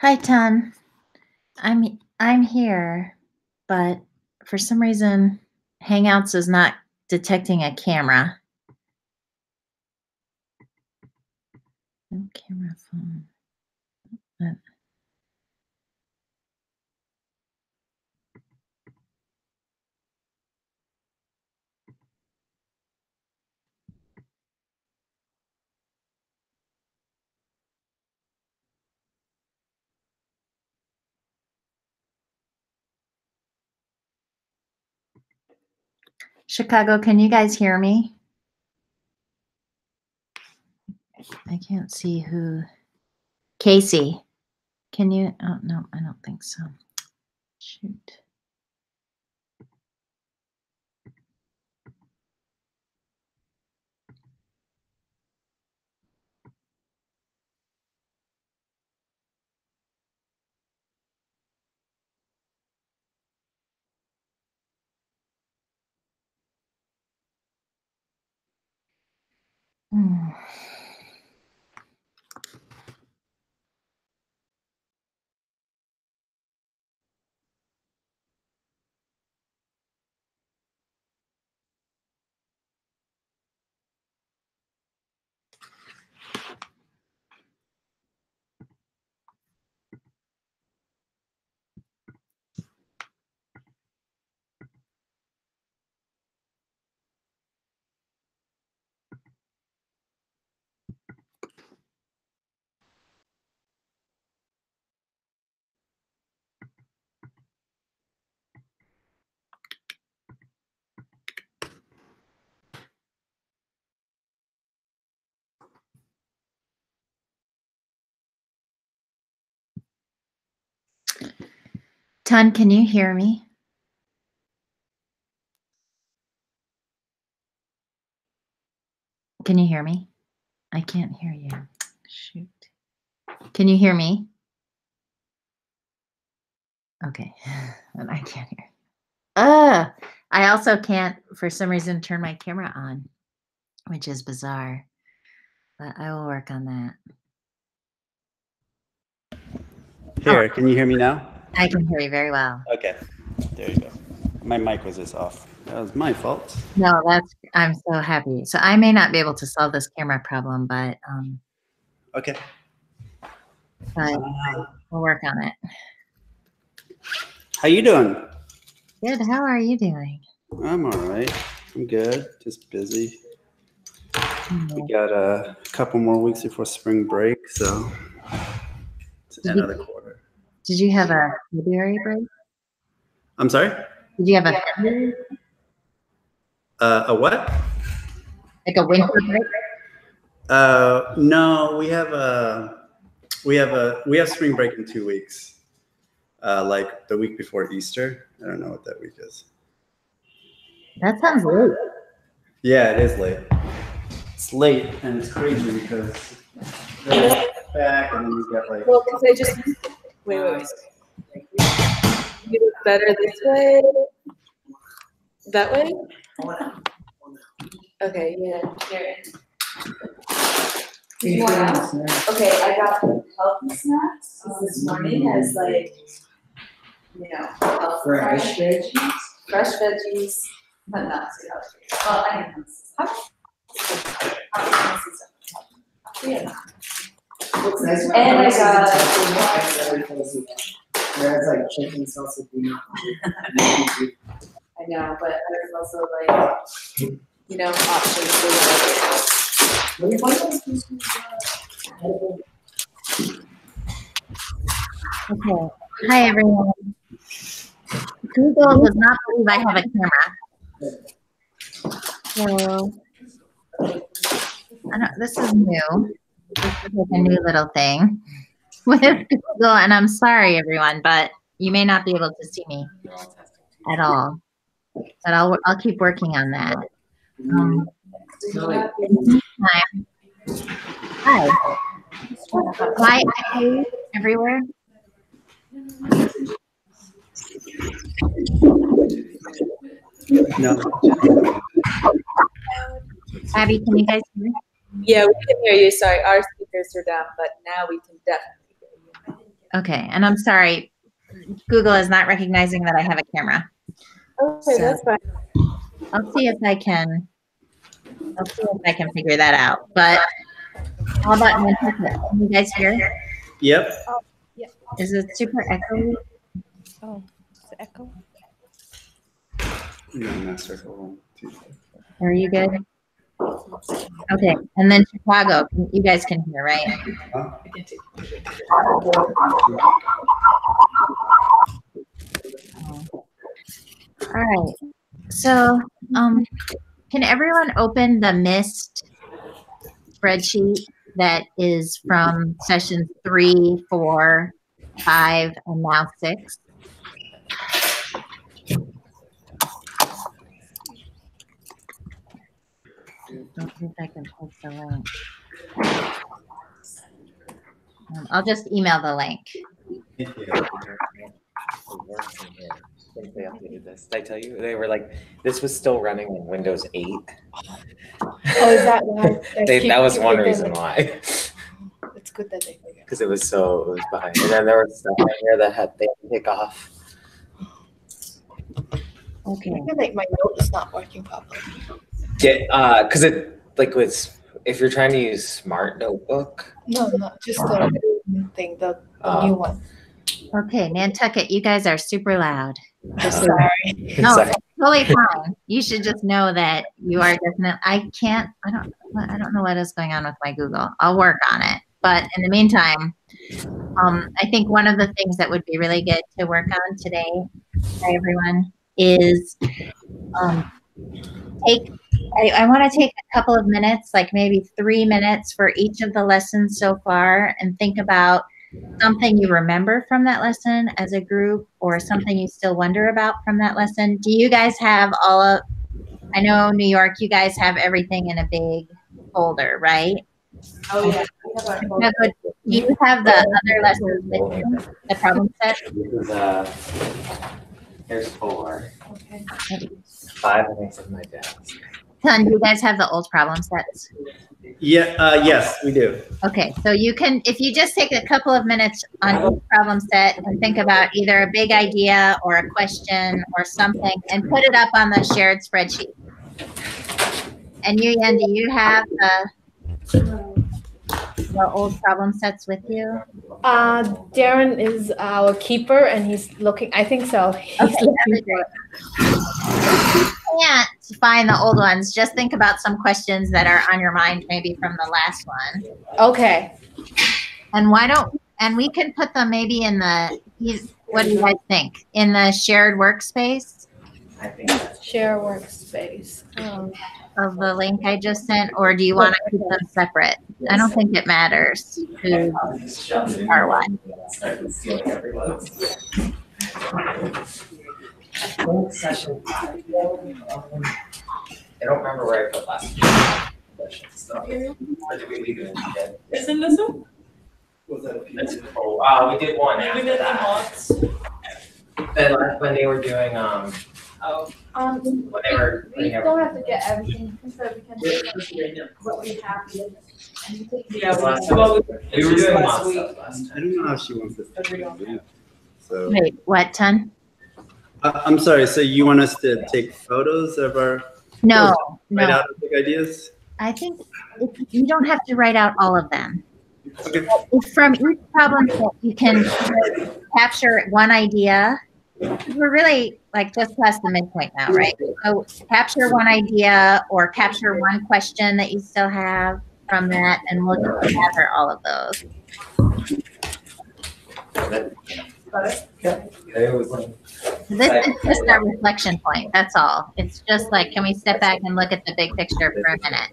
Hi, Ton. I'm here, but for some reason, Hangouts is not detecting a camera. No camera phone. Chicago, can you guys hear me? I can't see who. Casey, can you? Oh, no, I don't think so. Shoot. Hmm. Ton, can you hear me? Can you hear me? I can't hear you. Shoot. Can you hear me? Okay. And I can't hear. I also can't, for some reason, turn my camera on, which is bizarre. But I will work on that. Here, can you hear me now? I can hear you very well. Okay, there you go. My mic was just off. That was my fault. No, I'm so happy. So I may not be able to solve this camera problem, but Okay. we'll work on it. How you doing? Good. How are you doing? I'm all right. I'm good. Just busy. We got a couple more weeks before spring break, so it's another quarter. Did you have a February break? I'm sorry? Did you have a February? A what? Like a winter break? No, we have spring break in 2 weeks. Like the week before Easter. I don't know what that week is. That sounds late. Yeah, it is late. It's late and it's crazy because they're back and then you get like. Well, because I just wait. You look better this way. That way. Okay. Yeah. Here. Okay, I got healthy snacks this morning as like, fresh veggies, but not too healthy. Well, I yeah. Looks nice. And I got. Whereas like chicken salsa do not. I know, but there's also like, options for whatever. Okay. Hi, everyone. Google does not believe I have a camera. So, this is new. This is like a new little thing with Google, and I'm sorry, everyone, but you may not be able to see me at all. But I'll keep working on that. Hi. Why everywhere? No. Abby, can you guys hear me? Yeah, we can hear you. Sorry, our speakers are down, but now we can definitely hear you. Okay, and I'm sorry, Google is not recognizing that I have a camera. Okay, So- that's fine. I'll see if I can figure that out. But how about Nantucket? Can you guys hear? Yep. Is it super echoey? Oh, it's the echo. You're in that circle. Are you good? Okay, and then Chicago, you guys can hear, right? All right. So, can everyone open the MIST spreadsheet that is from sessions 3, 4, 5, and now 6? I don't think I can post the link. I'll just email the link. They updated this. Did I tell you? They were like, this was still running in Windows 8. Oh, is that why? That was one reason why. It's good that they figured. Because it was behind. And then there was stuff in here that they had to take off. Okay. I feel like my note is not working properly. Yeah, because it was, if you're trying to use Smart Notebook. No, not just the thing, the new one. Okay, Nantucket, you guys are super loud. Sorry. No, Sorry. it's totally fine. You should just know that you are definitely. I don't know what is going on with my Google. I'll work on it. But in the meantime, I think one of the things that would be really good to work on today, hi everyone, is I want to take a couple of minutes, like maybe 3 minutes for each of the lessons so far, and think about something you remember from that lesson as a group, or something you still wonder about from that lesson. Do you guys have I know New York, you guys have everything in a big folder, right? Oh, yeah. Do you have the other lessons with you, the problem set? This is, there's 4. Okay. 5, I think, is in my desk. Ton, do you guys have the old problem sets? Yeah. Yes, we do. Okay, so you can, if you just take a couple of minutes on each problem set and think about either a big idea or a question or something, and put it up on the shared spreadsheet. And you, Yen, do you have the old problem sets with you? Darren is our keeper and he's looking, I think so. He's Okay, looking that'd be great. If you can't find the old ones, just think about some questions that are on your mind, maybe from the last one. Okay. And we can put them maybe in what do you guys think? In the shared workspace I think that's Share workspace. of the link I just sent, or do you want to keep them separate? I don't think it matters who or what. started stealing everyone's. Session 5. I don't remember where I put last session stuff. Or did we leave it in the bed? Isn't this one? Oh, we did one We after did the that. mods. Then when they were doing Oh. when they were We don't have to get everything, so we can take what we have here. Yeah, last well, we were doing last mod week. stuff last I time. don't know how she wants this to do. So Wait, what, Ton? I'm sorry. So you want us to take photos of our No, write no. out big ideas? I think you don't have to write out all of them. Okay. From each problem set, you can capture one idea. We're really like just past the midpoint now, right? So capture one idea or capture one question that you still have from that, and we'll just gather all of those. It was like, This is just a reflection point. That's all. It's just like, can we step back and look at the big picture for a minute?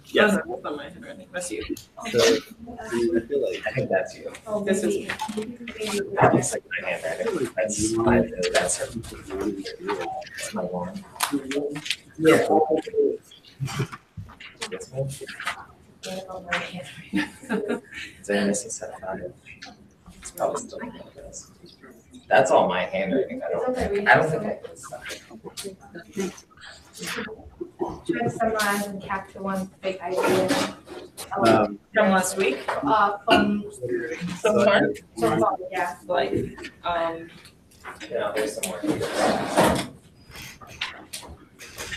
Yes. That's on my handwriting. That's you. So I feel like I think that's you. This is. That looks like my handwriting. That's her. That's my one. yeah. This one. Is there a missing set of 5? It's probably still in this. That's all my handwriting. I don't think I did stuff. Try to summarize and capture one big idea. Um, From last week? From So far? so far, yeah. Like, Yeah, there's some more.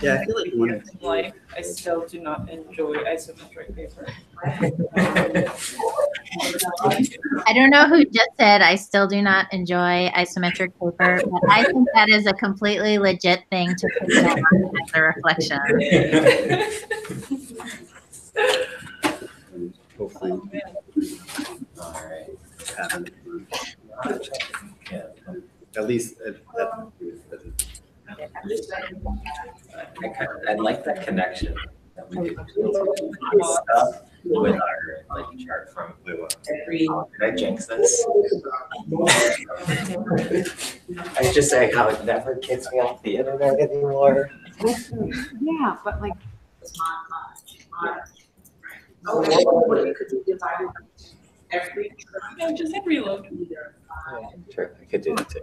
Yeah, I feel like when in life, I still do not enjoy isometric paper. I don't know who just said I still do not enjoy isometric paper, but I think that is a completely legit thing to put down as a reflection. hopefully Alright. having Yeah. at least I like the connection that we did stuff with our like chart from did I jinx this? I was just saying how it never gets me off the internet anymore. Yeah, but like. Yeah, just hit reload. Sure, I could do that too.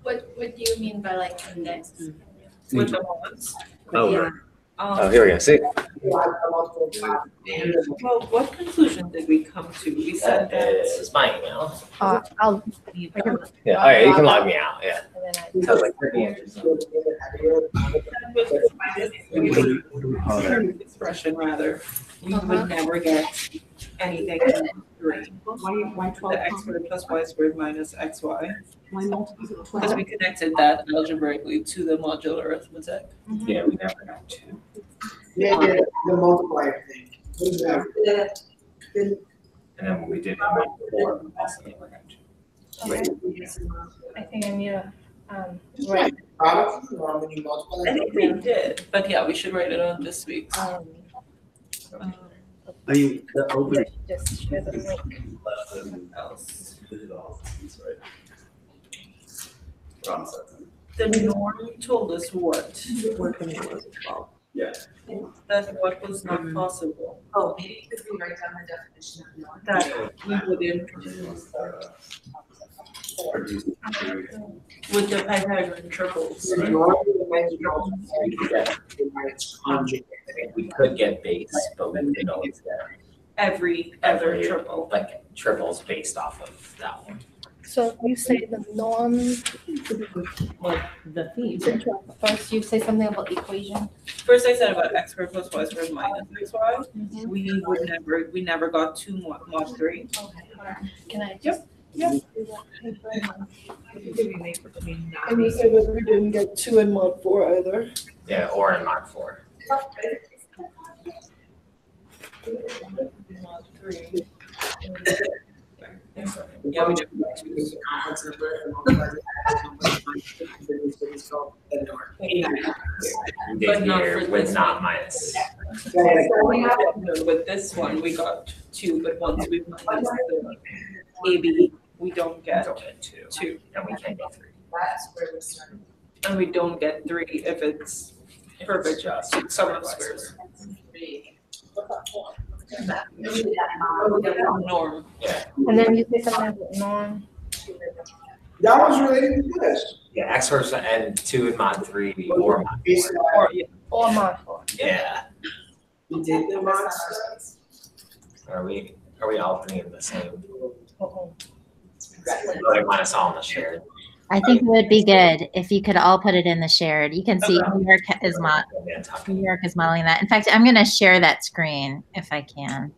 What do you mean by like index? With the moments. oh, Oh, here we go. See? Well, what conclusion did we come to? We said That that. is my email. I'll Yeah, all right, you can log me out. Yeah. and then Sounds like 30 years. Expression rather, we would never get anything in three. Why The 12? x squared plus y squared minus xy, Why multiples of because 12? we connected that algebraically to the modular arithmetic. Yeah, we never got two. Yeah, the multiplier thing. And then when we did it, four, also never got two. I think I need a right. Product, or when you multiply. I think we did, but yeah, we should write it on this week's. I mean, the open. Just share the link. Else. This is all. That's right. Wrong second. The norm told us what? Yeah. That what was not possible. Oh, maybe because we write down the definition of norm. That we wouldn't, Produce. with the Pythagorean triples. We could get base, but we could always get Every other triple. like triples based off of that one. So you say the norm. Like the theme. First, you say something about equation. First I said about x squared plus y squared minus xy. We never got two mod three. Can I just? Yep. And And you said that we didn't get two in mod 4 either. Yeah, or in Mark 4. Mod 3. Yeah, we did. We But did not here for with this not one. minus. With this one, we got two, but once we minus the AB, we don't get Don't get two, two. and we can't get three. That's where we started. And we don't get three if it's perfect, Just sum of squares. Norm. And then you say something about norm. That was related to this. Yeah, X versus and 2 in mod 3 or mod 4. Or, yeah, Or mod 4. Yeah. We did the monsters. Are we all three in the same? Uh-oh. Or they want us all in the shared? I think it would be good if you could all put it in the shared. You can see New York is New York is modeling that. In fact, I'm going to share that screen if I can.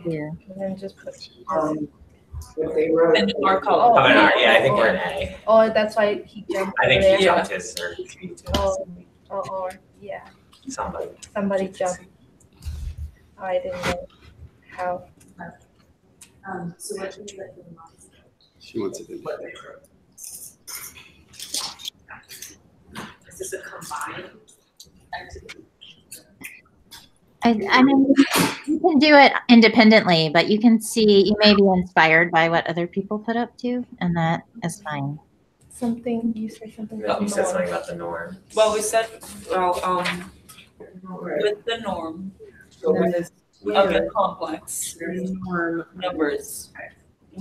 Yeah. And then just put. If they wrote. and our column. Oh, yeah, I think we're in A. Oh, that's why he jumped. I think there. he jumped his or he too. Or yeah, Somebody. somebody jumped. I didn't know how. So what do you like with the mod? She wants it in. Is this a combined activity? I mean, you can do it independently, but you can see, you may be inspired by what other people put up too, and that is fine. Something you said something Oh, about you said norm. something about the norm. Well, we said, with the norm of the complex numbers.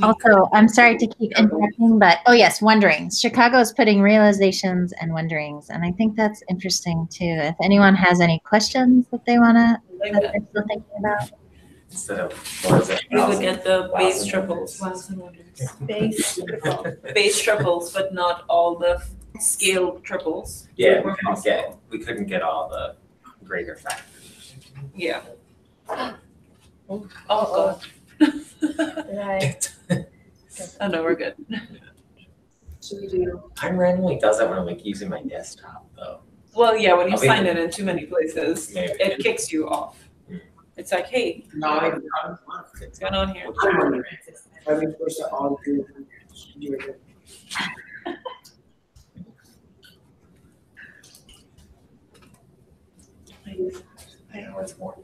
Also, I'm sorry to keep interrupting, but oh yes, wonderings. Chicago is putting realizations and wonderings, and I think that's interesting too. If anyone has any questions that they want to, that they're still thinking about. instead of, what is it? We would get the base Thousand. triples. Base. Base triples, but not all the scaled triples. Yeah, Were possible. we couldn't get all the greater factors. Yeah. Oh god. Right. Oh no, we're good. So you do. Mine randomly does that when I'm like using my desktop though. Well, yeah, when you I'll be- sign it in too many places, Maybe. it kicks you off. It's like, hey, what's going on here? I mean, first of all, do it. I know it's more.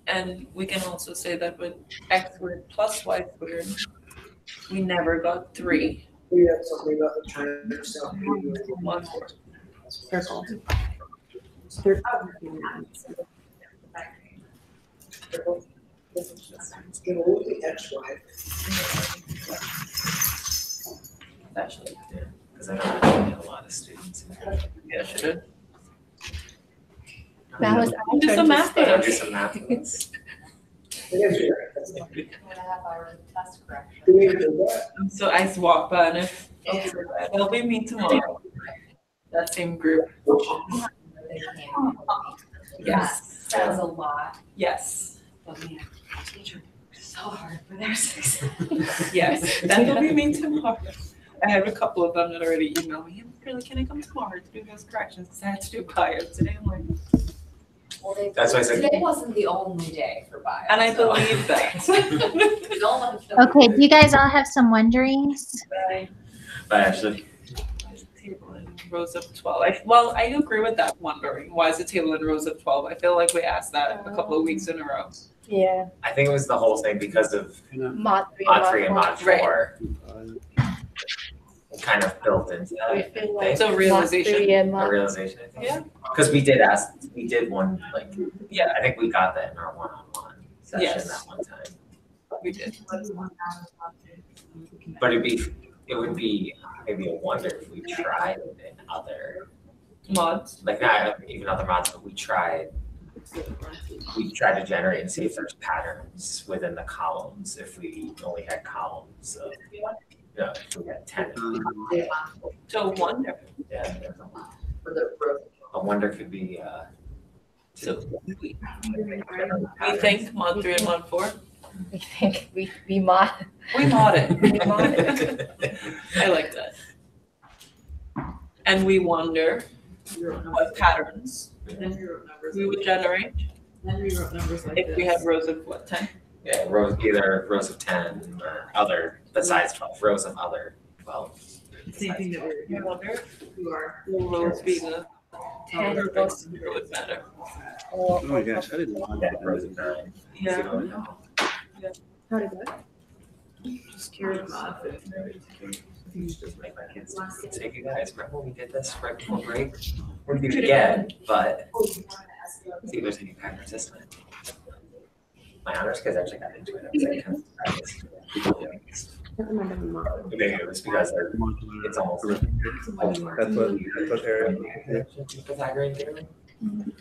And we can also say that with x squared plus y squared, we never got 3. We have something about the China stuff. 1, 4. Circle. You know, what the X, Y. Actually, Because I know I get a lot of students. yeah, she did. That was our Do turn some to math stay. then. Do some math ones. I guess you're right. That's not- 2.5 hour test correction. Do we do that? So I walk by and if they'll be me tomorrow. That same group. Yes. That was a lot, Yes. but man, teacher worked so hard for their success. Yes. That'll be me tomorrow. I had a couple of them that already emailed me, really, can I come tomorrow to do those corrections? Because I had to do bio today. I'm like, That's why I said- Today wasn't the only day for bio. and I so- believe that. Don't let them feel- Okay, do you guys all have some wonderings? But actually, Table in rows of 12. I agree with that wondering. Why is the table in rows of 12? I feel like we asked that a couple of weeks in a row. Yeah. I think it was the whole thing because of You know, Mod 3 mod 3 and mod Right. 4. It kind of built into We that. feel They- like So realization. Mod 3 and A mod realization, I think. Yeah. Because we did one, like, Yeah, I think we got that in our one-on-one session Yes. that one time. we did. But it would be maybe a wonder if we tried it in other, Mods. like not even other mods, but we tried to generate and see if there's patterns within the columns, if we only had columns of, if we had 10. So wonder. Yeah. A wonder could be, So we think mod 3 and mod 4. We think we mod. We mod it. We mod it. I like that. And we wonder what patterns we would generate if we had rows of what, 10? yeah, either rows of 10 or other, besides 12, rows of other 12. Same thing that we wonder. You are. Will rows be the 10 perfect? It would matter. Oh my gosh, I didn't want Yeah, that. rows of 9. Yeah. Just curious. Just make my kids say, you guys, remember when we did this right before break? We're gonna do it again, but see if there's any patterns this time. My honors kids actually got into it. I was like, kind of surprised. Maybe it was because it's almost. That's what they're. Pythagorean theorem?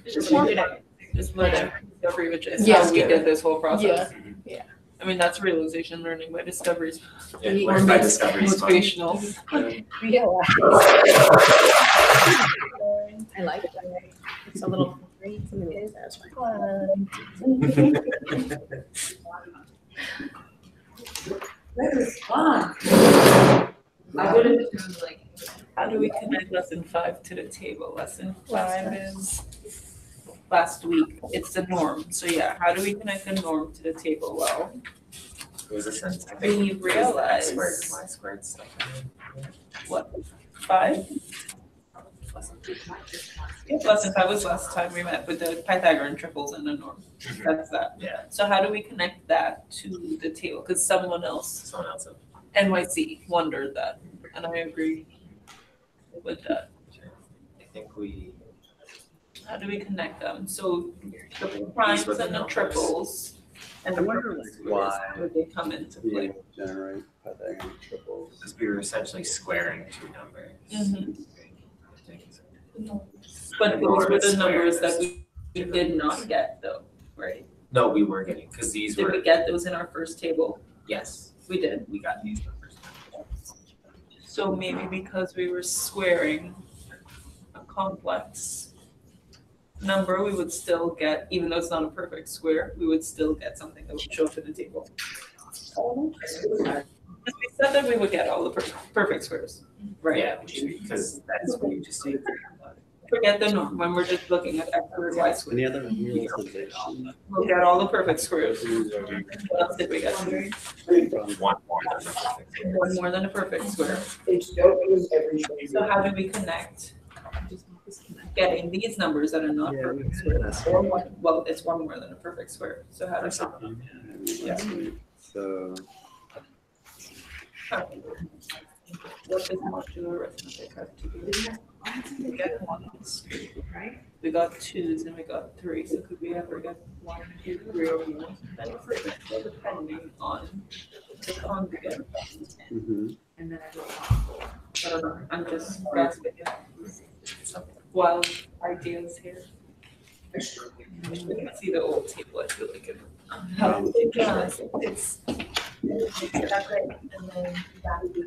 Just wonder. Just wonder. Discovery, which is Yeah. how we did this whole process. Yeah. I mean, that's realization learning by discoveries. Yeah, learned by discovery. Motivational. Realize. I like it. It's a little. That's fine. That is fun. I would have done like, how do we connect lesson 5 to the table? Lesson 5 is last week. It's the norm. So yeah, how do we connect the norm to the table? Well, It was a sense. I we think it was the realize X squared, y squared stuff. what, 5? Yeah, lesson 5 was last time we met with the Pythagorean triples and the norm. That's that. Yeah, So how do we connect that to the table? Because someone else, someone else. NYC, wondered that, and I agree with that. I think we. How do we connect them? So the primes and the triples and I the wonder, purpose like, why how would they come into To be play? able to generate Pythagorean triples. Because we were essentially squaring two numbers. Mhm. I think. But But those were the numbers that we did not get though, right? No, we were getting, because these Did were, we get those in our first table? yes, We did. we got these numbers. So maybe because we were squaring a complex number, we would still get, even though it's not a perfect square, we would still get something that would show up in the table. We said that we would get all the perfect squares, right? Yeah, because that's what you just did. Forget the norm, when we're just looking at X squared, Y squared. Any other realization? We'll get all the perfect squares. What else did we get? One more than the perfect. One more than a perfect square. It's don't use every. So how do we connect getting these numbers that are not Yeah, perfect squares? Or one, well, it's one more than a perfect square, so how Or does something. Yeah. So, what does modular arithmetic have to do? We get ones, we got twos and we got threes, so could we ever get 1, 2, 3 or more than a perfect square depending on the conjugate? mhm. I don't know, I'm just grasping at some wild ideas here. We can see the old table, I feel like it. It's chocolate and then that would be.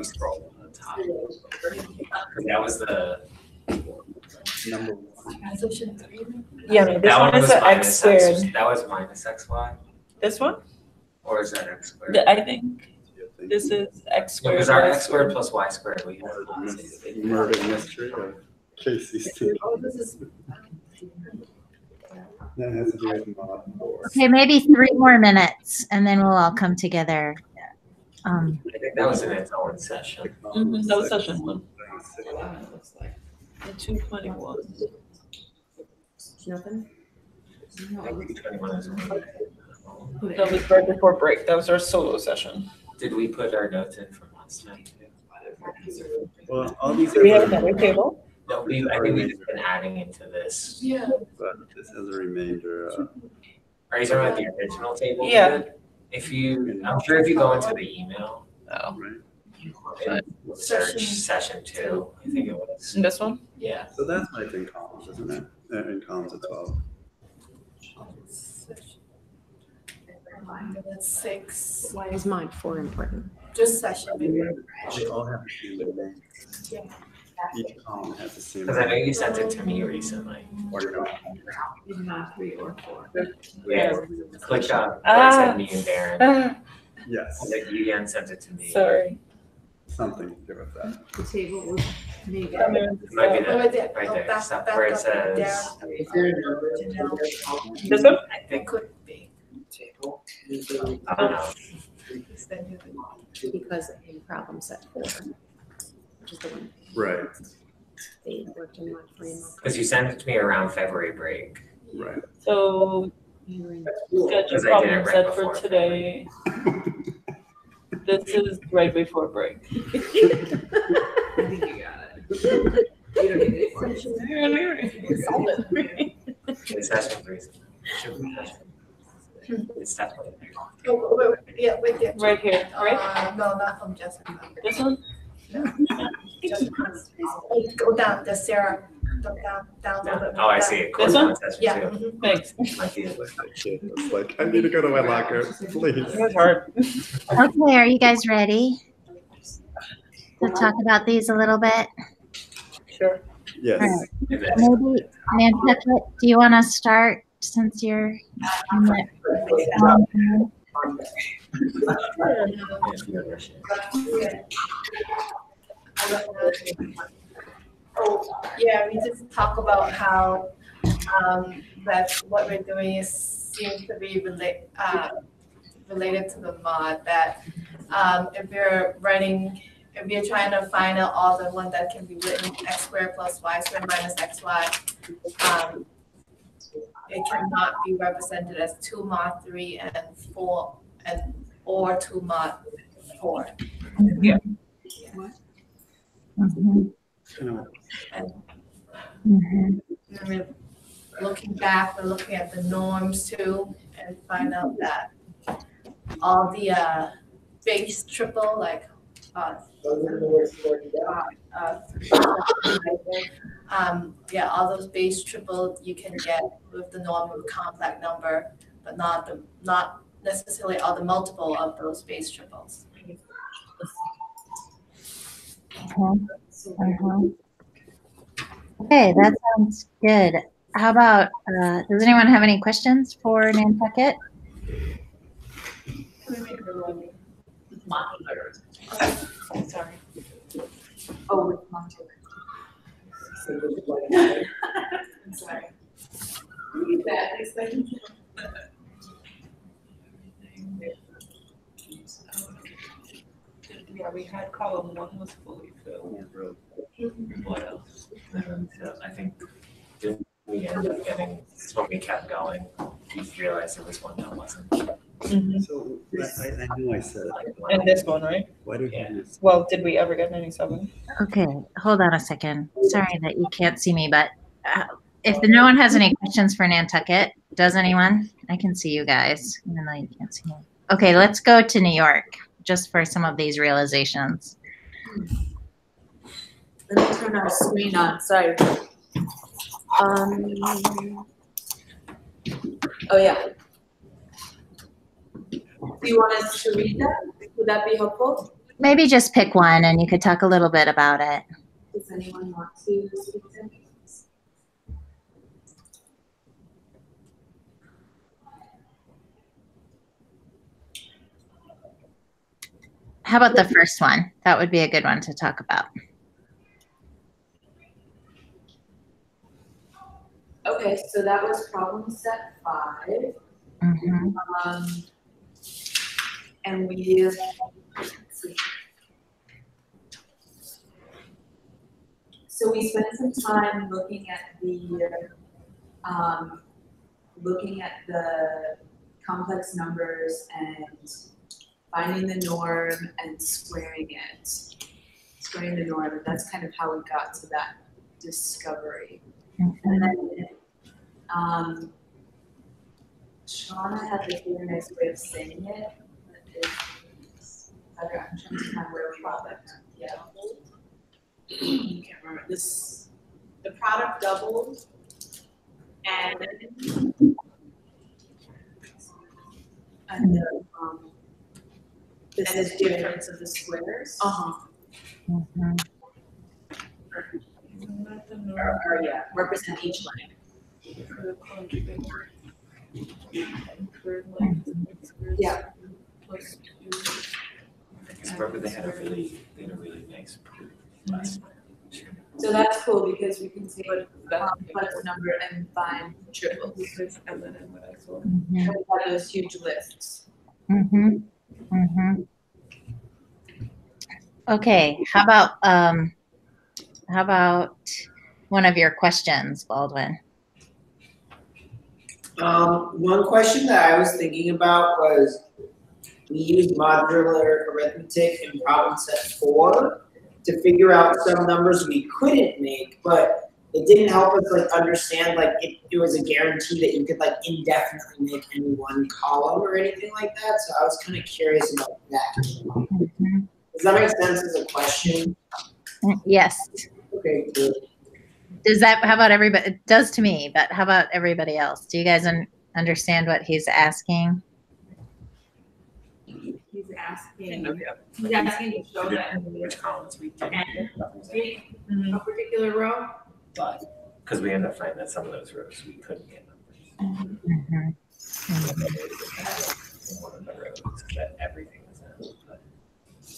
Scroll on the top. That was the, Number one. Transition 3. Yeah, no, this that one one is was an X minus squared. X, that was minus XY, This one? or is that X squared? I think this is X squared. Because our Y X squared plus Y squared, we have. Murder mystery of Casey's team. Oh, this is. That has to do with mod 4. Okay, maybe 3 more minutes and then we'll all come together. I think that was in its own session. That was session 1. The 221. Nothing? I think 21 is one. That was right before break, that was our solo session. Did we put our notes in from last night too? Well, all these Do we have are, another table? No, I think we've just been adding into this. Yeah. but this has a remainder. Are you talking about the original table? Yeah. David? If you, I'm sure if you go into the email, Oh. Right. and search session 2, I think it was. This one? Yeah. So that's my in columns, isn't it? In columns of 12. That's 6. Why is mod 4 important? Just session. They all have the same name. Yeah. Each column has the same. Because I know you sent it to me recently. Or no. Mod 3 or 4. Yeah. Click on, where it said me and Darren. Yes, Like you again sent it to me. Sorry. something to do with that. The table was maybe. It might be Oh, that, there. right Oh, there, back- stuff back where it up, says. Is there a number in the This one? I It think, could be. table? I don't know. Because in problem set 4, which is the one Right, they worked in mod 3 and mod Because you sent it to me around February break. right. So, 4. schedule Because I did it problem right set for before. today. This is right before break. I think you got it. You don't need it. Solve it. It's session 3. Should be session. It's definitely there. Oh, wait, yeah, wait there. Right here, right? No, not from Jessica. This one? Go down, the Sarah, go down a little bit. Oh, I see it. This one? Correspondence session Yeah. 2. mhm. Thanks. Might be it. It's like, I need to go to my locker, please. It was hard. Okay, are you guys ready to talk about these a little bit? Sure. Yes, And then- Maybe, Nantucket, do you want to start since you're in the- Oh, yeah, we just talk about how, that what we're doing is, seems to be related to the mod, that, if you're trying to find out all the one that can be written x squared plus y squared minus xy, it cannot be represented as 2 mod 3 and 4 or 2 mod 4. Mhm, And mhm. I mean, looking back, we're looking at the norms too, and find out that all the base triple, like Those are the words for today. Yeah, all those base triple you can get with the normal complex number, but not necessarily all the multiple of those base triples. Okay, that sounds good. How about, does anyone have any questions for Nantucket? Sorry. Oh, with Montauk. I'm sorry. Yeah, we had column 1 was fully filled. What else? I think we ended up getting, when we kept going, we realized there was one that wasn't. So I knew I said it. And this one, right? Why did Yeah. you? Well, did we ever get 97? Okay, hold on a second. Sorry that you can't see me, but if no one has any questions for Nantucket, does anyone? I can see you guys, even though you can't see me. Okay, let's go to New York just for some of these realizations. Let me turn our screen on, sorry. Oh, yeah. Do you want us to read that? Would that be helpful? Maybe just pick one and you could talk a little bit about it. Does anyone want to speak to? How about the first one? That would be a good one to talk about. Okay, so that was problem set 5. And we, so we spent some time looking at the complex numbers and finding the norm and squaring the norm. And that's kind of how we got to that discovery. And then Shauna had this really nice way of saying it. I'm trying to find where we got that. Yeah. You can't remember this. The product doubled, and This is the difference of the squares. or yeah, represent each line. Yeah. Remember they had a really nice proof last time. So that's cool because we can take a complex number and find triples. And then in what I saw. And we have those huge lists. Okay, how about one of your questions, Baldwin? One question that I was thinking about was we used modular arithmetic in problem set 4 to figure out some numbers we couldn't make, but it didn't help us like understand like it was a guarantee that you could like indefinitely make any one column or anything like that. So I was kind of curious about that. Does that make sense as a question? Yes. Okay, good. Does that, how about everybody? It does to me, but how about everybody else? Do you guys understand what he's asking? He's asking. Yeah. He's asking to show that Which columns we did. a particular row. Because we ended up finding that some of those rows we couldn't get numbers. In one of the rows that everything was in, but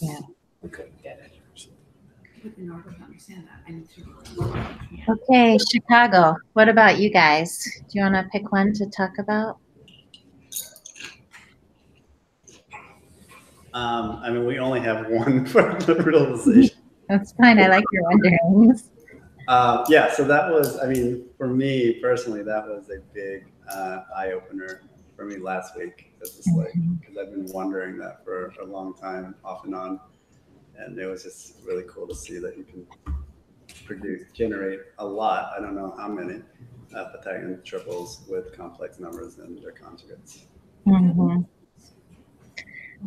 Yeah. we couldn't get it or something. In order to understand that, I need to. Okay, Chicago. What about you guys? Do you want to pick one to talk about? I mean, we only have one for the realization. That's fine. I like your renderings. Yeah, so that was, I mean, for me personally, that was a big eye opener for me last week. It's just like, because I've been wondering that for a long time, off and on. And it was just really cool to see that you can generate a lot, I don't know how many, Pythagorean triples with complex numbers and their conjugates.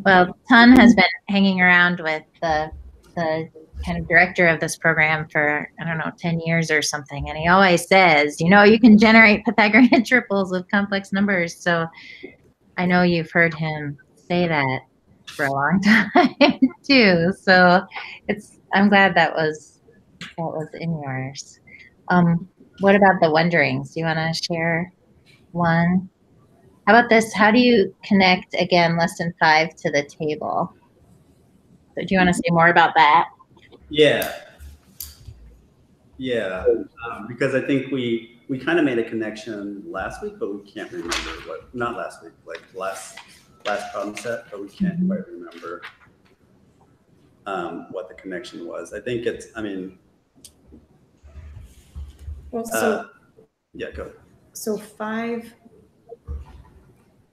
Well, Ton has been hanging around with the kind kind of director of this program for, I don't know, 10 years or something. And he always says, you can generate Pythagorean triples with complex numbers. So I know you've heard him say that for a long time too. So I'm glad that was in yours. What about the wonderings? Do you want to share one? How about this? How do you connect, again, lesson 5 to the table? So do you want to say more about that? Yeah. Because I think we kind of made a connection last week, but we can't remember not last week, like last problem set, but we can't quite remember what the connection was. I think Well, yeah, go. So 5,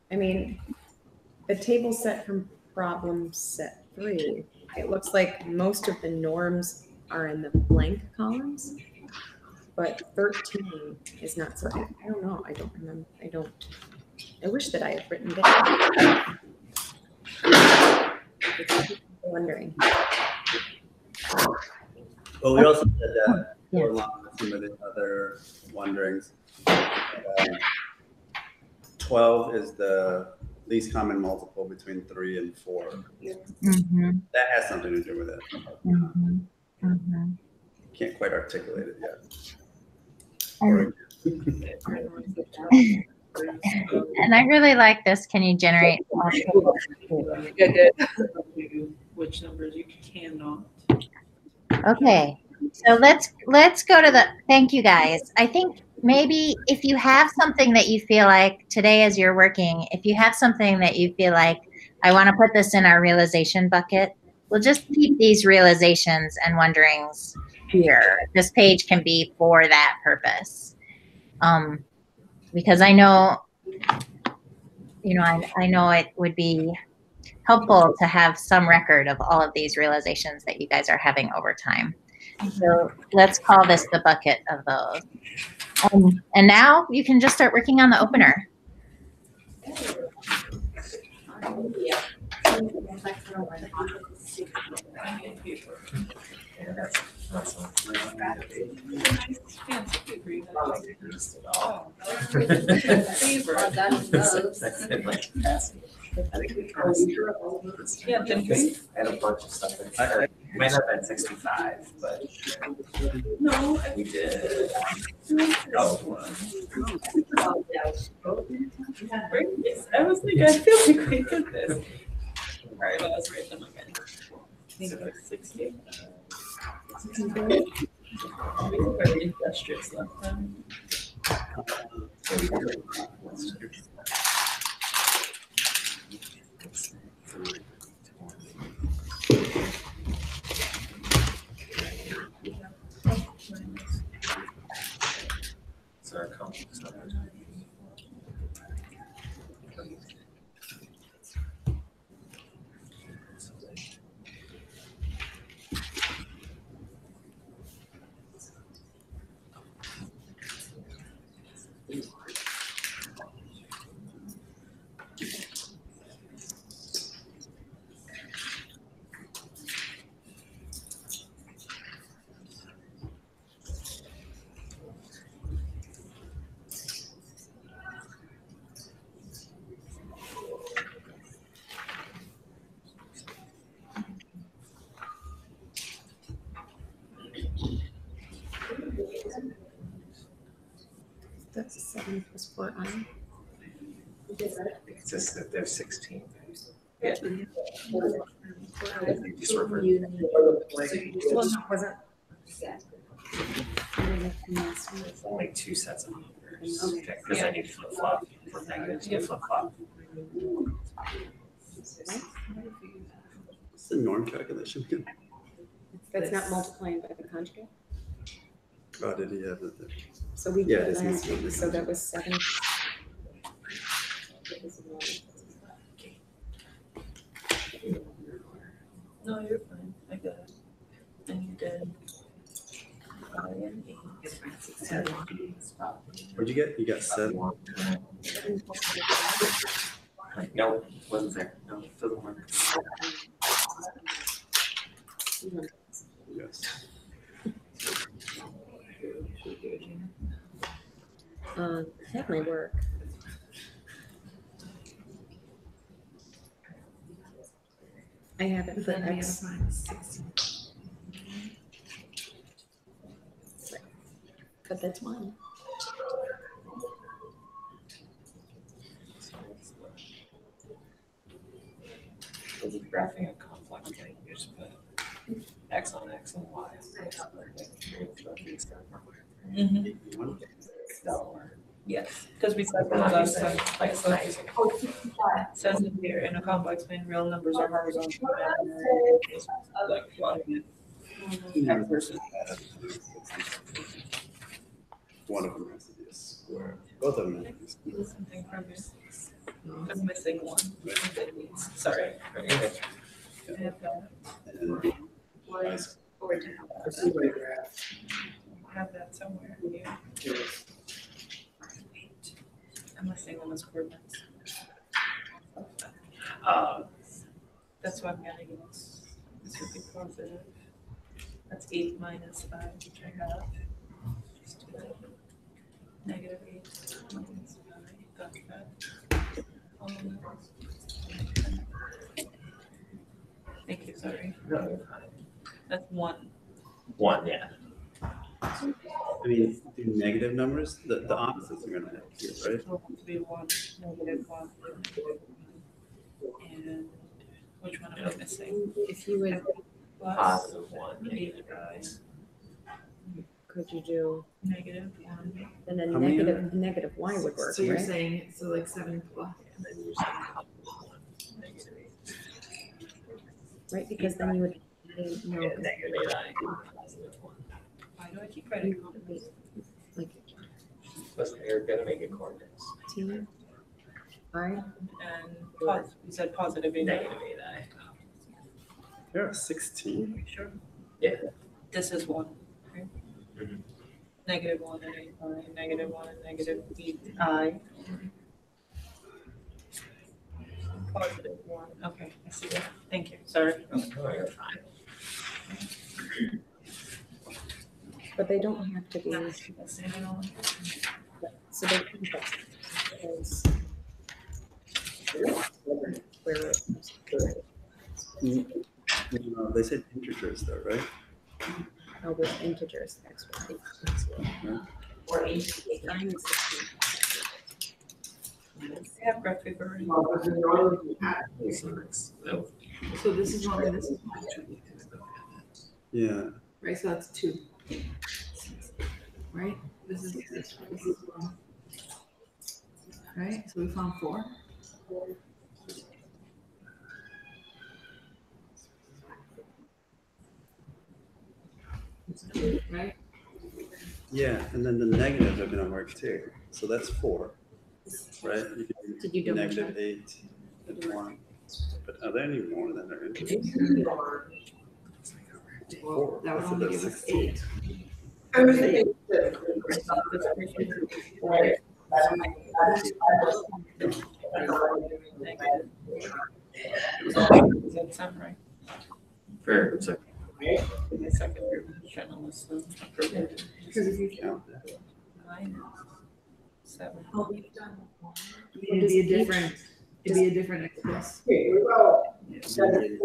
the table set from problem set 3, it looks like most of the norms are in the blank columns, but 13 is not. So I don't know. I don't remember. I wish that I had written it down. It's wondering. Well, we also said that go along with some of the other wonderings. 12 is the least common multiple between 3 and 4. That has something to do with it. Can't quite articulate it yet. And I really like this. Can you generate which numbers you cannot? Okay, so let's go to thank you guys. I think maybe if you have something that you feel like today as you're working, if you have something that you feel like, I want to put this in our realization bucket, we'll just keep these realizations and wonderings here. This page can be for that purpose. Because I know, I know it would be helpful to have some record of all of these realizations that you guys are having over time. So let's call this the bucket of those. And now you can just start working on the opener. Yeah, then I had a bunch of stuff. It might have been 65, but no, we did. I was like, I feel like we did this. All right, let's write them again. I think it was 60. We are industrious left then. So our complex numbers. That's 7 plus 4 on. It's just that there's 16. Yeah. Just revert. Well, no, it wasn't. Only 2 sets of numbers. Okay, because I need flip flop from negatives to flip flop. What's the norm calculation again? That's not multiplying by the conjugate. Oh, did he have it there? So we Yeah, did it is last easy. week, so that was 7. No, you're fine. I got it. And you did. What'd you get? You got 7. No, wasn't there. No, it doesn't work. Yes. That might work. I have it for Then we X. gotta find 16. But that's one. Is it graphing a complex thing? You just put X on X and Y. Mhm. Yes, because we said that last time, like, so it says in here, in a complex plane, real numbers are horizontal. Imaginary is like plotting it. X versus One of them has to be a square. Both of them have to be a square. something from this. I'm missing one. Sorry. I have that. And I see my graph. I have that somewhere here. I'm missing one of those coordinates. That's what I'm getting. This would be positive. That's 8 minus 5, which I have. Just do that. Negative 8 minus 5. Got that. Thank you, sorry. No, you're fine. That's 1. One, yeah. I mean, do negative numbers, the opposites are gonna help you, right? So it to be 1, negative 1. And which one am I missing? If you would, Plus Positive 1. 8 guys. could you do, Negative 1. and then How many negative Y would work, So you're right? saying, so like 7 plus. And then you just have negative 8. Right, because then you would, no, Yeah, negative 8 I. Positive 1. Why do I keep writing? like Listen, you're gonna make it coordinates. T, I, And you said positive 8. Negative 8 I. There are 16. Sure. Yeah. This is 1. Right? Mhm. Negative 1 and 8 I. Negative 1 and negative 8 I. Positive 1. Okay, I see that. Thank you. Sorry. Oh, you're fine. but they don't have to be, That's it all. so they're complex. Because where No, they said integers though, right? oh, with integers, X, Y. Or 8. 9 is 16. I have graph paper already. No. So this is one, this is one. Yeah. Right, so that's 2. Right? This is one. Right, so we found 4. Right? Yeah, and then the negatives are gonna work too. So that's 4, right? You can Did you do double negative 8 and 1. But are there any more that are integers? Well, that would So only that's give us 16. 8. I was thinking Right. Does that sound right? For, so, The second group channel is the appropriate. Because if you Count that. 9, 7. Oh, we've done one. It'd be a different, it'd be a different X plus. Okay, we go. Oh, 7,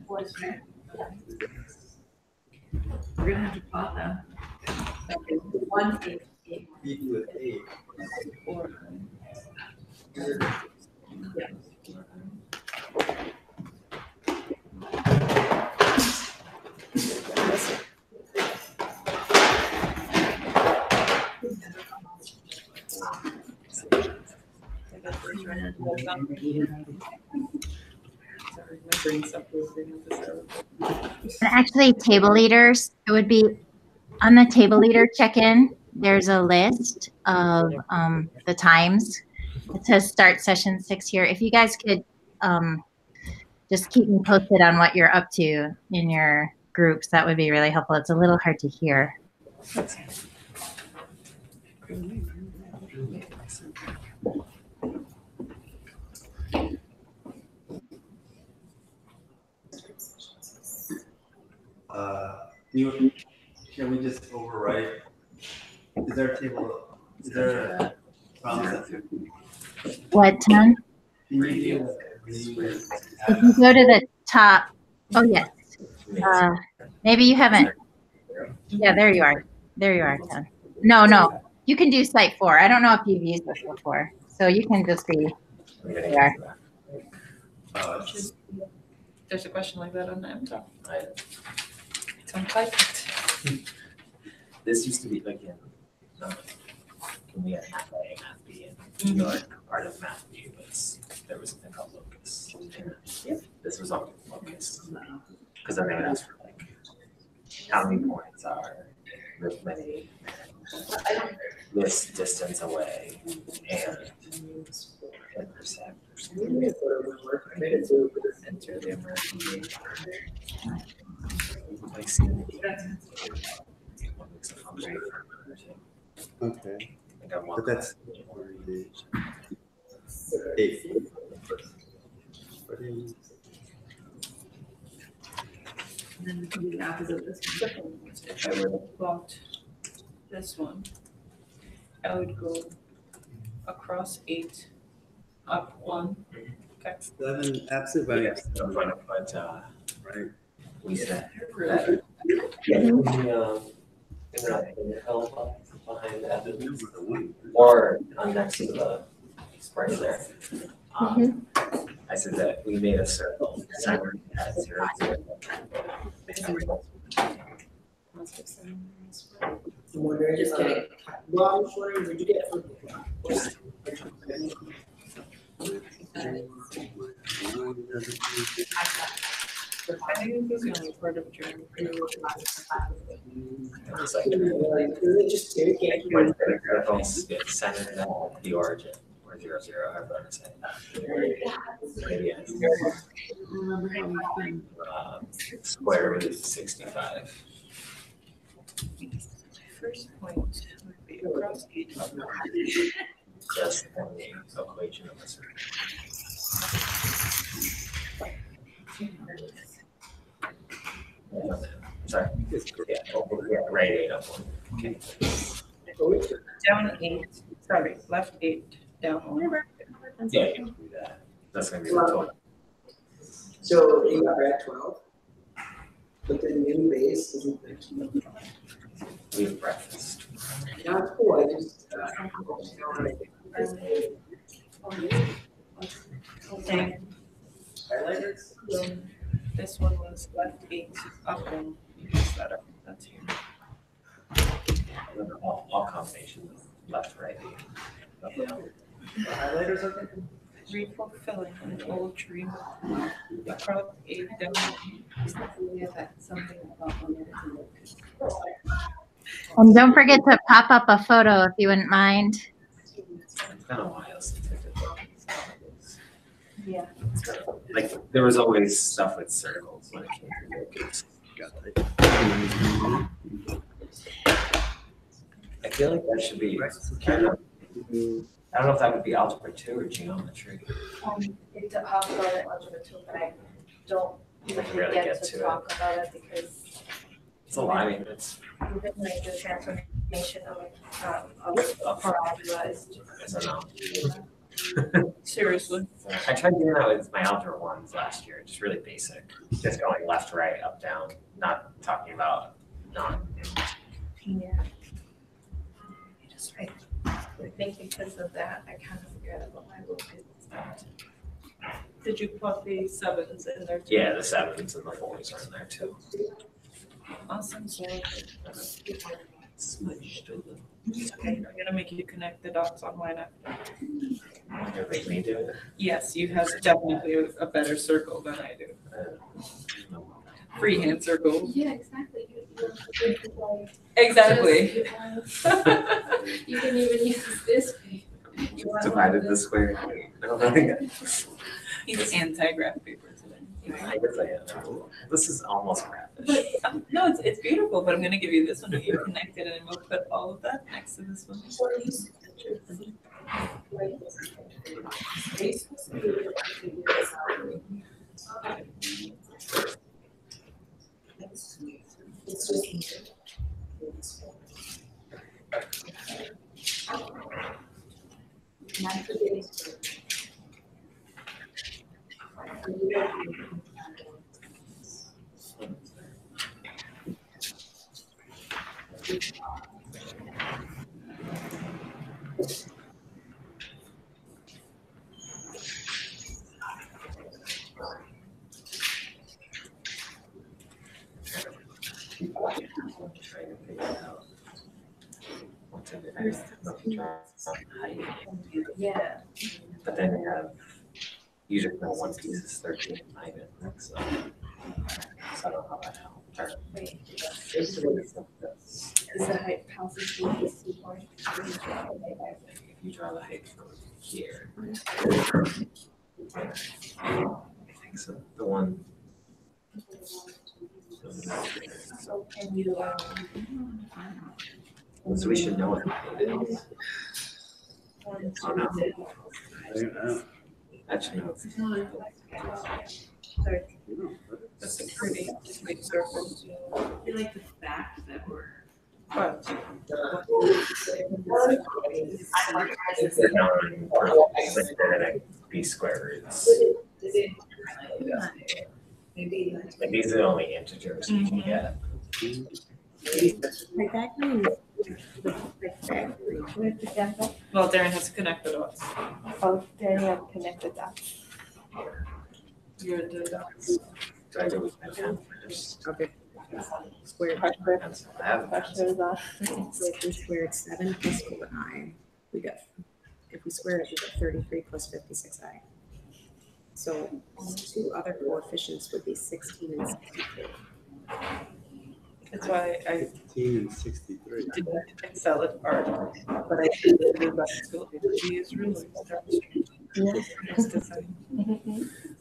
4 is right. We're gonna have to plot that. 1, 8, 8. Even with 8. 4. Sorry, my brain stopped working at this hour. And actually, table leaders, it would be on the table leader check-in, there's a list of the times. It says start session 6 here. If you guys could just keep me posted on what you're up to in your groups, that would be really helpful. It's a little hard to hear. Can we just overwrite? Is there a table? Is there a problem set? What, 10? Can you do If you go to the top, oh yes. Maybe you haven't. Yeah, there you are. There you are, 10. No. You can do site 4. I don't know if you've used this before. So you can just be there. There's a question like that on the MTOP. It's untyped. This used to be like in we had half A and half B and part of math B was there was something called Locus. This was on Locus. Because then they would ask for like how many points are this many, this distance away, and intersect or something. Enter the emergency. Like, see, Okay. I got one. But that's 8. And then we can do the opposite of this one. If I were to plot this one, I would go across 8, up 1. Okay. 7 absolute value. I'm trying to put Right. we said Really? in the hill behind Evans or next to the spring there. I said that we made a circle centered at 0, 0. I'm wondering, just kidding. Well, I was wondering, where'd you get it from? I think this is the only part of German. It was like Just did it. when the circles get centered at the origin or 0, 0, however I'm saying that. Maybe Remember how we can square root of 65. First point would be across 8, up 1. Just the equation of a circle. Sorry. Yeah, right 8 up 1. Okay. Down 8, sorry, left 8, down 1. Yeah, you can do that. That's gonna be the total. So you got at 12. But the new base isn't 13. We have breakfast. Yeah, it's cool. I just, Okay. This one was left 8, up 1. You just that up. That's here. All combinations, left, right, 8. Highlighters, okay? Refulfilling an old dream. Across 8, down 1. Something about And don't forget to pop up a photo if you wouldn't mind. It's been a while since I did that. Yeah. Like, there was always stuff with circles when it came to locus. I feel like that should be, I don't know if that would be algebra 2 or geometry. It's a half of algebra 2, but I don't Really get get to to talk about it because It's a lot, I mean, it's even like the transformation of algebra is I don't know. Seriously. I tried doing that with my algebra 1s last year, just really basic, just going left, right, up, down, not talking about yeah. I think because of that, I kind of forget about my book. Did you plot the 7s in there too? Yeah, the 7s and the 4s are in there too. Awesome. So, Smushed a little. okay, I'm gonna make you connect the dots on mine after. You make me do it. Yes, you have definitely a better circle than I do. Freehand circle. Yeah, exactly. Exactly. You can even use this. Divided the square. He's anti-graph paper today. I guess I am. This is almost graphish. No, it's beautiful, but I'm gonna give you this one that you connected and we'll put all of that next to this one. It's just. Not forgetting. Trying to figure out what's in there. Yeah. But then you have, usually the one piece is 13 and 9 in it, so. So I don't know how that helps. Or- Wait. It's really something that's- Is the height passes through this 2 point? If you draw the height from here. I think so, the one. So can you, So we should know what the height is. Oh, no. I don't know. Actually, no. That's a pretty big circle. I feel like the fact that we're. But It's the non-synthetic B square roots. Maybe. Like these are the only integers you can get. Pythagorean is well, Darren has to connect the dots. Oh, there you have connected dots. You're the dots. Do I go with my pen first? okay. Squared. Pencil. I have a Pressure pencil. is on. So if we squared 7 plus 4i, we got, if we square it, we get 33 plus 56i. So two other coefficients would be 16 and 63. That's why I 15 and 63. didn't excel at art, but I did it in back school. We use rulers. It's design.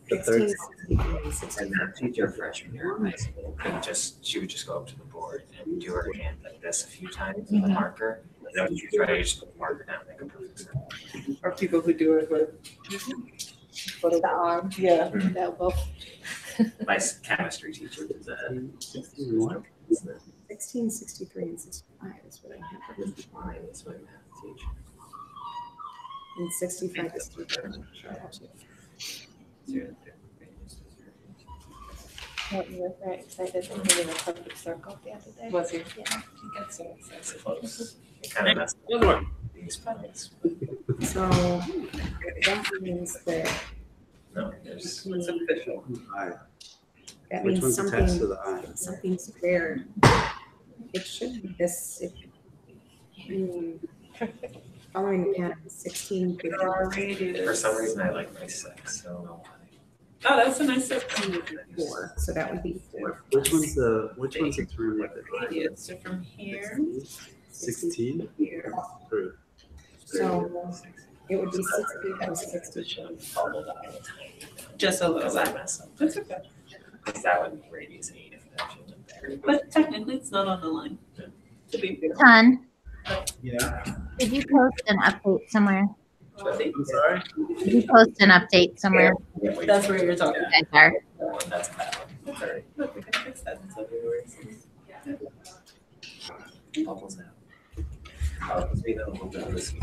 The third, 16, 63, and 63. And that teacher freshman year in high school, she would just go up to the board and do her hand like this a few times with a marker. And then when she tried to just put the marker down, make a perfect circle. Or people who do it with. The arm, Yeah. the elbow. My chemistry teacher did that. 16 and what? 16, 63, and 65 is what I have. Mine is my math teacher. And 65 is 2. Oh, you were very excited and hitting a perfect circle the other day. Was he? Yeah. He gets so excited. It's close. It kind of messed up these points. So that means that No, there's. It's official. I. that Which means one's attached to something the eye? something squared. It should be this. Following the pattern, 16. There are radius. For some reason, I like my 6, so. Oh, that's a nice set. 4, so that would be 4. Which one's the term with it? Radius. So from here. 16? Here. True. So it would be 60 plus 60. Just a little Because I bit. mess up. That's okay. Because that would be radius 8 if that wasn't there. But technically, it's not on the line. To be fair. Ton, Yeah. did you post an update somewhere? I'm sorry? Did you post an update somewhere? That's where you're talking. You guys are. That's bad. That's all right. Look, we can fix that in February. Bubbles out. Oh, it must be the little bit of this.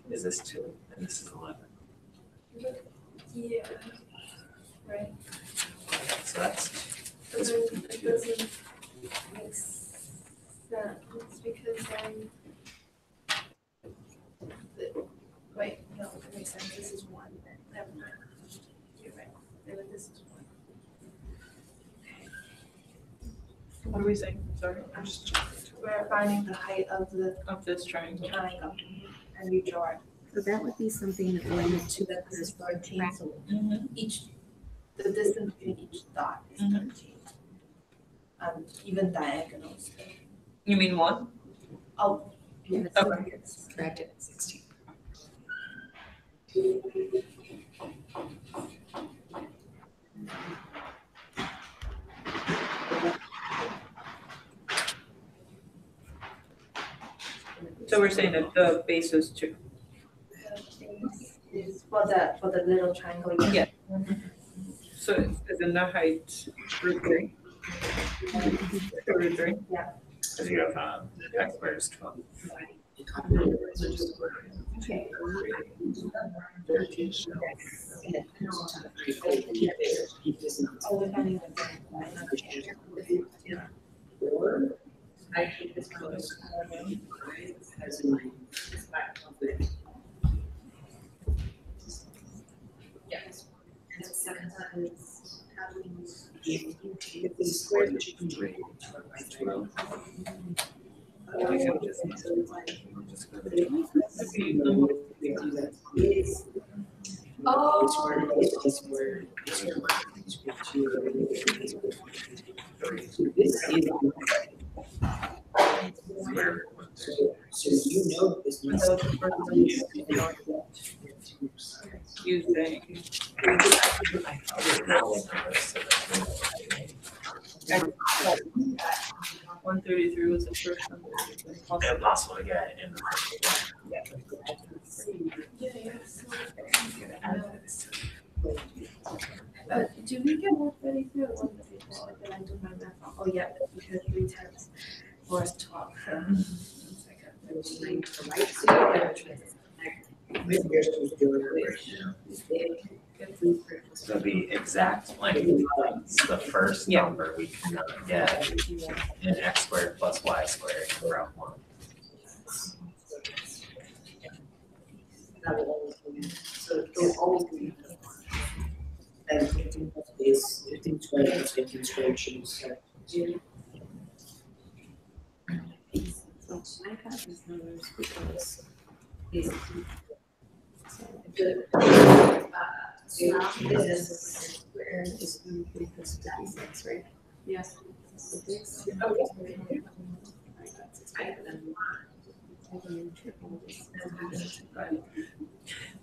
Is this 2 and this is 11? yeah, right. So that's. It doesn't make sense because wait, no, it makes sense, this is 1, then, never mind. You're right, then this is 1. What are we saying? Sorry, I'm just checking. We're finding the height of the Of this triangle. triangle, and you draw it. So that would be something that we need to. That this is 13, so Mhm. the distance between each dot is Mhm. 13. Even diagonals. You mean 1? Oh, Yeah, Okay. it's subtracted at 16. So we're saying that the base is 2. is for the little triangle. Yeah. So it's in the height root 3. 33. Because you have x squared is 12. So just square Okay. 13. I keep this close. Yes. And it's 7 times, how do we? If the square that you can Three. So you know this And must. so the first one is using 133 was the first number. Impossible to get in the Do we get 133 or 134? Did I do my math wrong? Oh, yeah, because 3 times 4 is 12. Maybe you're supposed to do it. So the exact length is the first Yeah. number we cannot get in x squared plus y squared throughout one. That will always be, so it'll always be. And 15 is 15 squared plus 15 squared should be set. So I got these numbers because these. Square is going to be equals to 56, right? Yes. So this.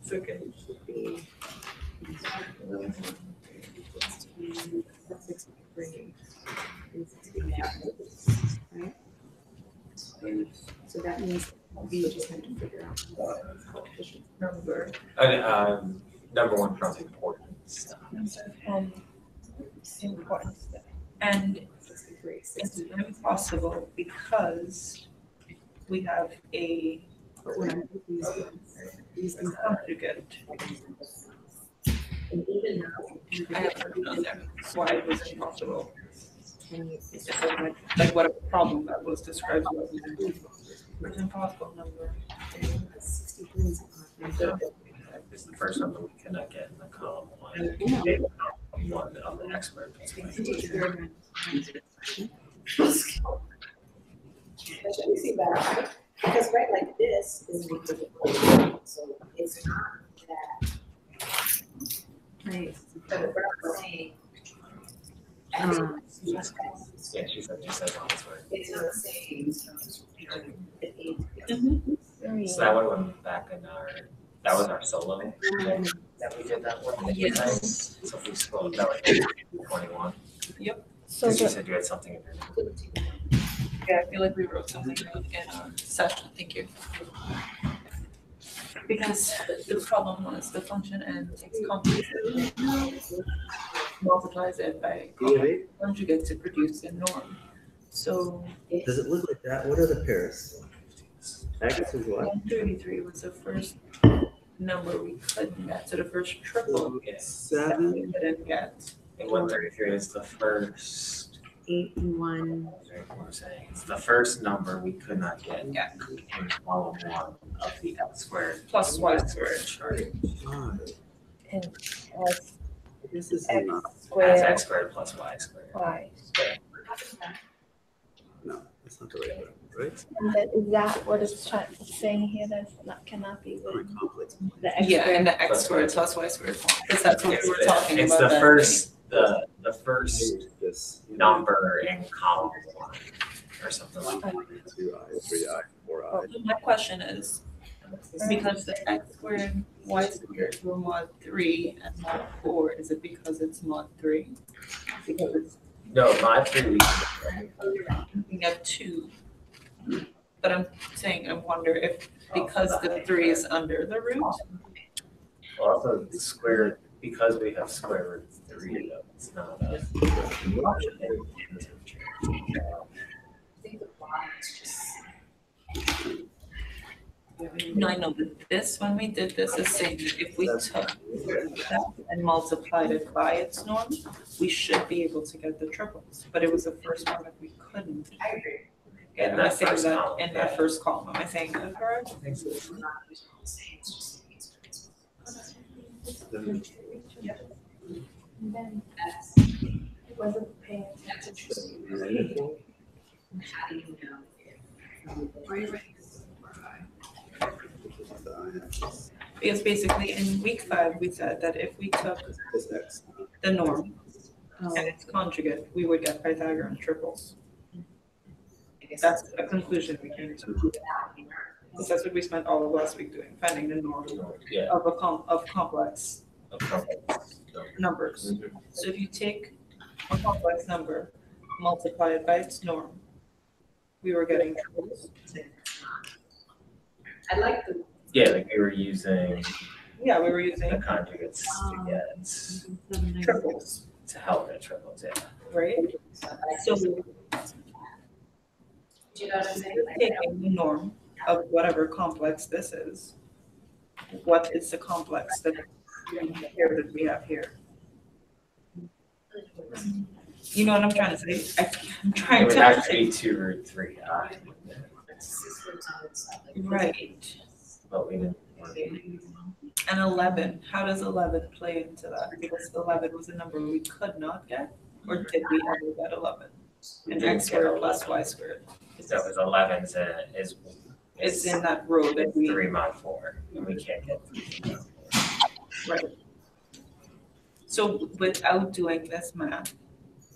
It's okay. Should be 63 and 65, right? So that means we just have to figure out the coefficient. Number. Number one from importance. Importance. And 63, it's 63. impossible because we have a But when I put these conjugate. and even now, I haven't written on there why it was impossible. it's Like what a problem that was described was. It's an impossible number. 63 is It's the first number we cannot get in the column one. One of the x squared plus y squared. Should we see better? Because right, like this is an equal to so it's not that. right. But we're not saying. Yeah, she said on this way. It's not saying. So that one went back in that was our solo that we did that one. Yes. So if we scroll that was 21. So Because you the, said you had something in there. Yeah, I feel like we wrote something down in our session, thank you. Because the problem was the function n takes complex, multiplies it by conjugate to produce a norm. So Does it look like that? What are the pairs? X is what? 133 was the first number we couldn't get, so the first triple Yes. that we 7. couldn't get. And 133 is the first. 8 and 1. What I'm saying, it's the first number we could not get in column one of the x squared Plus y squared. chart. and This is x not. That's squared, x squared plus y squared. y squared. No, that's not the right one, right? And that, is that what it's saying here, that cannot be Very with complex. the x Yeah, and squared? the x squared plus y squared, because that's what we were talking about. It's the then. first, the first This. number in column one or something like that. 2i, 3i, 4i. My question is, because the x squared, y squared were mod 3 and mod 4, is it because it's mod 3? Because it's, No, mod 3 we have 2. But I'm saying, I wonder if, because the 3 is under the root, also the square, because we have square root 3, though, it's not a option. think the bottom is just. No, I know, but this, when we did this, is saying that if we took that and multiplied it by its norm, we should be able to get the triples, but it was the first one that we couldn't. I agree. Am I saying that in that first column, am I saying that correct? Wasn't paying attention. How do you know? Because basically in week 5, we said that if we took the norm and its conjugate, we would get Pythagorean triples. That's a conclusion we came to. Because that's what we spent all of last week doing, finding the norm of complex numbers. So if you take a complex number, multiply it by its norm, we were getting triples. I like the. Yeah, like we were using Yeah, we were using the conjugates to get triples, to help get triples, yeah. right? So taking the norm of whatever complex this is, what is the complex that we have here? You know what I'm trying to say? I'm trying It would to. actually be 2√3i. Right. But we didn't. And 11, how does 11 play into that? Because 11 was a number we could not get, or did we ever get 11? And x squared plus y squared. So it was 11 It's in that row that we. 3 mod 4, and we can't get 3 mod 4. Right. So without doing this math,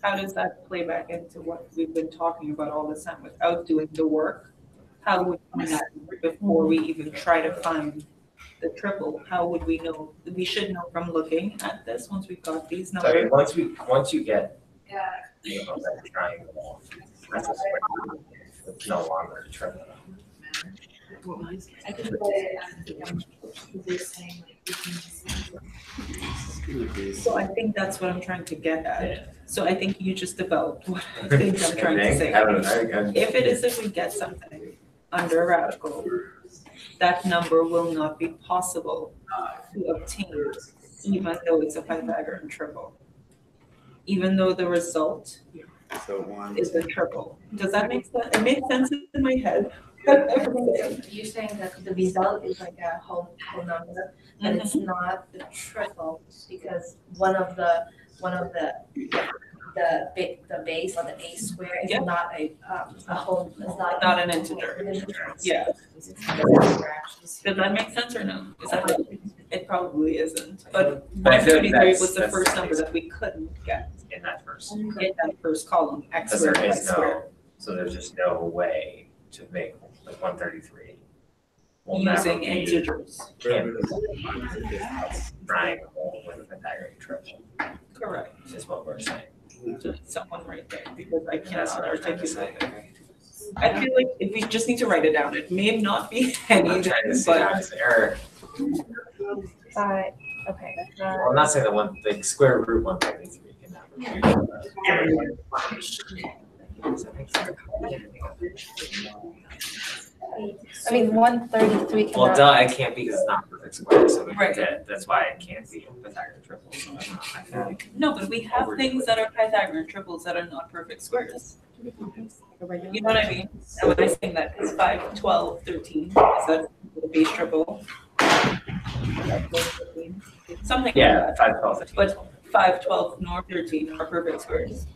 how does that play back into what we've been talking about all this time? Without doing the work, how would we know before we even try to find the triple? How would we know? We should know from looking at this once we've got these So I numbers. mean, once you get that triangle, that's a square. It's no longer a triple. I think they're saying So I think that's what I'm trying to get at. So I think you just developed what I think I'm trying to say. I don't know. If it is if we get something under a radical, that number will not be possible to obtain, even though it's a Pythagorean triple. Even though the result is a triple. Does that make sense? It makes sense in my head. You're saying that the result is like a whole number, but it's not the triple because one of the base or the a square is not a whole. It's Not an integer. Yeah. Does that make sense or no? Is that right? It probably isn't. But I feel like 133 was the that's first the number that we couldn't get in that first. in that first column, x Because squared there y is squared. so there's just no way to make like 133. Using integers. Can't triangle with a Pythagorean triple. Correct. Is what we're saying. Just someone right there because I cannot articulate it. I feel like if we just need to write it down, it may not be I'm anything, trying to see how but it's error. 5. Okay. Well, I'm not saying that square root 133 cannot I mean, 133 cannot. Well, duh, it can't be because it's not perfect square, so Right. that's why it can't be a Pythagorean triple. So I feel like no, but we have things that are Pythagorean triples that are not perfect squares. You know what I mean? And when I saying that is 5, 12, 13, is that the base triple? Something yeah, like that. 5, 12, 15. But 5, 12, nor 13 are perfect squares.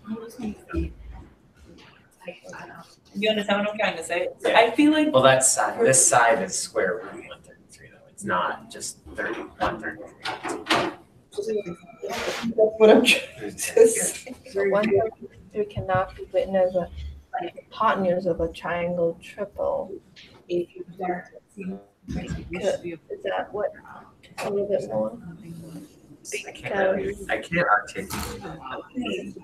You understand what I'm trying to say? So I feel like Well, this side is square root 133 though. It's not just 133. that's what I'm trying to say. So 133 cannot be written as a hypotenuse of a triangle triple. Is that what? A little bit more. I can't articulate it.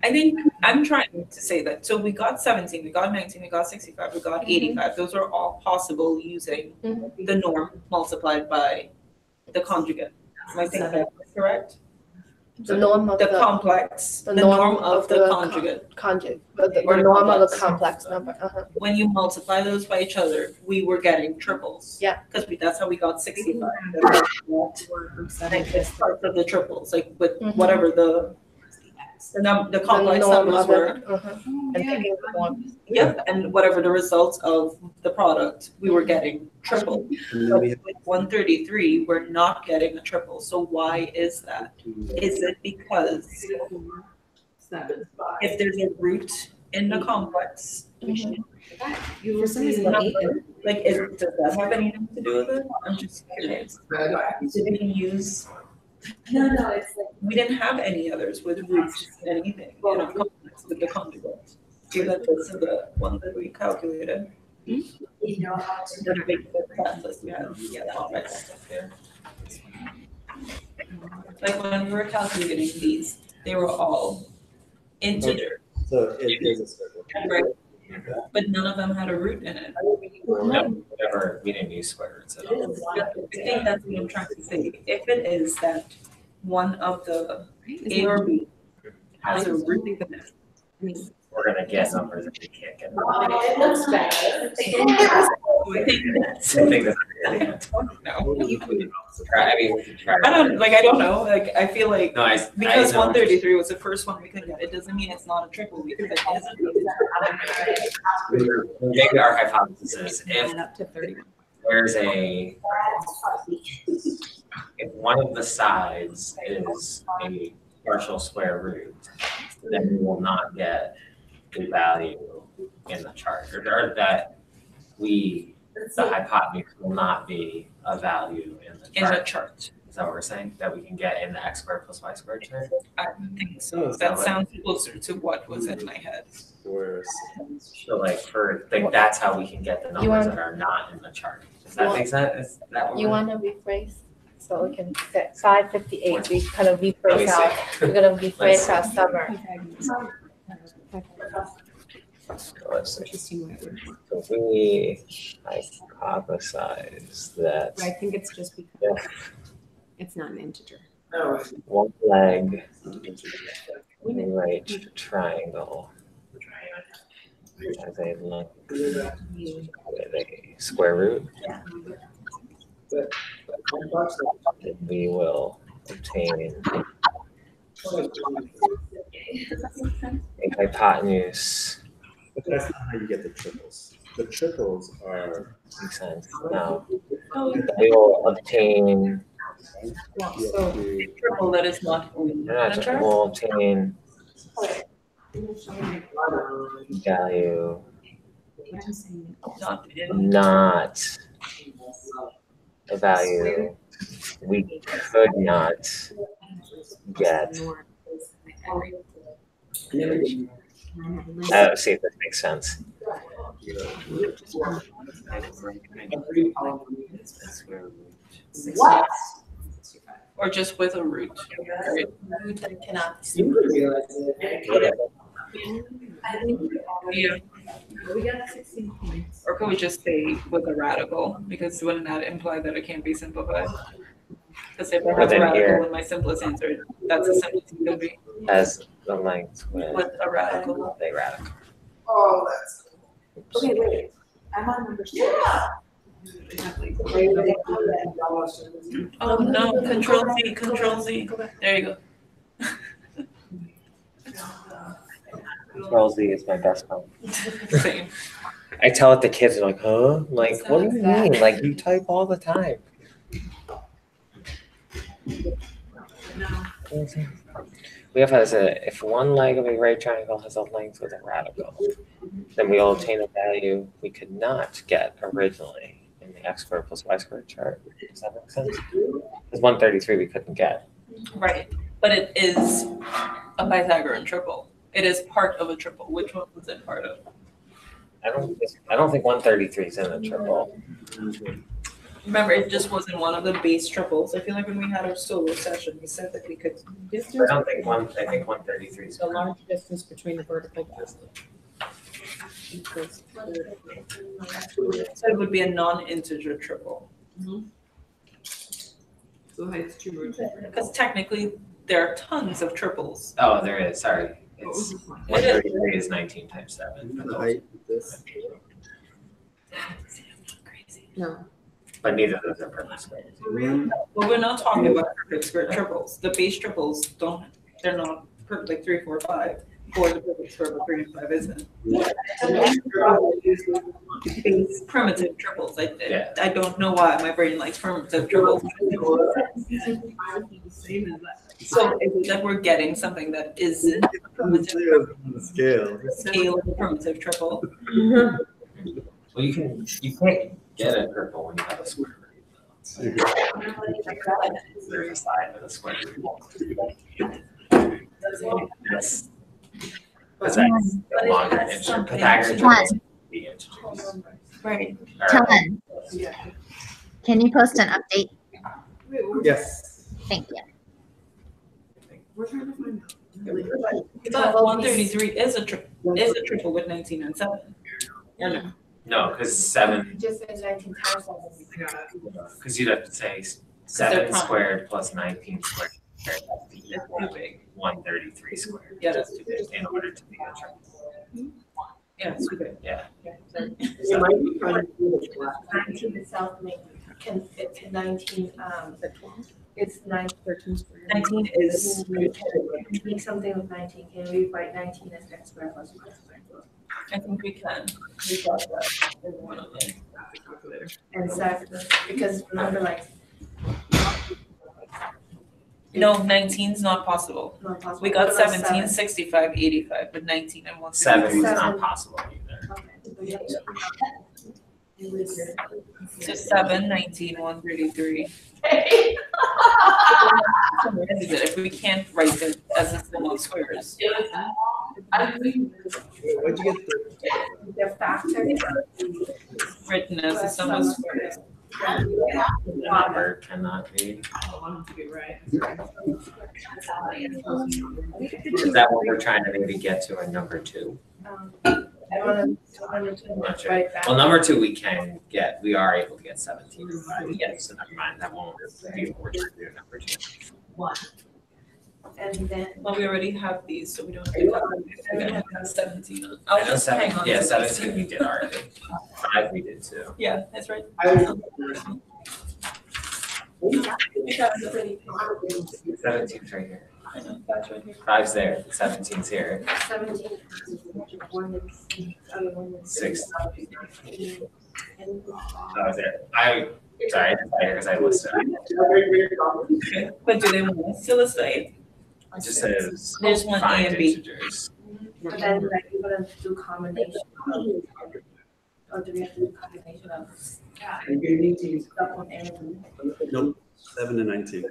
I think I'm trying to say that. So we got 17, we got 19, we got 65, we got 85. Those are all possible using the norm multiplied by the conjugate. Am I saying that correct? The norm of the the complex, the norm of the conjugate. conjugate, the Or the norm of the complex. complex number. When you multiply those by each other, we were getting triples. Yeah. Because that's how we got 65. Like, it's part of the triples, like with whatever the complex norm numbers of the- were. And picking the norm. Yep, and whatever the results of the product, we were getting triple. And then But we have with 133, we're not getting a triple. So why is that? Is it because if there's a root in the complex, For some reason, like, does that have anything to do with it? I'm just curious. Did we use? No, it's like. We didn't have any others with roots in anything in a complex with the conjugate. Even this is the one that we calculated. You know how to. The big classes we had. Yeah, complex stuff there. Like when we were calculating these, they were all integer, so it is a circle. right? But none of them had a root in it. We didn't use square roots at all. I think that's what I'm trying to say. If it is that one of the A or B has a root in it, We're gonna get numbers that we can't get. It looks better. I think that's. I think that's. No. I mean, we could try. I don't know. Like, I feel like No, because know. 133 was the first one we could get, it doesn't mean it's not a triple because it isn't. Maybe our hypothesis is if up to 31. there's if one of the sides is a partial square root, then we will not get the value in the chart, or that the hypotenuse will not be a value in the chart. In the chart. Is that what we're saying? That we can get in the x squared plus y squared chart? I think so. That sounds closer to what was in my head. So that's how we can get the numbers that are not in the chart. Does that make sense? Is that what You we're- want to rephrase? So we can set 558, we kind of Let me rephrase see. we're gonna rephrase our summer. Let's see. So we hypothesize that But I think it's just because it's not an integer. one leg right triangle has a length with a square root. And we will obtain a hypotenuse. But that's not how you get the triples. The triples are. Makes sense. Now we will obtain. Triple that is not in the chart. We'll obtain value not a value we could not get. See if this makes sense. What? Or just with a root. Root that cannot. Yeah. We got 16 points. Or could we just say with a radical? Because wouldn't that imply that it can't be simplified? Because if it has a radical in my simplest answer, that's the simplest it could be. As the length with a radical. A radical. Oh, that's. Okay, wait. I'm on number 6. Yeah. Oh no, Control Z. There you go. Control Z is my best friend. Same. I tell it to kids, they're like, huh? I'm like, what do you mean? Like, you type all the time. We have if one leg of a right triangle has a length with a radical, then we will obtain a value we could not get originally in the x squared plus y squared chart. Does that make sense? Because 133 we couldn't get. Right, but it is a Pythagorean triple. It is part of a triple. Which one was it part of? I don't think 133 is in the triple. Remember, it just wasn't one of the base triples. I feel like when we had our solo session, we said that we could. I think 133 is The large distance between the vertical bars. So it would be a non-integer triple. So it's 2 roots. Because technically, there are tons of triples. Oh, there is, sorry. It's, 133 is 19 times 7. The height of this. No. But neither of those are perfect squares. Well, we're not talking about perfect square triples. The base triples they're not perfect, like 3, 4, 5. Or the perfect square, but 3 and 5 isn't. Base primitive triples. I don't know why my brain likes primitive triples. So is it that we're getting something that isn't a primitive triple? The scale. The scale of a primitive triple. Well, you can't get a triple when you have a square root. There's a side with a square root. Because that's the longer integer. Pythagorean triples be integers. Right. Helen, can you post an update? Yes. Thank you. But 133 is a triple with 19 and 7. Or no? No, because 7, Just in 19 times 7. because you'd have to say 7 squared plus 19 squared. That's too big. 133 squared. Yeah, that's too big. In order to be a triple. Yeah, it's too big. Yeah. It might be trying to do this last. 19 itself can fit to 19. It's 13 squared. 19 is. Make something with 19. Can we write 19 as x squared plus y squared? I think we can. We got that in one of them. And so, because remember, like, No, 19 is not possible. not possible. We got What about 17, 65, 85, but 19 and 1. 7 is Seven. not possible either. So 7, 19, 133. If we can't write it as a sum of squares. Where'd you get The factor. Written as a sum of squares. The number cannot be. Is that what we're trying to maybe get to in number 2? I want to write back. Well, number 2 we can get. We are able to get 17 and 5. Yes, so never mind. That won't be what we're trying to do number 2. And then. Well, we already have these, so we don't have to have 17. I'll I know just hang on. yeah, to 17 we did already. 5 we did too. Yeah, that's right. I 17's right here. I know, that's right here. 5's there. 17's here. 17. 6. There. Sorry, I didn't say because I listed it. But do they want us to list it? It just says There's one A find and B. integers. But then, like, you're gonna do combination. Or do we have to do combination of stuff on and? Nope. 7 and 19.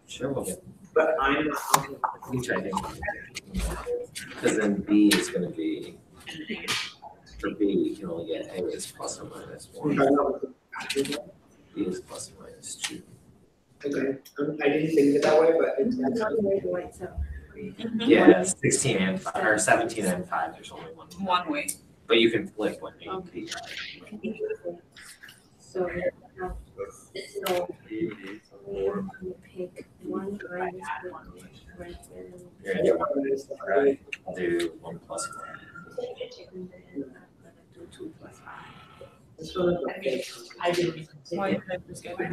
Sure, we'll get But I'm not. each, I think. Because then B is going to be, for B, you can only get A is plus or minus 1. B is plus or minus 2. Okay, I didn't think of it that way, but it's. That's not the way to write, so. Yeah, 16 and 5, or 17 and 5, there's only one. One way. But you can flip one A and B. So, so we're gonna pick one minus one right there. You're going to do 1, right? I'll do 1 plus 1. And then I'm gonna do 2 plus 5. I didn't. Why did I just get it?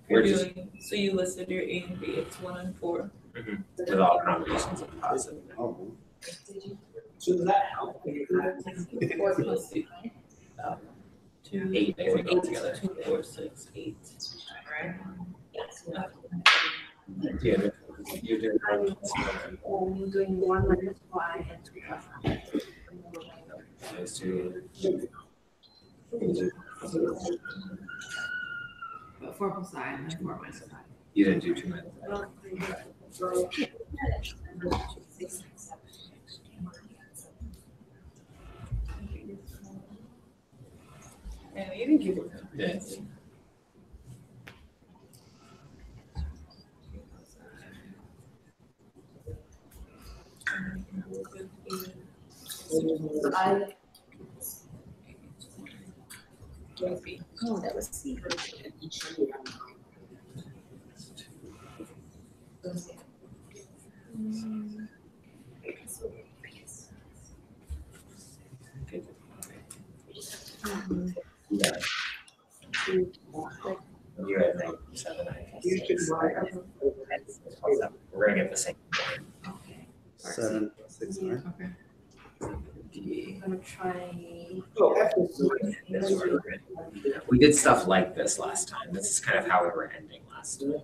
We're just So you listed your A and B, it's 1 and 4. with all combinations of positive. Oh. So does that help? 4 plus 2. 2, 8, I think, 8, altogether. 2, 4, 6, 8. Yeah, you do. I'm doing 1 minus y and 2 plus 5. Those two. But 4 plus I and then 4 minus 5. You didn't do 2 minutes. Yeah, you didn't give it. Yes. Oh, that was C. Yeah. You had 97, I guess. We're gonna get the same. 7, 6, 9. Okay. I'm gonna try. We did stuff like this last time. This is kind of how we were ending last time.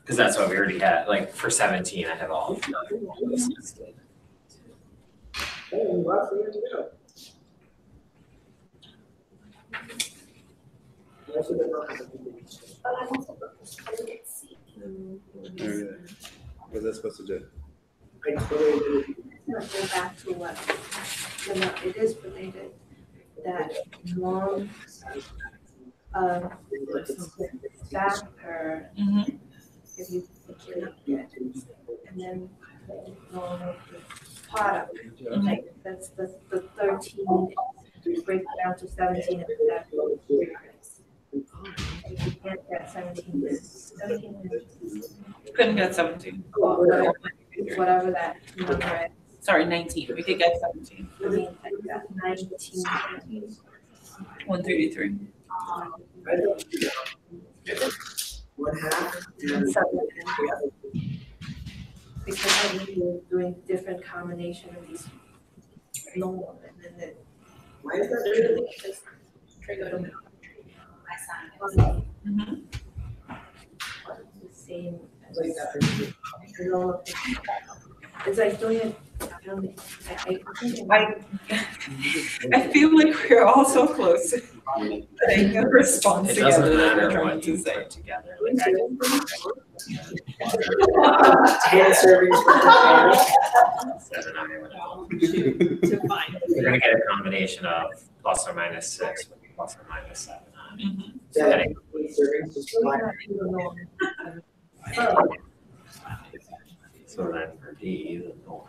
Because that's what we already had. Like for 17, I have all of those listed. What's that supposed to do? Go back to what, it is related, that norm of factor, if you cannot get, and then norm of the product, like that's the 13, break it down to 17 and that difference. If you can't get 17, 17 Couldn't get 17. whatever that number is. Sorry, 19. We could get 17. I mean, like that 19. 133. What happened? Because I think you're doing different combination of these normal and then Why is that really just trigger them. Mhm. The same as normal. It's like doing it. I feel like we're all so close. Putting a response It together doesn't that we're matter trying what to you say. put together. 10 servings for 7, I would. To find. We're gonna get a combination of plus or minus 6 with plus or minus 7. Mhm. Depending- servings is So then for D, the norm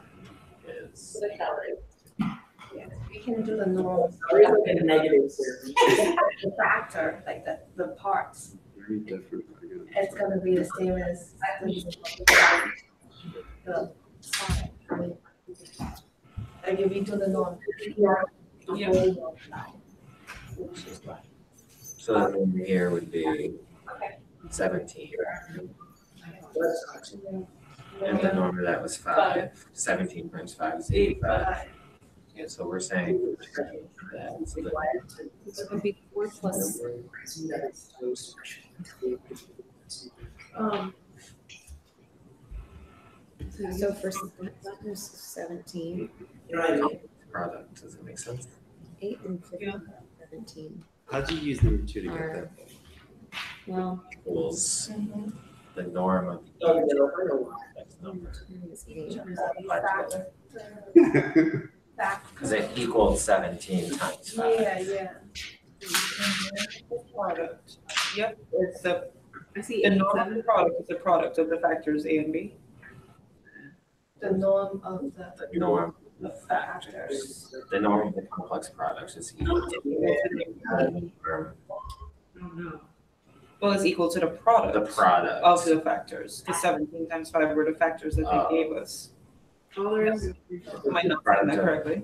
is. Yeah, we can do the normal. a negative servings. The factor, like the parts, Very different. it's gonna be the same as the side. I mean, like if we do the norm. Which is what? So the norm here would be 17. And the norm of that was 5. 17 times 5 is 85. Yeah, so we're saying that. So that So it would be 4 plus. So for that was 17, You know what I mean? product, does it make sense? 8 and 15, 17 How'd you use number 2 to get are, that? well, Equals the norm of Oh, each no, I know why. next number. is 8. Because it equals 17 times 5. Yeah. Product. Yep, it's the I see normal product is the product of the factors A and B. The norm of the. The norm of the factors. The norm of the complex products is equal to the norm Oh, no. Well, it's equal to the product. of the product. Of the factors. The 17 times 5 were the factors that they gave us. All there is. I might not say that correctly.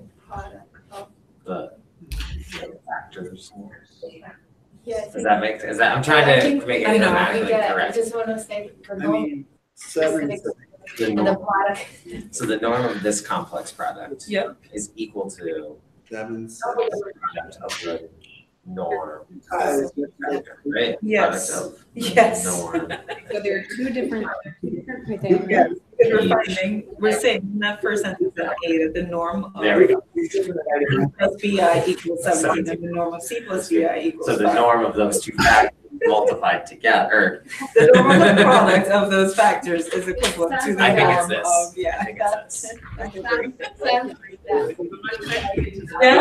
The factors. Yeah. Does that make, is that, I'm trying to make it I know, I grammatically get it. I correct. just wanna say the I norm mean, 7, The and the norm, product. so the norm of this complex product Yep. is equal to 7, 6. the product of the norm. Right? Yes. Product of Yes. norm. So there are two different Yes, because we're finding, we're saying in that first sentence that A, that the norm of There we go. plus BI equals 17, and the norm of C plus BI equals So the 5. norm of those two factors multiplied together, The norm of the product of those factors is equivalent to the I think it's norm this. of, yeah. I think it's this. I agree. Yeah.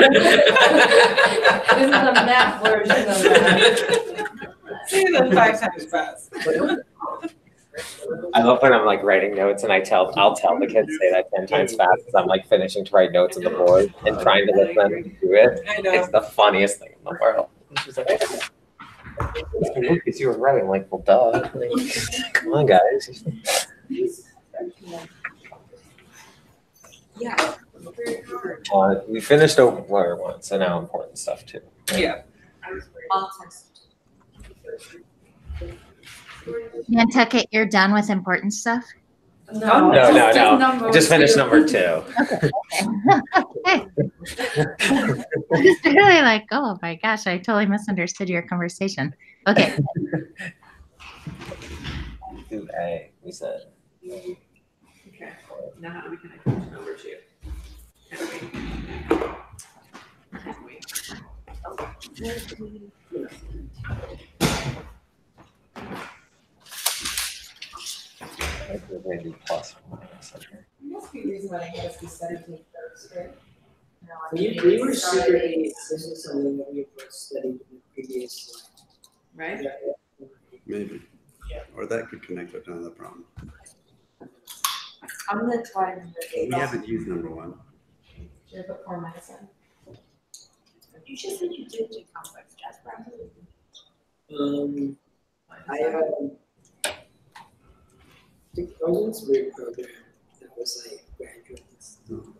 This is a math version of that. Say that 5 times fast. I love when I'm like writing notes and I'll tell the kids say that 10 times fast as I'm like finishing to write notes on the board and trying to let them do it. I know. It's the funniest thing in the world. Lucas, you were right. I'm like, well, duh. Like, come on, guys. Yeah. We finished Overflower once, so now important stuff too. Yeah. I'll text. Nantucket, you're done with important stuff? No. I just finished number 2. Okay. I'm just really like, oh my gosh, I totally misunderstood your conversation. Okay. 2A, we said. Okay, now how do we connect to number 2? Maybe plus or minus. Must be a reason why they had us be 17 first, right? We were secretly, this is something that we approached studied in the previous. Right? Maybe. Or that could connect with another problem. I'm gonna try number 8. We haven't used number 1. Should I put 4 minus 1? You just said you did do complex Jasper. I was in this weird program that was like graduates. You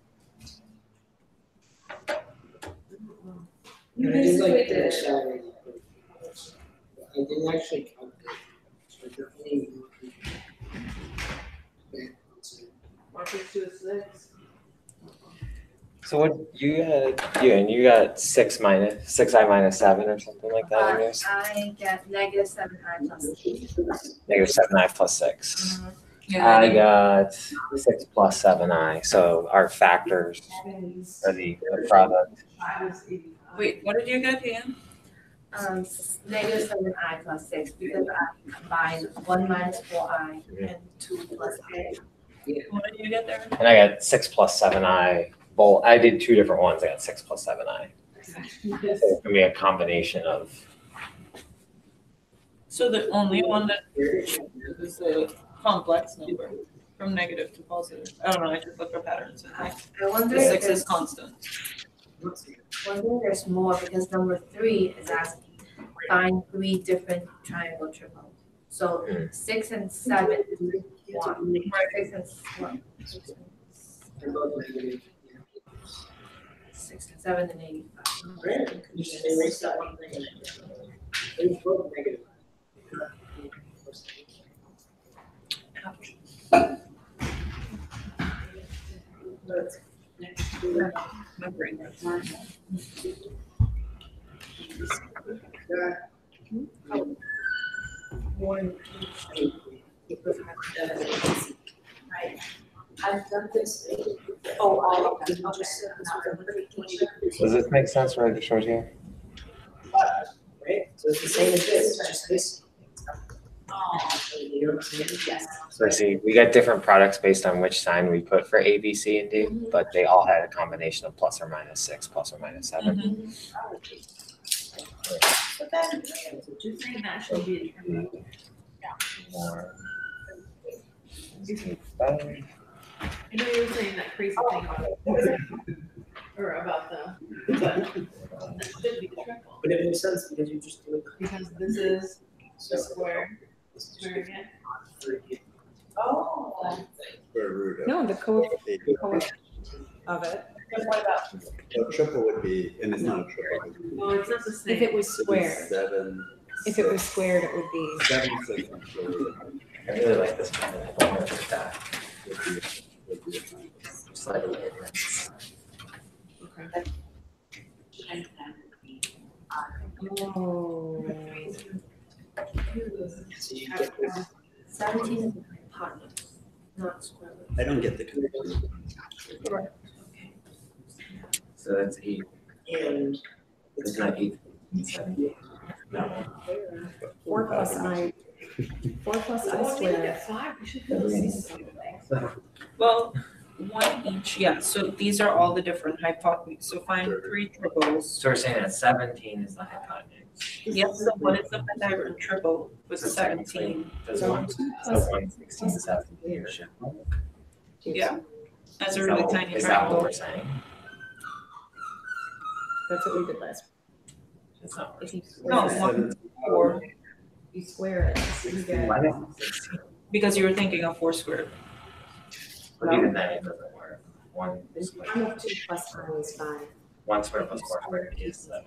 And I did like basically the did. salary. I didn't actually calculate. So I definitely. 1 plus 2 is 6. So what you got 6i minus 7 or something like that in yours? I get negative 7i plus 8. Negative 7i plus 6. Yeah. I got 6 plus 7i. So our factors are the product. Wait, what did you get again? Negative 7i plus 6 because I combined 1 minus 4i and 2 plus a. What did you get there? And I got 6 plus 7i. Both. I did 2 different ones. I got 6 plus 7i. So it's gonna be a combination of. So the only one that is a complex number from negative to positive. I don't know, I just look for patterns. I wonder The if 6 is there's, constant. wonder if there's more because number 3 is asking find 3 different triangle triples. So 6 and 7 is 1. 6 and 1. They're both negative. 6 and 7 and 85. Right, you just erase that one thing. They're both negative. My brain hurts. One, Right. I've done this. Oh, I just said this. Does this make sense what I just showed you? Right, so it's the same as this, just this. Oh, You know what I'm saying? yes. So see, we got different products based on which sign we put for A, B, C, and D, but they all had a combination of plus or minus 6, plus or minus 7. But then, You're saying that should be a term. More. I know you were saying that crazy thing or about the, but that should be the triple. But it makes sense because you just do it. Because this is the square again. oh. Square root of No, the coefficient 8. of it. Then what about? A triple would be, and it's not a triple. Well, it's not the same. If it was It'd be squared, 7. if it was squared, it would be. 7, 6, and 4 I really like this one. I don't want to take that. would be a triangle. Slightly different. And then Oh. So you get this. 17 is partners, not square root. I don't get the connection. So that's 8. And It's not 8. 7. No. 4 plus I. 4 plus I squared. 5, we should be able to see something. Well, one each, yeah, so these are all the different hypotenuse, so find 3 triples. So we're saying that 17 is the hypotenuse. Yes, so what is the Pythagorean triple with So 17? Does 116, 17 should work? Yeah, that's a really tiny Is that what triangle. we're saying? That's what we did last. It's not If you No, square it, 4, you square it, you get. Why not 16? because you were thinking of 4 squared. But even then, it doesn't work. One One square, of 2 plus I is 5. 1 square plus 4 squared is 17.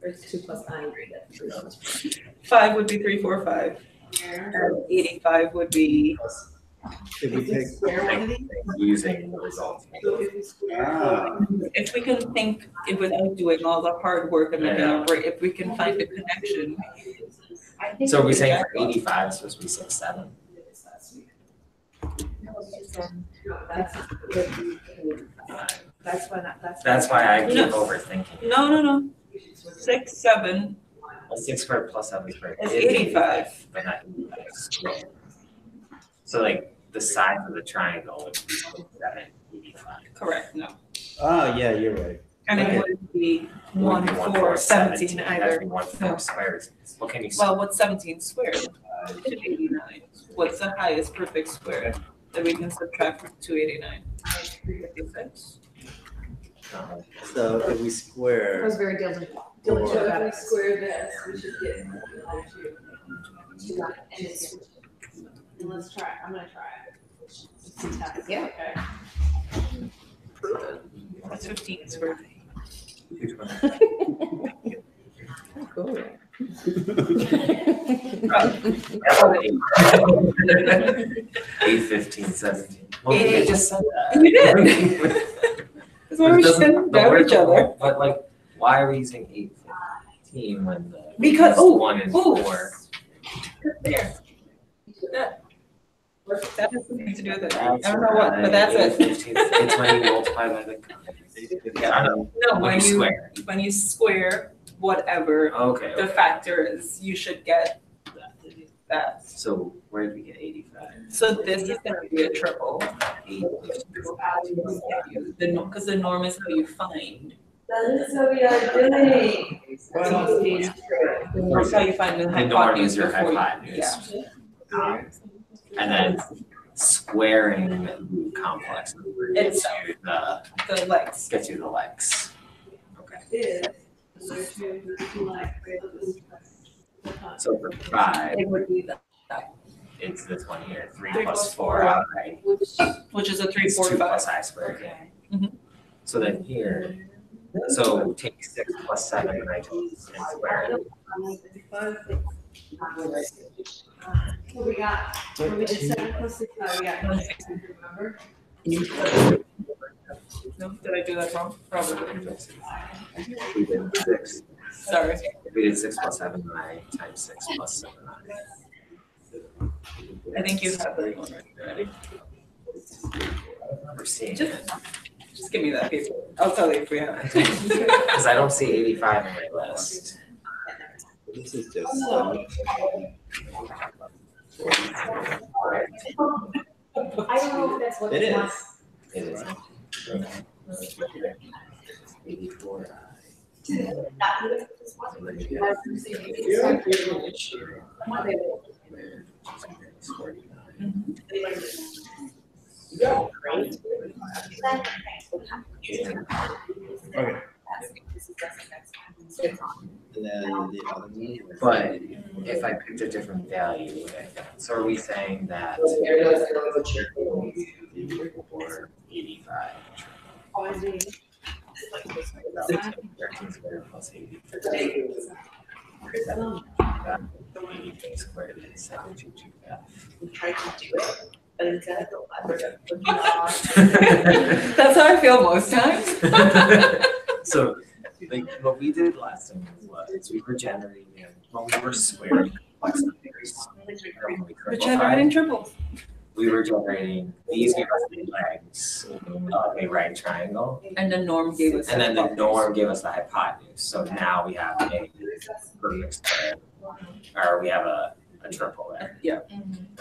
Or 2 plus I, you get 3 plus 4. 5 would be 3, 4, 5. And 85 would be, Should we take? Using the results. Ah, if we can think without doing all the hard work and making a break, if we can find a connection. So are we saying for 85 it's supposed to be 6, 7? That's why I keep overthinking. No. 6, 7 Well, 6 squared plus 7 squared is 85. but not 85 squared. So like the size of the triangle would be 7, 85. Correct, no. oh, yeah, you're right. And it Okay. would be It would 1, be 4, 17 That'd either. be 1, 4 squared. What can you? Well, what's 17 squared? It's 89. What's the highest perfect square that we can subtract from 289? 56. So if we I square, was very diligent. Or- Diligent So about if we it. square this, we should get and let's try, I'm gonna try it. Just to test, Yeah. okay? That's 15 squared. Cool. 8, 15, 17. Well, Eight. you just said that. You did. That's why we shouldn't doubt each other. But like, why are we using 8, 15 when the Because- 1 and oh. 4? There. Yeah. That has something to do with it. I don't know what, but that's it. 15, it's when you multiply by the. I don't know. No, when you square. when you square whatever Okay. the factor is, you should get that. So where did we get 85? So this is going to be a triple. 8, Because the norm is how you find. That is what we are doing. That's how you find the The norm hypotenuse is your before you- hypotenuse. And then squaring the complex number gets you The legs. gets you the legs. Okay. So for 5, It would be it's this one here, 3 3 plus plus 4 4, i. which is a 3, It's 4, 2 5. plus I squared. Okay. So then here, so take 6 plus 7 and I and square it. What we got? When we did 7 plus 6, we got 6, remember? No, did I do that wrong? Probably. We did 6. Sorry. We did 6 plus 7i times 6 plus 7i. I think you have that one already. We're seeing Just- it. Just give me that paper. I'll tell you if we have it. Because I don't see 85 on my list. this is just. I don't know if that's what It they is. want. It is. 84i. Okay. And then the other one. But if I picked a different value, so are we saying that or 85? 13 squared plus 80. 80 squared is 722f. That's how I feel most times. So, like, what we did last time was we were generating, well, we were squaring complex numbers. We're generating triples. We were generating, these gave us the legs of a right triangle, And the norm gave us. and then the norm gave us the hypotenuse. So now we have a perfect square, or we have a triple there. Yeah.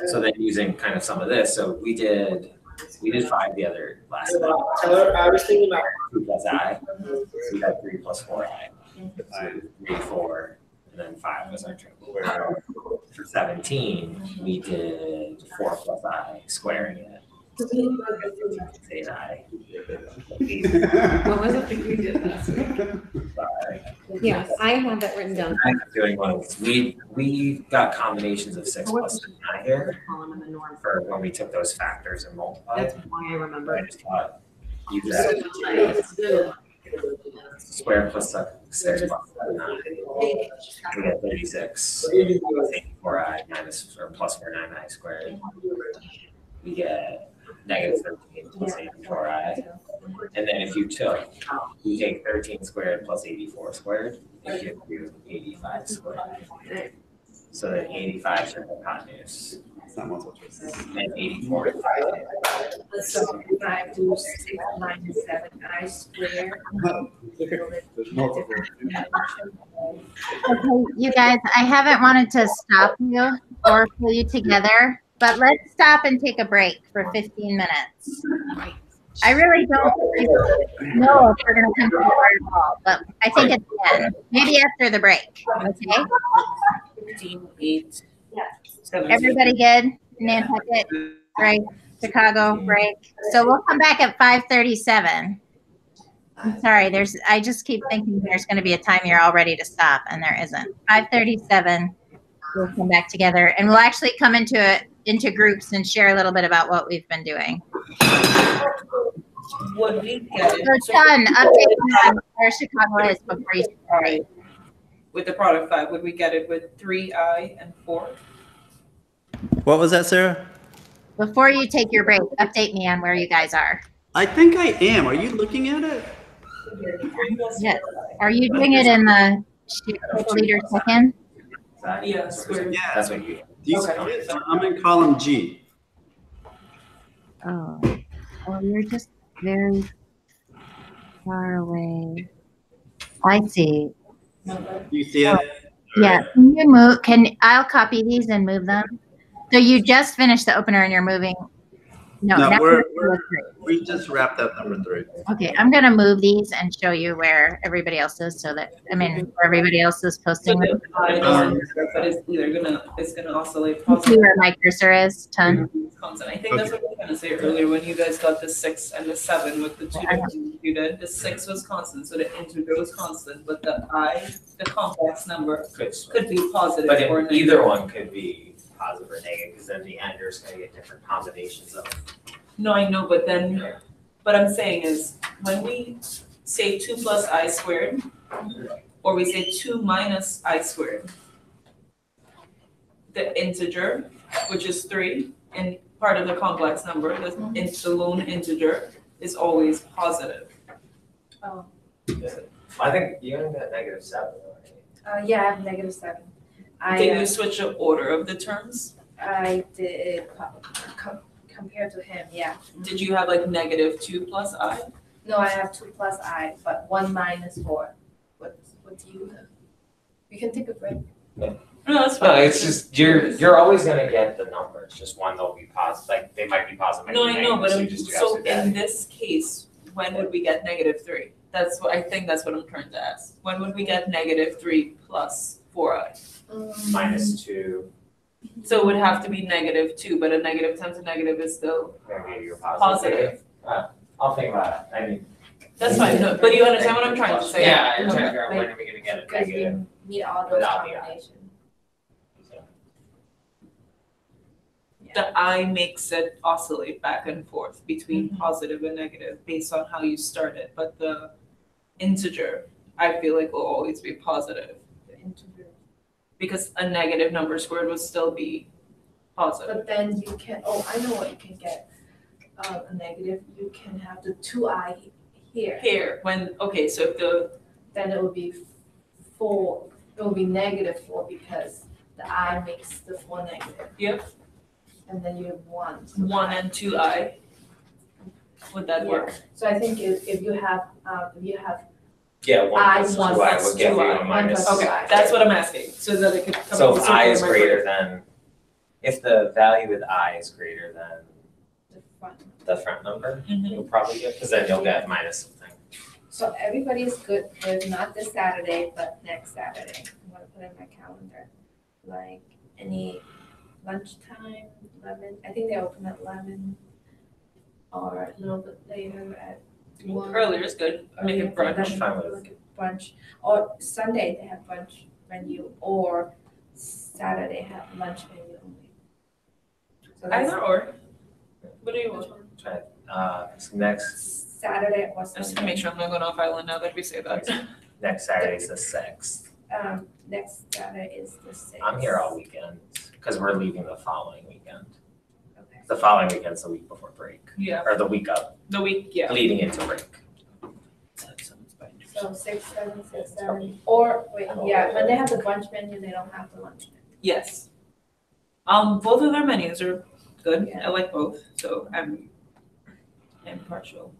So then using kind of some of this, so we did 5 the other last time. Taylor, I was thinking about 2 plus I, so we had 3 plus 4i. So 3, 4, and then 5 was our triple. For 17, we did 4 plus I, squaring it. 8i. What was it we did last week? Sorry. Yeah, I have that written down. I'm doing one of these. We got combinations of 6 plus 9 here Column in the norm. for when we took those factors and multiplied. That's why I remember. I just thought use that square plus 6 plus 9. We get 36 plus 84i minus or plus 49i squared. We get negative 13 plus 84i. And then if you take 13 squared plus 84 squared, it gives you 85 squared. So then 85 is your hypotenuse. It's not multiple choice. And 84 is So if I do 6 minus 7i squared. There's multiple. Okay, you guys, I haven't wanted to stop you or pull you together, but let's stop and take a break for 15 minutes. I really don't know if we're going to come to the third call, but I think at the end, maybe after the break. Okay. 15, 8, 17. Everybody good? Nantucket, break. Chicago, break. So we'll come back at 5:37. I'm sorry. I just keep thinking there's going to be a time you're all ready to stop, and there isn't. 5:37. We'll come back together, and we'll actually come into groups and share a little bit about what we've been doing. Would we get it? So, Sean, update on where Chicago is before you start. With the product 5, would we get it with 3i and 4? What was that, Sarah? Before you take your break, update me on where you guys are. I think I am. Are you looking at it? Yes. Are you doing it in the leader second? Yeah, square. Yeah. That's what you. I'm in column G. Oh, you're just very far away. I see. Do you see it? Yeah. Can you move? I'll copy these and move them? So you just finished the opener and you're moving. No, No, now we just wrapped up number 3. okay, I'm gonna move these and show you where everybody else is so that, where everybody else is posting them. But it's gonna oscillate See positive. where my cursor is, ton. Constant. I think that's what I was gonna say earlier when you guys got the 6 and the 7 with the 2 different you did. The 6 was constant, so the integer was constant, but the complex number could be positive But or negative. either one could be positive or negative, because then the end is going to get different combinations of. No, I know, but I'm saying is when we say 2 plus I squared, or we say 2 minus I squared, the integer, which is 3, and part of the complex number, the lone integer, is always positive. Oh, I think you only got -7. Right? yeah, I have -7. Did you switch the order of the terms? I did compared to him, yeah. Did you have like -2 plus I? No, I have 2 plus I, but 1 minus 4. What do you have? You can take a break. No, that's fine. No, it's just you're always gonna get the numbers. Just one they'll be positive, like they might be positive. Might No, be I know, but negative, so you just do so absolute value. in this case, when would we get -3? That's what I think. That's what I'm trying to ask. When would we get -3 plus 4i? -2. So it would have to be -2, but a negative times a negative is still Maybe you're positive. I'll think about it. I mean. That's fine. No, but you understand what I'm trying to say? Yeah, you're trying to figure out when are we gonna get it Because negative. we need all those Without the I. combinations. The I makes it oscillate back and forth between positive and negative based on how you start it, but the integer, I feel like will always be positive. The integer. Because a negative number squared would still be positive. But then you can, I know what you can get. A negative, you can have the 2i here. Here, so if Then it would be 4, it would be -4 because the I makes the 4 negative. Yep. And then you have 1. 1 and 2i, would that work? So I think if you have, Yeah, 1 I plus 2 1 I plus would give you 2i, a minus. plus Okay, 2i. that's what I'm asking, so that it could come. So up if with I is something greater than, if the value with I is greater than The front. the front number, Mhm. you'll probably get, because then you'll get minus something. So everybody is good with not this Saturday, but next Saturday. I'm gonna put in my calendar, like any lunchtime, 11, I think they open at 11, or a little bit later at Earlier is good, make it brunch. I'm fine with Like a brunch, or Sunday they have brunch menu, or Saturday have lunch menu only. So that's Either or. What do you want? Try next Saturday or I just Sunday. gotta make sure I'm not going off island now that we say that. next Saturday's the 6th. Next Saturday is the 6th. I'm here all weekend because we're leaving the following weekend. Okay. The following weekend's the week before break, Yeah, or the week up, the week, yeah. leading into break. So 6, 7, 6, 7, or wait, yeah, when they have the brunch menu, they don't have the lunch menu. Yes. Both of their menus are good. Yeah. I like both, so I'm impartial.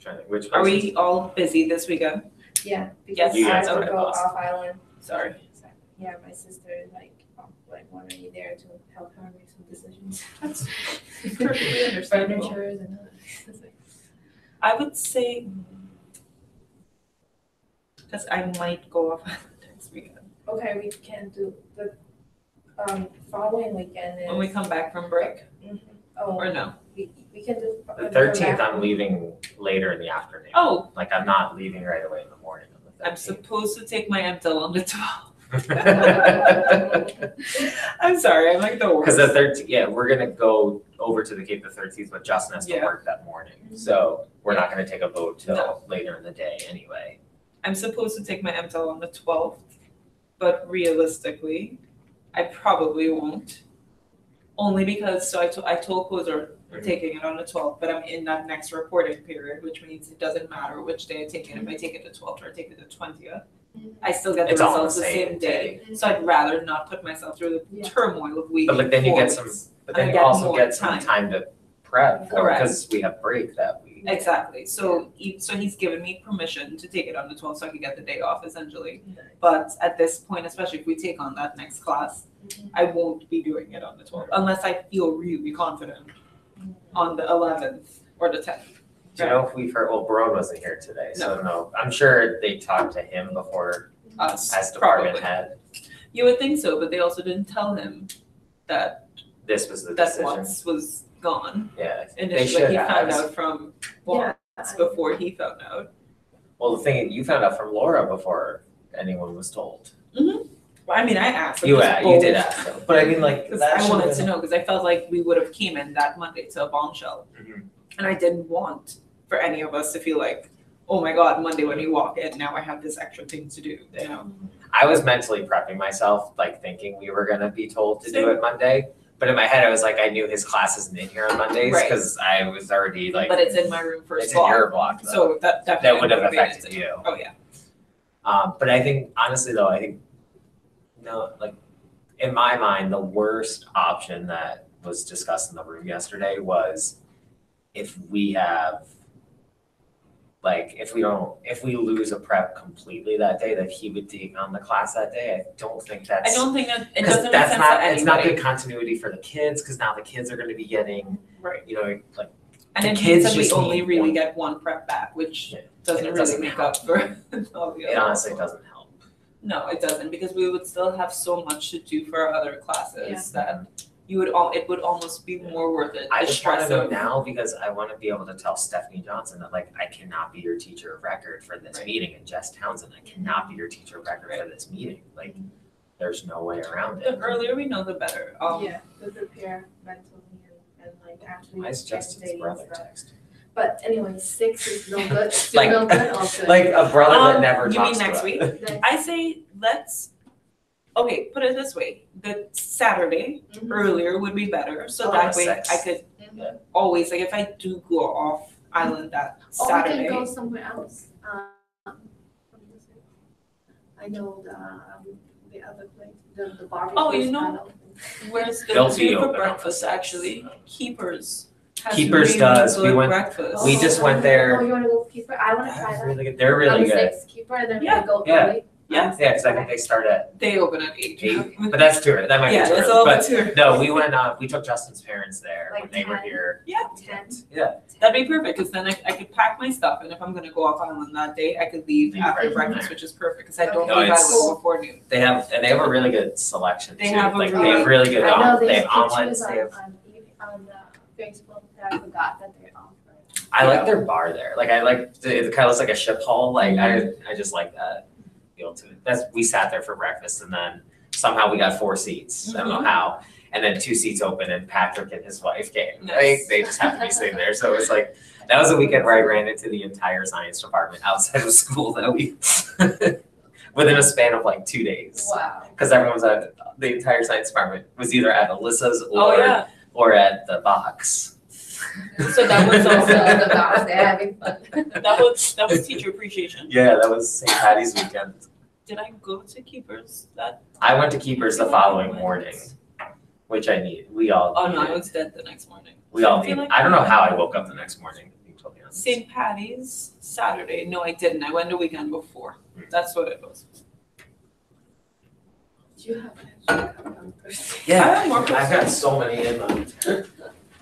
Trying to think which Are places- we all busy this weekend? Yeah, because You I guys will are go boss. off island. Sorry. Yeah, my sister is like wanted me there to help her make some decisions. That's perfectly understandable. Furniture and other. I would say, because I might go off island next weekend. Okay, we can do the following weekend is. When we come back from break, Oh, or no? we can do. The 13th, I'm leaving later in the afternoon. Oh, Like I'm not leaving right away in the morning on the 13th. I'm supposed to take my MDL on the 12th. I'm sorry, I'm like the worst. Because the 13th, yeah, we're gonna go over to the Cape the 13th, but Justin has to Yeah. work that morning. So we're not Yeah. gonna take a vote till No. later in the day anyway. I'm supposed to take my MDL on the 12th, but realistically, I probably won't. Only because, so I told Kozer we're taking it on the 12th, but I'm in that next reporting period, which means it doesn't matter which day I take it. If I take it the 12th or I take it the 20th, I still get the It's all results the same day. So I'd rather not put myself through the Yeah. turmoil of waiting. But like then you get some, forwards. but And then I you get also more get some time to prep for, Correct. because we have break that week. Exactly. So he's given me permission to take it on the 12th so I can get the day off essentially. But at this point, especially if we take on that next class, I won't be doing it on the 12th unless I feel really confident on the 11th or the 10th. Do you know if we've heard, well, Barone wasn't here today, so no, I'm sure they talked to him before Us, as department probably. head. You would think so, but they also didn't tell him that This was the that decision. Watts was gone. Yeah, they Initially, should he found have. out from Watts before he found out. Well, the thing, you found out from Laura before anyone was told. Well, I mean, I asked. You did ask them, but I mean, like, Because that I should've wanted been- to know, because I felt like we would have came in that Monday to a bombshell. Mhm. And I didn't want for any of us to feel like, oh my God, Monday when you walk in, now I have this extra thing to do, you know? I was mentally prepping myself, like thinking we were gonna be told to do Same. it Monday. But in my head, I was like, I knew his class isn't in here on Mondays, Right. because I was already like, But it's in my room first it's in your block, though. So that That definitely would have would've been affected it. you. Oh, yeah. But I think, honestly though, I think, no, like, in my mind, the worst option that was discussed in the room yesterday was if we have, like, if we lose a prep completely that day, that he would take on the class that day. I don't think that's. I don't think that, it Because doesn't make that's sense not, to it's not anybody. good continuity for the kids, because now the kids are gonna be getting, Right. you know, like, And the it kids means that we just only need really one. get one prep back, which Yeah. doesn't It really doesn't make help. up for all the it other. honestly doesn't help. No, it doesn't, because we would still have so much to do for our other classes that it would almost be more worth it. I the just wanna stress know of- now, because I wanna be able to tell Stephanie Johnson that, like, I cannot be your teacher of record for this Right. meeting, and Jess Townsend, I cannot be your teacher of record for this meeting, like, there's no way around The it. earlier we know, the better. Yeah, to prepare mentally and like actually. Why is Justin's days, brother but- text? But anyway, 6 is no good, still Like- no good, or good? Like a brother that never You talks mean to next us. week? Next- I say okay, put it this way, the Saturday Mhm. earlier would be better, so Oh, that the way I sixth. could Yeah. always, like if I do go off island that Or we can Saturday. go somewhere else. I know the other place, the barbecue. Oh, you know, Where's the They'll be food for open on the breakfast sixth. actually? Keepers. has Keepers really does. We good went- breakfast. we just went there- Oh, you wanna go keeper? I wanna try That's that. really good. They're really On the good. 6th, keeper, and then Yeah, we go yeah. early. Yeah. Yeah, because I think they start at They open at 8. 8, but that's too early. That might be Yeah, too that's early. all But too. no, we went. We took Justin's parents there Like when they were 10. here. 10. Yeah, That'd be perfect, because then I could pack my stuff, and if I'm gonna go off island that day, I could leave Leave after right from breakfast, there. which is perfect, because I don't Okay. No, leave it's- island before noon. they have a really good selection They too. have a like really- they have really good. I know They these have omelets. pictures They have on Facebook that I forgot that they're offering. I like their bar there. Like I like it kind of looks like a ship hall. Like I just like that. We sat there for breakfast and then somehow we got 4 seats. I don't know how. And then 2 seats open and Patrick and his wife came. Nice. They just happened to be sitting there. So it was like that was a weekend where I ran into the entire science department outside of school that week. Within a span of like 2 days. Wow. Because everyone's at the entire science department was either at Alyssa's or at the box. So that was also The box, they're having fun. that was teacher appreciation. Yeah, that was St. Patty's weekend. Did I go to Keepers that? I went to Keepers the following morning, which I need. We all. Oh no, I needed. was dead the next morning. We all I feel need. like I don't know how I woke up the next morning. To be totally honest. St. Patty's Saturday. No, I didn't. I went the weekend before. That's what it was. Do you have on Thursday? Yeah, I have more I've got so many in them.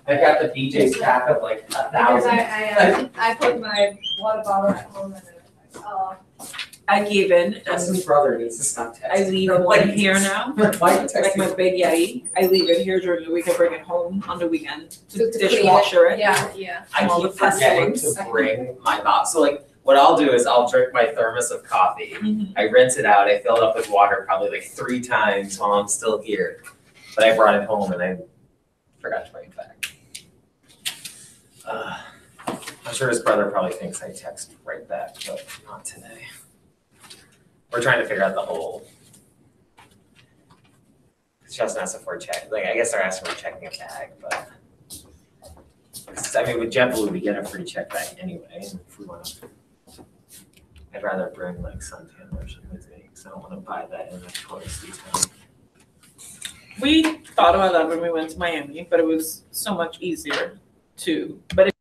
I got the BJ's pack of like Because 1,000. I put my water bottle at home and I gave in Justin's and brother needs to stop texting. I leave one here now. Why are you texting? Like my big Yeti. I leave it here during the week. I bring it home on the weekend to To clean it. dishwasher it. yeah. I all keep the forgetting pestilence. to bring my box. So like what I'll do is I'll drink my thermos of coffee. Mhm. I rinse it out. I fill it up with water probably like 3 times while I'm still here. But I brought it home and I forgot to bring it back. I'm sure his brother probably thinks I text right back, but not today. We're trying to figure out the whole. Justin asked if we're checking. Like I guess they're asking for checking a bag, but I mean with JetBlue we get a free check bag anyway. And if we want to, I'd rather bring like suntan lotion with me because I don't want to buy that in the touristy town. We thought about that when we went to Miami, but it was so much easier to. But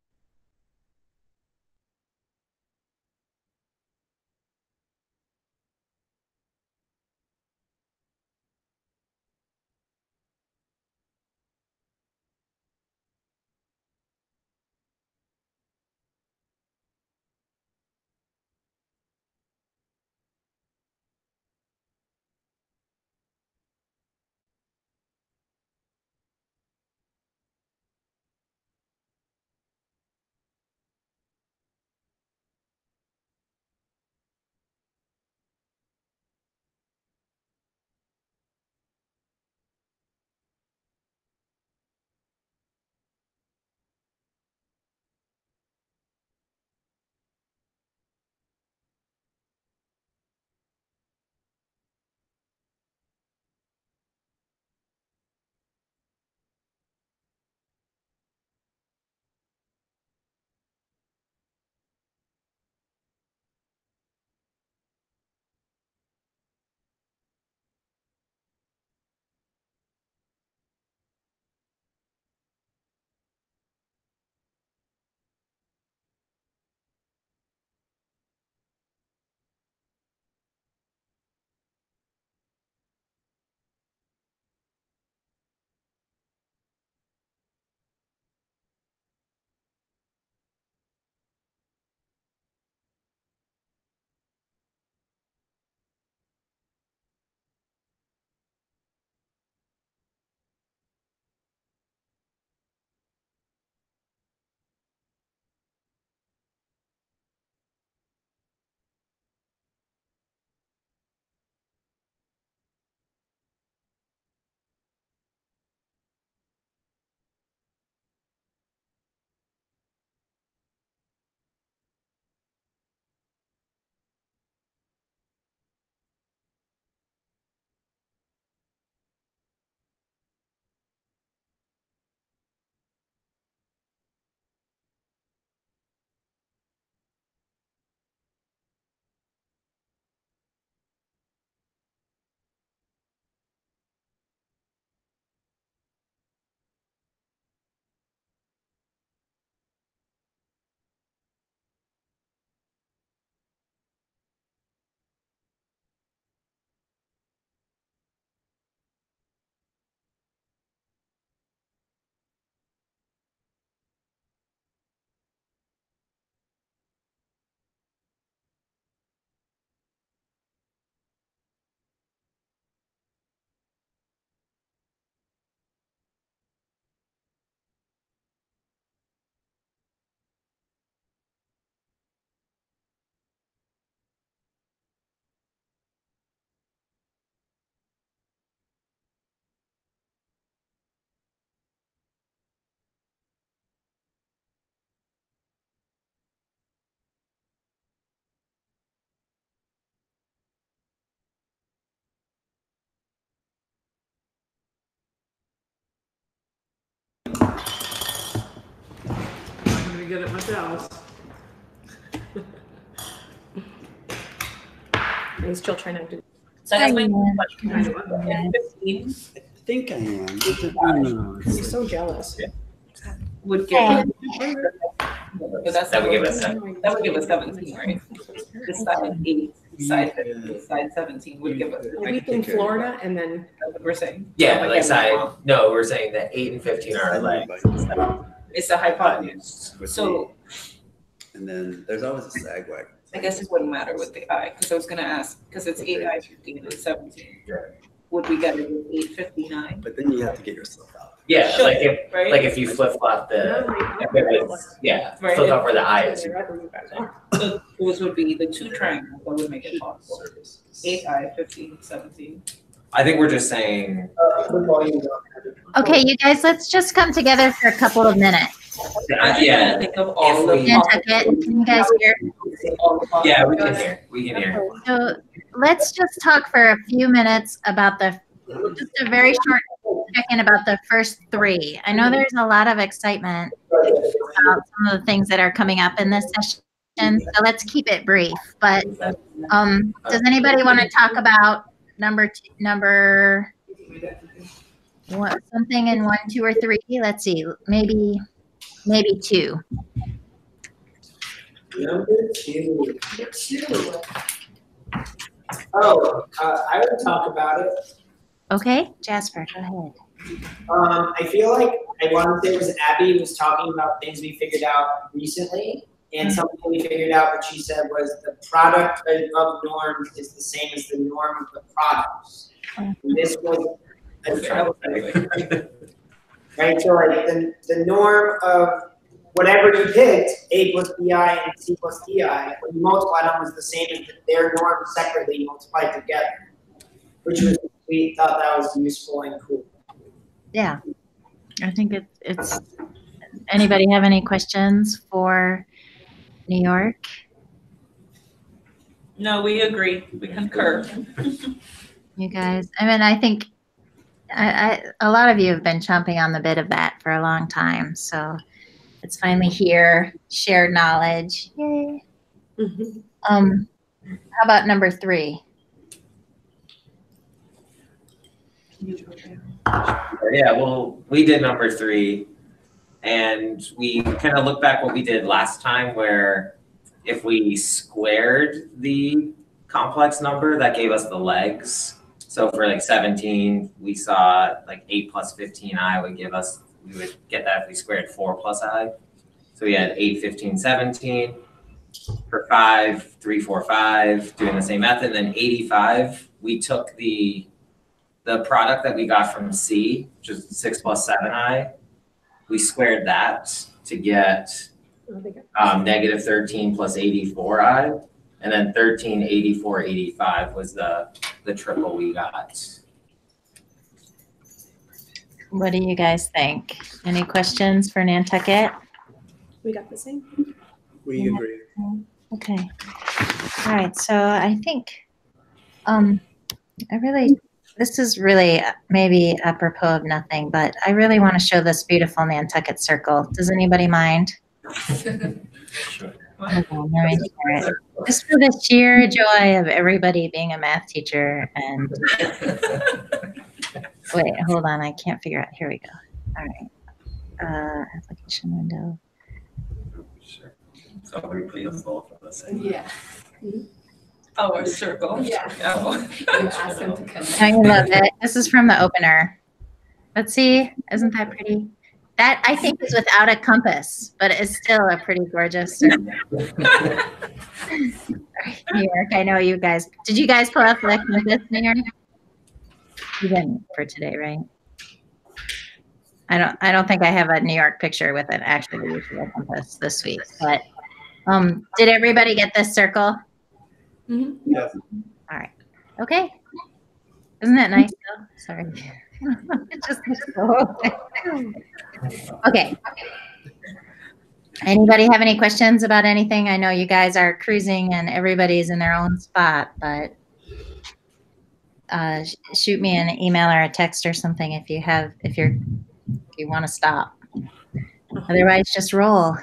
pretty good at much else. Are you still trying to do? So that's my Diane. question. 15 I think I am. I don't know. You're so jealous. would give us, but that's That would give us that would give us 17, right? This side 8, side 15, side 17 would give us. A week in Florida and then. That's what we're saying. Yeah, like side, no, we're saying that 8 and 15 are like, It's a hypotenuse. So And then there's always a sag wag. I guess it wouldn't matter with the I, because I was gonna ask, because it's 8I 15 and 17. Would we get it with 859? But then you have to get yourself out. yeah, Should, like if you flip flop the, if it was, yeah, Right. flip flop where the I is. So those would be the two triangles that would make it possible. 8I 15, 17. I think we're just saying, Okay, you guys, let's just come together for a couple of minutes. I'm just yeah, trying to think of all of Nantucket, can you guys hear? yeah, we can hear. So let's just talk for a few minutes about just a very short second about the first three. I know there's a lot of excitement about some of the things that are coming up in this session, so let's keep it brief. But does anybody want to talk about number what, something in 1, 2, or 3? Let's see, maybe 2. Number 2. Oh, I would talk about it. Okay, Jasper, go ahead. I feel like I want to say it was Abby was talking about things we figured out recently, and something we figured out what she said was the product of norms is the same as the norm of the products. And this was right. So like the norm of whatever you picked, A plus BI and C plus DI, when you multiply them was the same as their norm separately multiplied together, which was, we thought that was useful and cool. Yeah, I think it's. Anybody have any questions for New York? No, we agree. We concur. You guys, I mean, I think a lot of you have been chomping on the bit of that for a long time, so it's finally here. Shared knowledge, yay! How about number 3? Yeah, well, we did number 3, and we kind of look back what we did last time, where if we squared the complex number, that gave us the legs. So for like 17, we saw like 8 plus 15i would give us, we would get that if we squared 4 plus i. So we had 8, 15, 17. For 5, 3, 4, 5, doing the same method. And then 85, we took the product that we got from C, which is 6 plus 7i. We squared that to get negative 13 plus 84i. And then 13, 84, 85 was the triple we got. What do you guys think? Any questions for Nantucket? We got the same. We agree. Okay. All right. So I think this is really maybe apropos of nothing, but I really want to show this beautiful Nantucket circle. Does anybody mind? Sure. Okay, let me share it. Just for the sheer joy of everybody being a math teacher and wait, hold on, I can't figure out. Here we go. All right. Application window. Sure. So replaceable for the same. Yeah. Oh, a circle. Yeah. Oh. You ask them to connect. I love it. This is from the opener. Let's see. Isn't that pretty? That I think is without a compass, but it's still a pretty gorgeous circle. New York, I know you guys. Did you guys pull up the compass, New York? You didn't for today, right? I don't think I have a New York picture with an actual usual compass this week. But did everybody get this circle? Yes. All right. Okay. Isn't that nice though? Sorry. Okay. Anybody have any questions about anything? I know you guys are cruising and everybody's in their own spot, but shoot me an email or a text or something if you want to stop. Otherwise, just roll.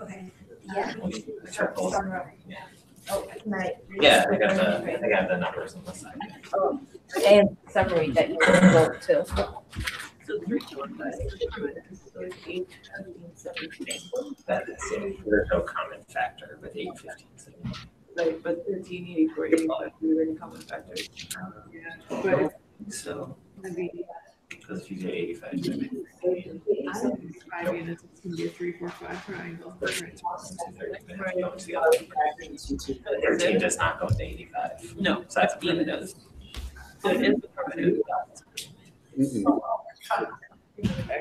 Okay. Yeah. Triples. Oh, night. Yeah, I got the numbers on the side. Oh, and summary that you wrote too. So 3, 4, 5, 6, so it's 8, 15, 17. That is, there's no common factor with 8, 15, 17. Right, but 13, 84, 85, we were in common factors. But So, Because if you do 85, you do 5 units, it's gonna be a 3, 4, 5 triangle. Right. 13 does not go into 85. no, So that's 15 does. So it is the primitive.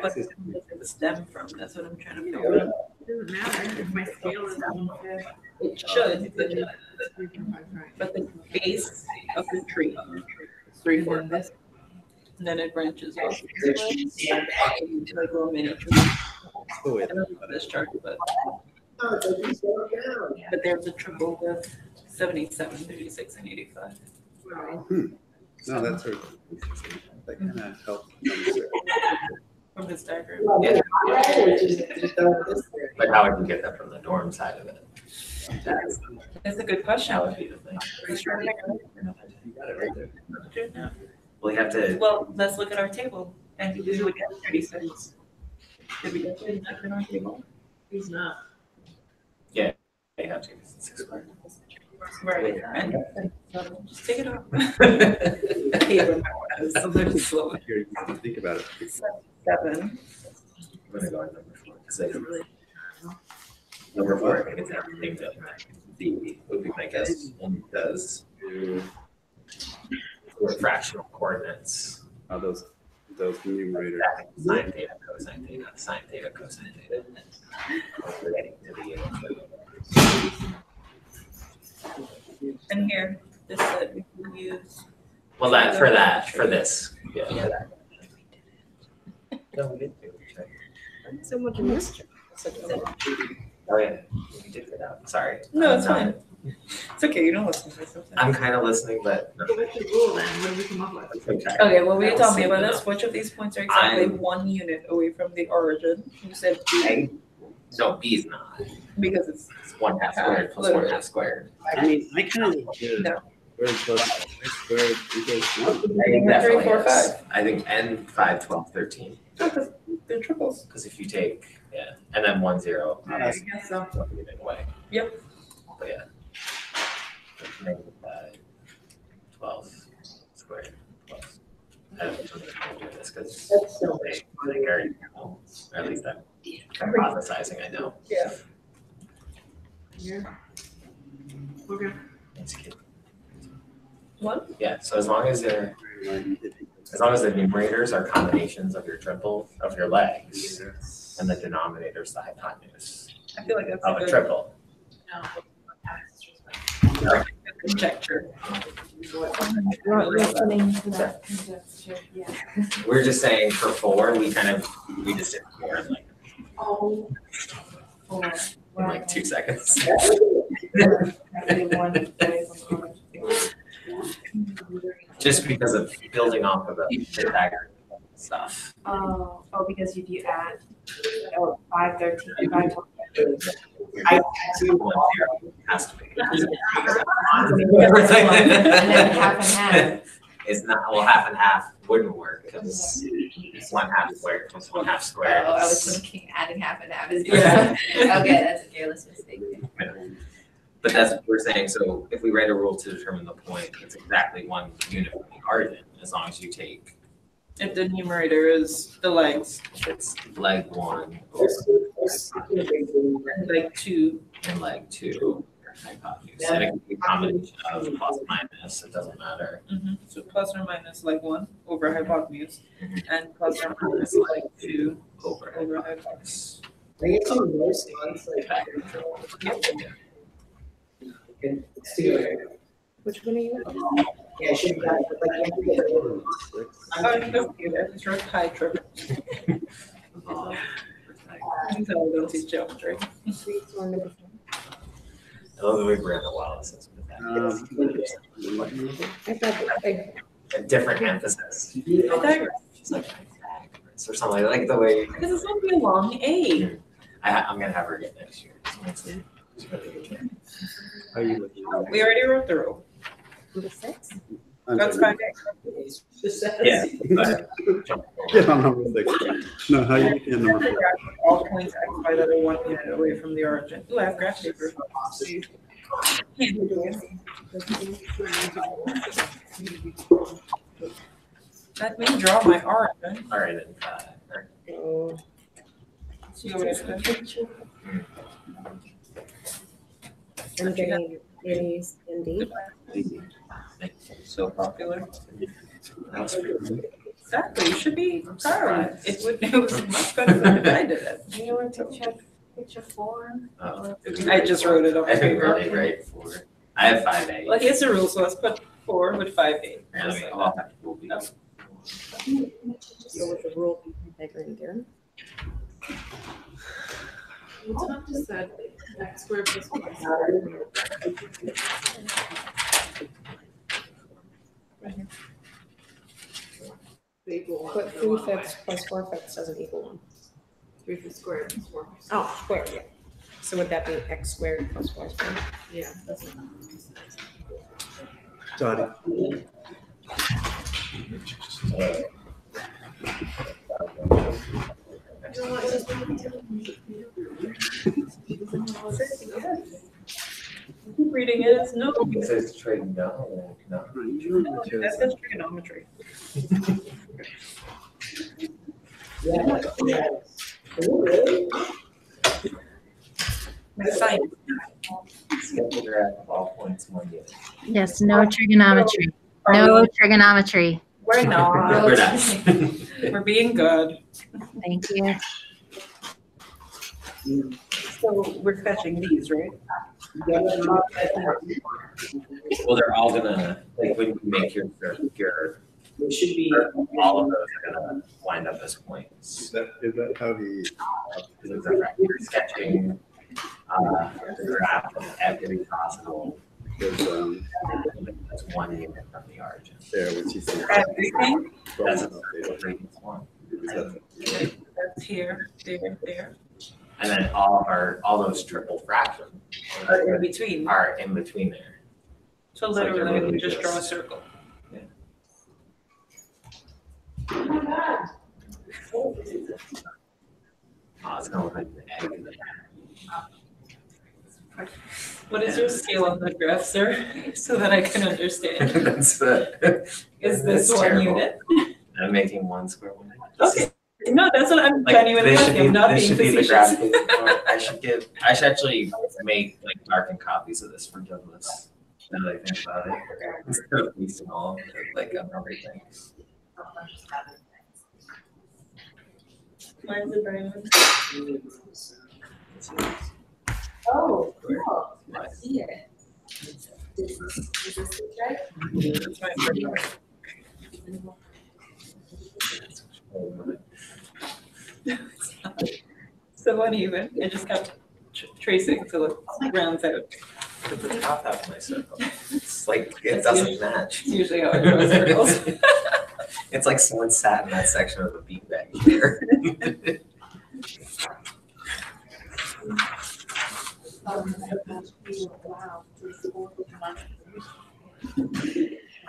But it's the stem from, that's what I'm trying to figure out. It doesn't matter if my scale is unfair. It should, but 3, 4, 5 triangle. but the base of the tree is 3, 4, And then this, and then it branches off. Like a mini tree. Oh, wait. I don't know this chart, but there's a triple with 77, 36, and 85. No, that's her. That kind of helps. From this diagram. Yeah. But how would you get that from the norm side of it? That's a good question. That would be the thing. You got it right there. Well, you have to, Well, let's look at our table and do it at 36. Did we get 36 in our table? he's not. you have to, 6 squared. Right. And so just take it off. It's a little slow. Here, you can think about it. 7. I'm gonna go on number 4, because number 4, I think it's everything that the would be my guess, one does fractional coordinates. Those numerators. Sine theta, cosine theta, sine theta, cosine theta. We're getting to the And here, this set we can use. well, for this. Yeah. Yeah. No, we didn't do it. So much mystery. Oh, yeah, we did it out. Sorry. No, it's fine. It's okay, you don't listen to me sometimes. I'm kind of listening, but. So what's the rule then? What do we come up with? Okay, well, we told me about this. Which of these points are exactly 1 unit away from the origin? You said B, No, B is not. because it's. It's 1/2 squared plus 1/2 squared. I mean, I kind of did. No. Where it's close, where it goes. I think 3, definitely 4, is. I think N 5, 12, 13. They're triples. Because if you take, and then 1, 0, I guess so. moving away. Yep. But yeah. Negative 5, 12 squared plus. I don't know if I'm doing this because they already know, or at least I'm hypothesizing, I know. Yeah. Yeah. Okay. It's cute. 1? Yeah, so as long as the numerators are combinations of your triple, of your legs, and the denominator is the hypotenuse I feel like that's of a a good triple. conjecture. You're listening to that conjecture, yeah. We're just saying for 4, we just did 4 in like, Oh. in like 2 seconds. Just because of building off of the Pythagorean stuff. Oh, because if you add, 5, 13, 5, 12. I do 1 0 has to be. And then half and half. It's not, well, half and half wouldn't work because 1/2 squared plus 1/2 squared. Oh, I was thinking adding half and half is. Okay, that's a careless mistake. But that's what we're saying. So if we write a rule to determine the point, it's exactly 1 unit from the origin, as long as you take. If the numerator is the legs, It's leg 1 and leg 2. and leg 2 hypotenuse. And it can be a combination of plus minus, it doesn't matter. So plus or minus leg 1 over hypotenuse, and plus or minus leg 2 Over hypotenuse. I get some worse ones, like, Which one are you? yeah, I should have got, like, you have to get a little. I'm on the computer, it's real high triple. You can tell I don't teach geometry. I love the way Brandon Wallace says I thought, a different emphasis. Pythagoras. She's like Pythagoras or something like the way. Because it's going to be a long A. I'm gonna have her get next year. It's really good. How are you looking? We already wrote the rule. Number 6? That's 5 days. Yeah. Get on number 6. No, how are you looking at number 4? All points X by that are 1 unit away from the origin. Ooh, I have graph paper. Let me draw my origin. All right, then. Oh, See what it's MJ, A's, and D. so popular. Exactly, you should be proud. It was much better than I did it. Do you want to check picture 4? I just wrote it on I think paper. really right for. I have 5A. Well, here's the rule, so let's put 4 with 5A. Apparently, all have to be. Go with the rule Pythagorean theorem. Tom just said x squared plus y. Equal 1. But 3/5 plus 4/5 doesn't equal 1. 3/5 squared plus 4. Oh, squared, yeah. So would that be x squared plus y squared? Yeah, that's what. Dottie. Keep reading it, it's no. It says trading down. No. That's just trigonometry. Science. Figure out all points 1 unit. Yes, no trigonometry. No trigonometry. We're not. We're not. We're being good. Thank you. So we're fetching these, right? Well, they're all gonna, like, when you make your It should be. all of those are gonna wind up as points. Is that how he? You're sketching the graph of every possible. Because That's 1 unit from the origin. there, which he said. Everything. That's a radius 1. That's here, there. And then all those triple fractions Are in between. are in between there. So It's like literally, everybody we just draw a just- circle. Oh, it's gonna look like an egg in there. What is your scale on the graph, sir? So that I can understand. That's Is this that's 1 terrible. unit? I'm making 1 square 1 unit. Okay. No, that's what I'm Like, genuinely this should asking. be, I'm not this being should be the facetious. graph. I should actually make like darkened copies of this for Douglas. Now that I think about it. Instead of leasing all, like everything. Mine's a very much. Oh, cool. But I see it. Is this it, right? That's my first. So uneven. I just kept tracing till it rounds out. Put the top half of my circle. It's like, it doesn't match. It's usually how I draw circles. It's like someone sat in that section of a beanbag chair.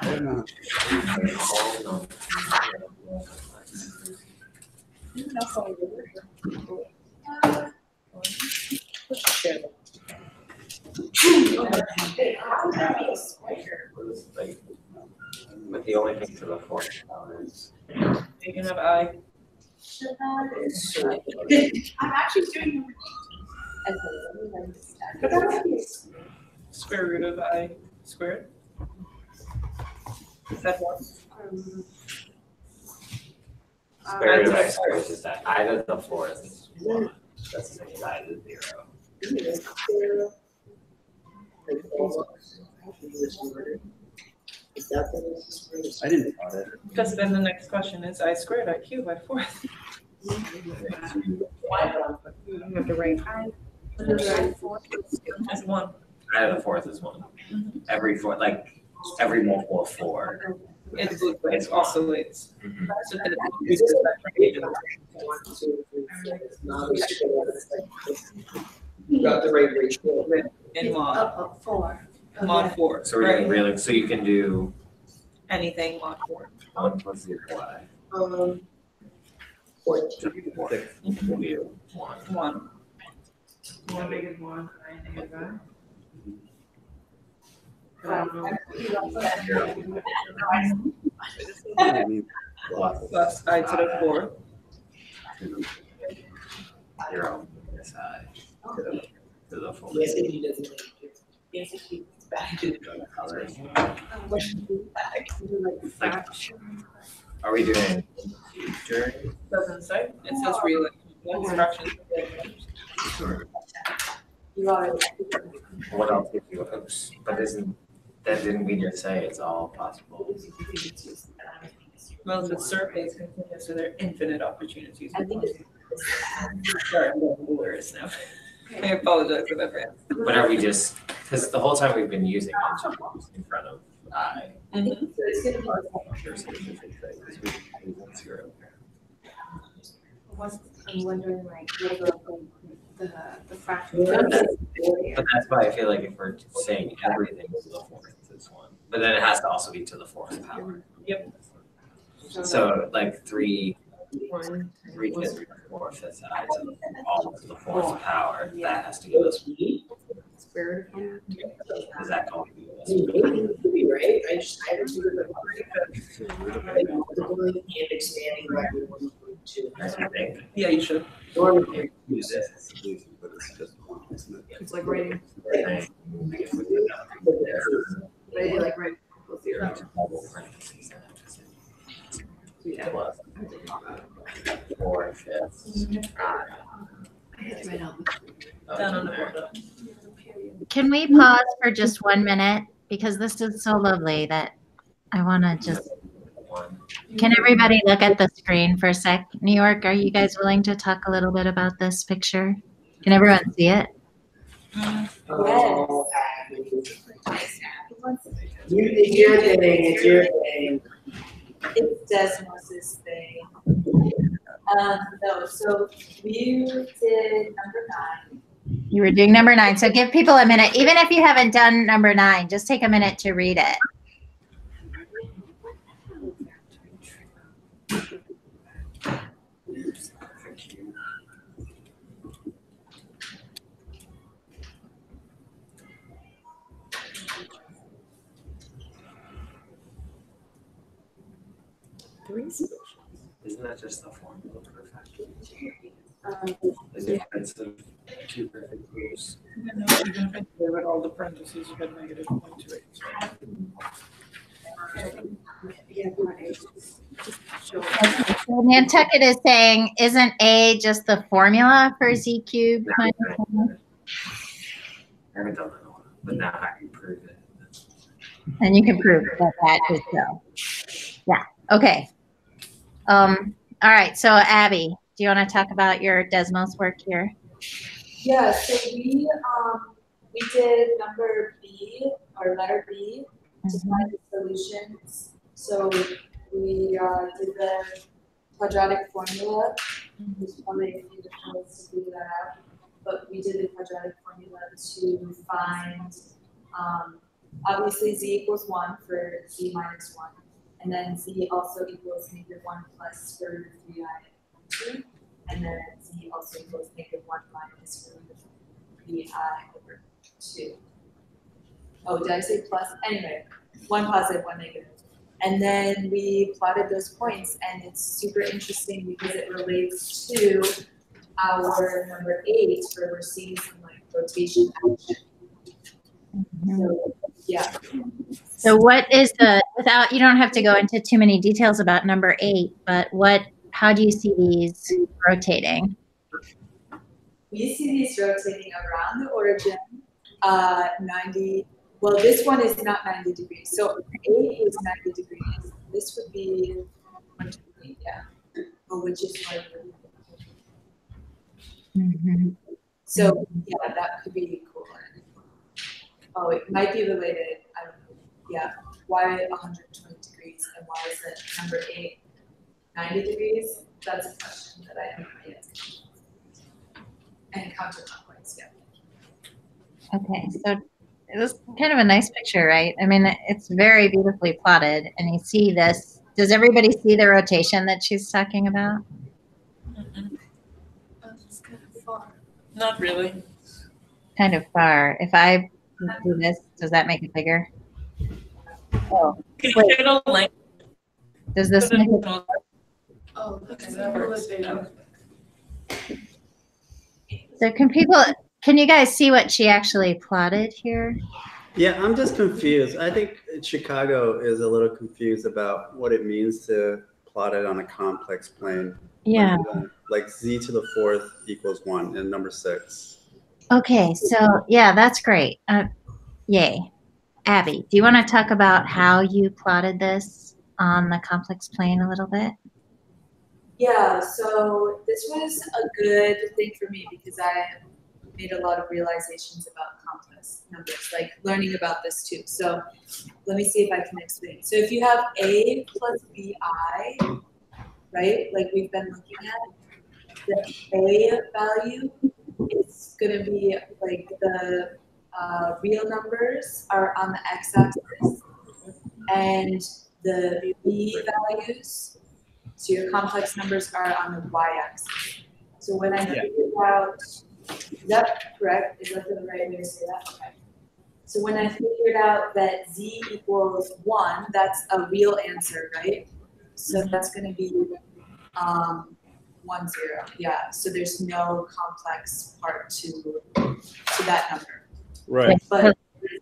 I'm not. But the only thing to the fourth is. You can have I. I'm actually doing. Square root of I squared. Is that 1? Square root of I squared is that I to the fourth is 1. That's the same I to 0. I didn't thought it. Because then the next question is I squared I cubed by 4. You have to write That's 1. I to the fourth is 1. Every four, like every multiple of 4. It's also it's. Mhm. So then it's Not a square, it's like, you got the right ratio. In mod, Up 4. mod 4. So we're doing really, so you can do Anything mod 4. 1 plus 0 y. 14. You can do 1. 1. 1 negative 1, 9 negative 5. Plus I to the 4. 0 this side to the 4. Yes, and he doesn't. Yes, it keeps back. Colors. Like, Are we doing future? Doesn't say. It says relay instructions. You already. What else did you, but didn't we just say it's all possible? Well, the survey is continuous, so there are infinite opportunities. I think it's. Sorry, I'm going blurry now. I apologize in advance. But are we just, because the whole time we've been using it in front of I. So it's gonna be. I'm wondering like what about the fraction. But that's why I feel like if we're saying everything to the 4th is 1, but then it has to also be to the 4th power. Yep. So like 3 1. to the 4th is all to the 4th power. That has to give us. Square root Is that going to be It could be right. I don't do it. Multiplying and expanding by 1.2. I think. Yeah, you should. Normally, Use this as a solution, but it's just one, isn't it? It's like writing, I guess we put that up there. maybe like writing equals 0. Double parentheses, and just Yeah. plus 4/5. I had to write out Down on the board. Can we pause for just 1 minute? Because this is so lovely that I want to just, can everybody look at the screen for a sec? New York, are you guys willing to talk a little bit about this picture? Can everyone see it? oh, it's your thing, it's your thing. It's Desmos's thing. No, so we did number 9. You were doing number 9. So give people a minute. Even if you haven't done number 9, just take a minute to read it. Isn't that just the formula for a factor? The difference of 2 perfect groups. Even if I clear out all the parentheses, you had negative 0.28. So Nantucket is saying, isn't A just the formula for Z cubed? I haven't done that one, but now I can prove it. And you can prove that that is so. Yeah, okay. All right, so Abby, do you want to talk about your Desmos work here? Yeah, so we did number B, or letter B, to find the solutions. So we did the quadratic formula. There's probably a few different ways to figure that out, but we did the quadratic formula to find obviously z equals 1 for z minus 1, and then z also equals negative 1 plus square root of 3i 2, and then z also equals negative 1 minus square root of 3i over 2. Oh, did I say plus? Anyway, 1 positive, 1 negative. And then we plotted those points, and it's super interesting because it relates to our number 8, where we're seeing some like rotation action. So, yeah. So what is the, without, you don't have to go into too many details about number 8, but how do you see these rotating? We see these rotating around the origin, 90. Well, this one is not 90 degrees. So 8 is 90 degrees. This would be 120, yeah. Well, which is like. So yeah, that could be cool. Oh, it might be related. I don't know. Yeah. Why 120 degrees and why is it number 8 90 degrees? That's a question that I haven't yet. and counterclockwise, yeah. Okay, so it was kind of a nice picture, right? I mean, it's very beautifully plotted, and you see this. Does everybody see the rotation that she's talking about? It's kind of far. Not really. Kind of far. If I do this, does that make it bigger? Oh, Can you wait. share the link? Does this make it? Oh, that's a little bit. So can you guys see what she actually plotted here? Yeah, I'm just confused. I think Chicago is a little confused about what it means to plot it on a complex plane. Yeah. Like z to the 4th equals 1 and number 6. Okay, so yeah, that's great. Yay. Abby, do you want to talk about how you plotted this on the complex plane a little bit? Yeah, so this was a good thing for me because I made a lot of realizations about complex numbers, like learning about this too. So let me see if I can explain. So if you have a plus bi, right, like we've been looking at, the a value is going to be like the real numbers are on the x-axis, and the b values, so your complex numbers, are on the y-axis. So when I figured out, is that correct? Is that the right way to say that? Okay. So when I figured out that z equals 1, that's a real answer, right? So that's going to be 1, 0. Yeah. So there's no complex part to that number. Right. But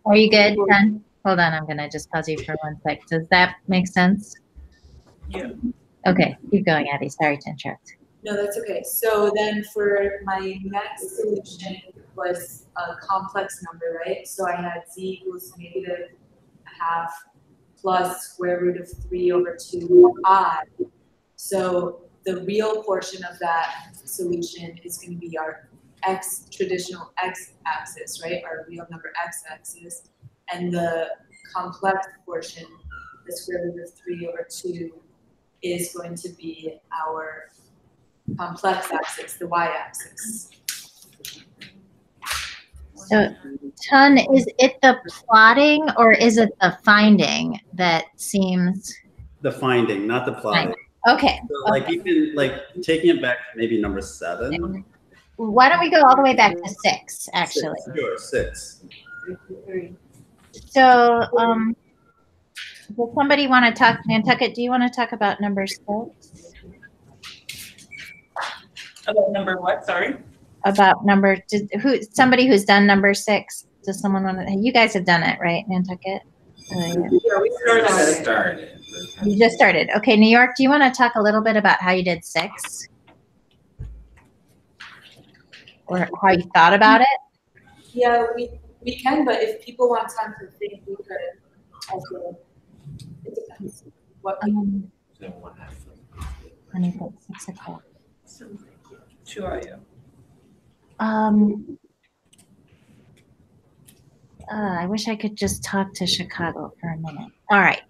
are you good, Ken? Hold on, I'm gonna just pause you for 1 sec. Does that make sense? Yeah. Okay, keep going, Abby. Sorry to interrupt. no, that's okay. So then for my next solution was a complex number, right? So I had z equals negative half plus square root of 3 over 2i. So the real portion of that solution is going to be our traditional x-axis, right? Our real number x-axis. And the complex portion, the square root of 3 over 2, is going to be our complex axis, the y-axis. So, Ton, is it the plotting or is it the finding that seems? The finding, not the plotting. Okay. So like you can, like, taking it back to maybe number 7. Why don't we go all the way back to 6, actually? 6, sure, 6. So, does somebody want to talk, Nantucket, do you want to talk about number 6? About number what? Sorry. About number, somebody who's done number 6. Does someone want to, you guys have done it, right, Nantucket? Yeah, we started. You just started. Okay, New York, do you want to talk a little bit about how you did 6? Or how you thought about it? Yeah, we can, but if people want time to think, we could also. It depends. What people. Let me put 6 o'clock. Sure, are you? I wish I could just talk to Chicago for a minute. All right.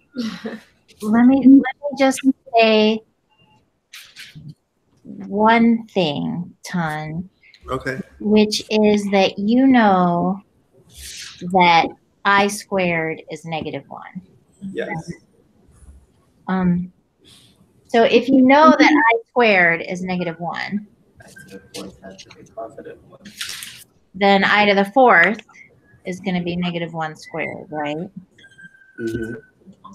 Let me just say one thing, Ton. Okay. Which is that you know that I squared is -1. Yes. So if you know that I squared is -1, then I to the 4th is going to be -1 squared, right? Mm-hmm.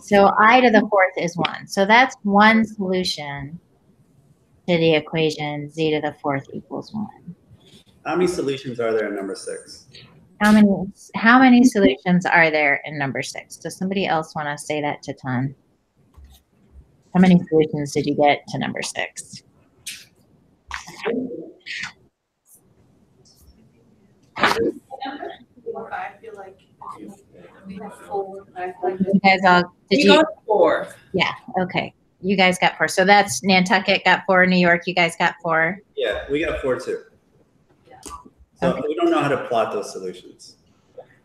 So I to the 4th is 1. So that's one solution to the equation z to the 4th equals 1. How many solutions are there in number 6? How many solutions are there in number 6? Does somebody else want to say that to Ton? How many solutions did you get to number 6? I feel like we have 4. You guys all We got 4. Yeah. Okay. You guys got 4. So that's Nantucket got 4. New York, you guys got 4. Yeah, we got 4 too. So we don't know how to plot those solutions.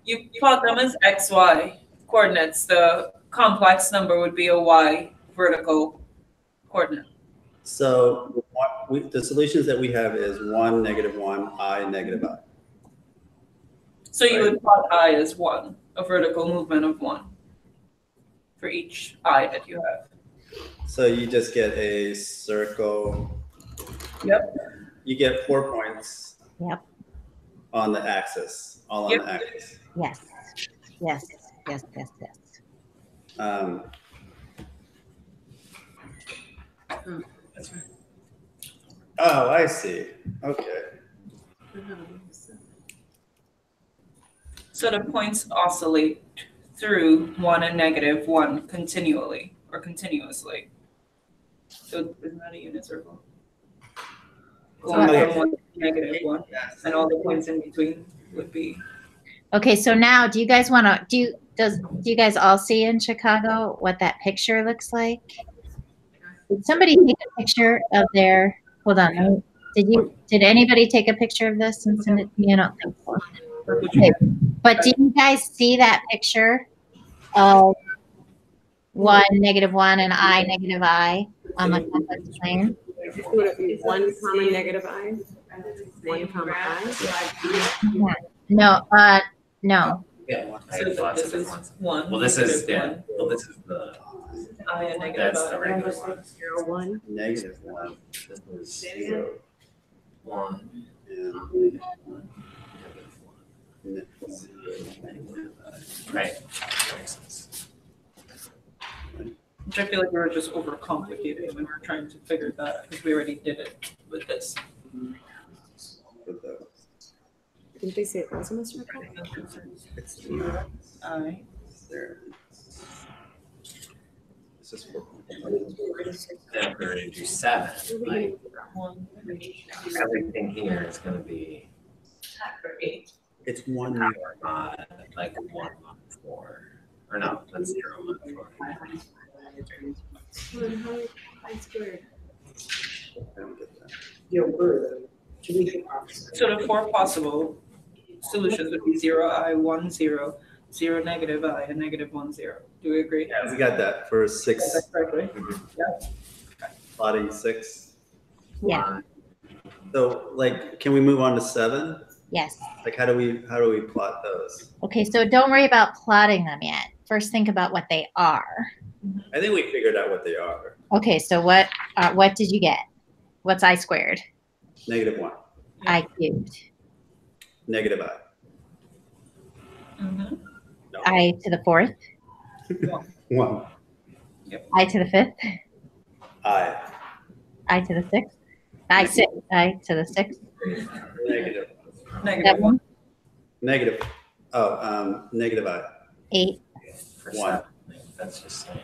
You plot them as XY coordinates. The complex number would be a Y vertical coordinate. So the solutions that we have is 1, -1, I, -I. So you would plot I as 1, a vertical movement of 1 for each I that you have. So you just get a circle. Yep. You get 4 points. Yep. On the axis, all on the axis. Yes. Yes. Yes. Yes. Yes. That's right. Oh, I see. Okay. So the points oscillate through 1 and -1 continually or continuously. So isn't that a unit circle? Going from 1 to -1, and all the points in between would be. Okay, so now do you guys want to do you guys all see in Chicago what that picture looks like? Did somebody take a picture of their, hold on, did anybody take a picture of this and send it to me? I don't think so. Okay. But do you guys see that picture of 1, -1, and I, -I on the complex plane? Would it be 1, -I? 1, I? No, no. Yeah. So this is 1. Well, this is, yeah, -1. well, this is the, I and -I. that's the regular one. 0, 1. -1. This is 0, 1, And right. That makes sense. Which I feel like we were just overcomplicating when we were trying to figure that out because we already did it with this. with the, Didn't they say it was a Mr. McCall? it's I. there. This is 4 points. Then if we're gonna do 7, like, 1. everything here is gonna be It's 1. like 1, 4. Or no, that's 0, 1, 4. I squared. I don't get that. So the 4 possible solutions would be 0, I, 1, 0, 0, -I, and -1, 0. Do we agree? Yeah, we got that for 6. Is that correctly? Plotting 6. Yeah. So, like, can we move on to 7? Yes. Like, how do we plot those? Okay, so don't worry about plotting them yet. First, think about what they are. I think we figured out what they are. Okay, so what did you get? What's I squared? -1. I cubed. -I. Mm-hmm. No. I to the 4th. 1. I to the 5th. I. I to the 6th. I to the 6th. -1. Negative. Oh, -I. 8. For 1. 7, that's just saying.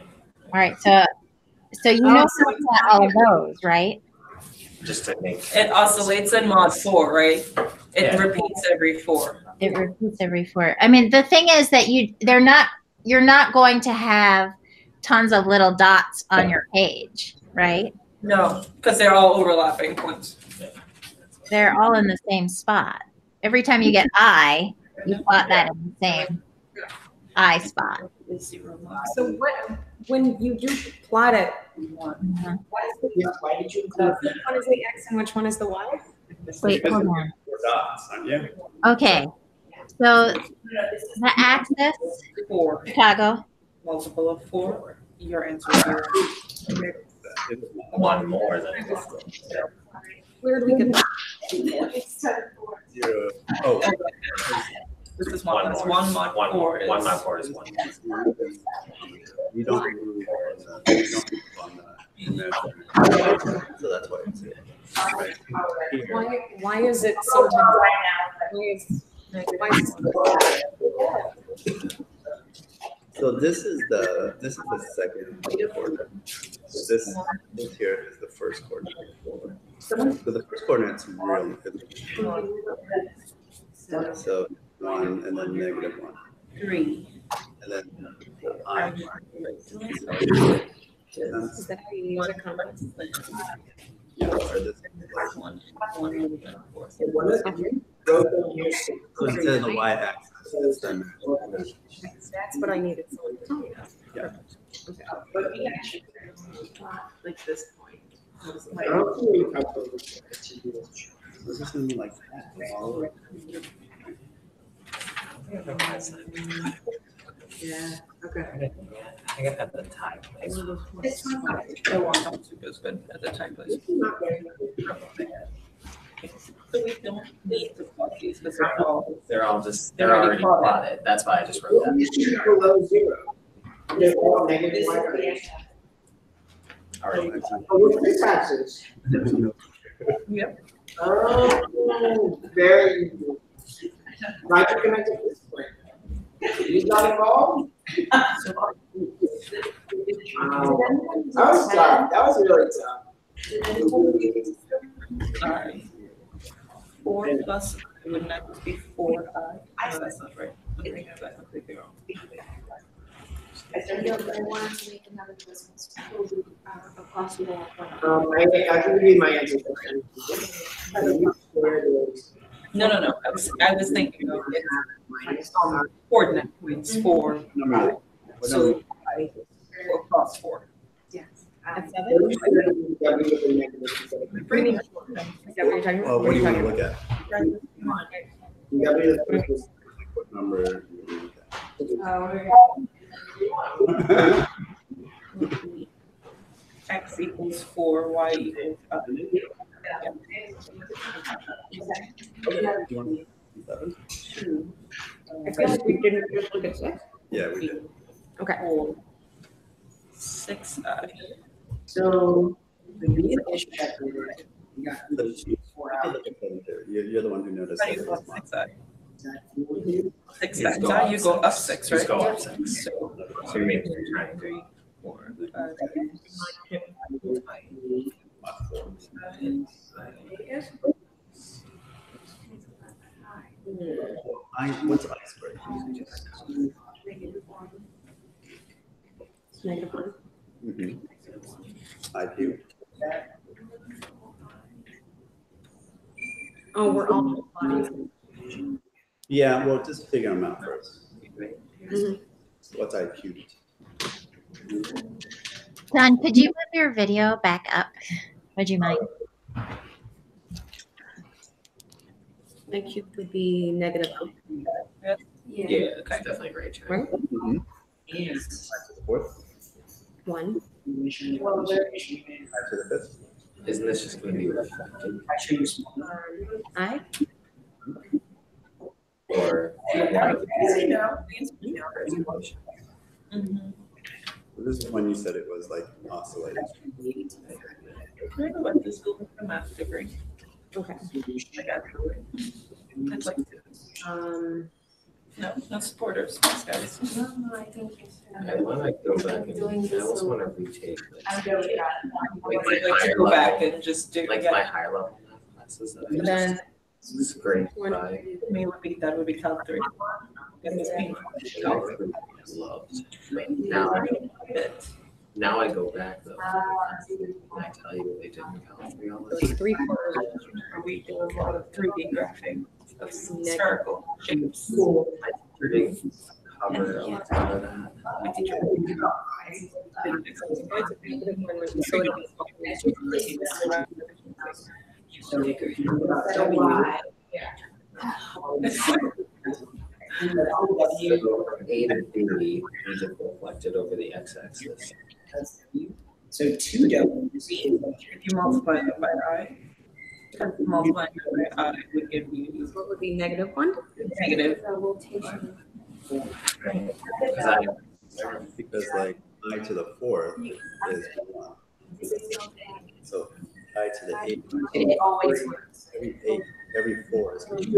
All right, so you know how to plot all of those, right? Just to make. It oscillates in mod 4, right? It Yeah. repeats every 4. It repeats every 4. I mean, the thing is that you're not going to have tons of little dots on your page, right? No, because they're all overlapping points. They're all in the same spot. Every time you get I, you plot that in the same I spot. So when you do plot it, Mhm. Why did you include which one is the X and which one is the Y? Wait, hold on. 4 dots, aren't you? Okay, so the axis, 4. Chicago, Multiple of 4. Your answer is 0. One more than 1. Where do we get that? 0. Oh, This is mod. That's 1 mod 4 is. 1 mod 4 is 1. you don't move on that. So that's why it's right here. Why is it sometimes? Why is So this is the second coordinate. So this here is the first coordinate. So the first coordinate's really good. So 1 and then -1. 3. And then I. Is that how you use a compass? Yeah, or this. 1. 1 So instead of the y-axis, it's then. That's what I needed someone to tell me. Yeah. Okay. Like this point. Like, This is gonna be like that. All Yeah, okay. I think I had the time. the one soup is good at the time place. So we don't need to plot these because They're all just, They're they're already already plotted. That's why I just wrote that. You should be below zero. They're all negative. All right, next time. Oh, what's this taxes? Yep. Oh, very easy. Roger, can I take this point? You got involved? That was tough. That was really tough. Alright. 4 plus, it would not be 4 I. No, that's not right. Okay, that's completely wrong. I wanted to make another business, a possible. I can give you my answer. No. I was thinking of it's coordinate points for Number. What so number? 4 plus 4. Yes. That's Pretty seven? much. Is that what you're talking Well, about? what do you want talking to look at? What number? do you look at? X equals 4, Y equals Do you want 7? 2. I feel like we didn't just look at six. Yeah, we did. Okay. 4, 6 So, the main issue that we got. You're the one who noticed. How do you go up 6 Just go I? up You go up 6. 6, right? Just go up Yeah. 6. So So you're making 3, 4, 5, What's iceberg? -1. IQ. Oh, we're all plotting. Yeah, well, just figure them out first. Mhm. What's IQ? John, could you move your video back up? Would you mind? IQ would be negative. Yeah, it's definitely a great Right? Mm-hmm. Yes. Fourth. 1. Well, Back to the fifth. Isn't this just going to be reflected? I. Or? This is when you said it was like oscillating. But this will be a math degree. Okay. I got it. I'd like to. No supporters, these guys. No, I think it's. I want to go back and I almost want to retake I'm doing it. I'd like to go back and just do, like my higher level math classes that I Then just scraped by. May repeat, that would be Calc 3. That was painful. Loved. Now I go back though. And I tell you what they did in Calc 3 all it's 3/4. We do a lot of 3D graphing of spherical shapes. Pretty cover a lot of that. My teacher. So A to B is reflected over the x-axis. So 2 W's. If you multiply that by I, multiply that by I would give you What would be -1? negative. Rotation. Because like I to the fourth is 1. So I to the 8. It always works. Every 4 is going to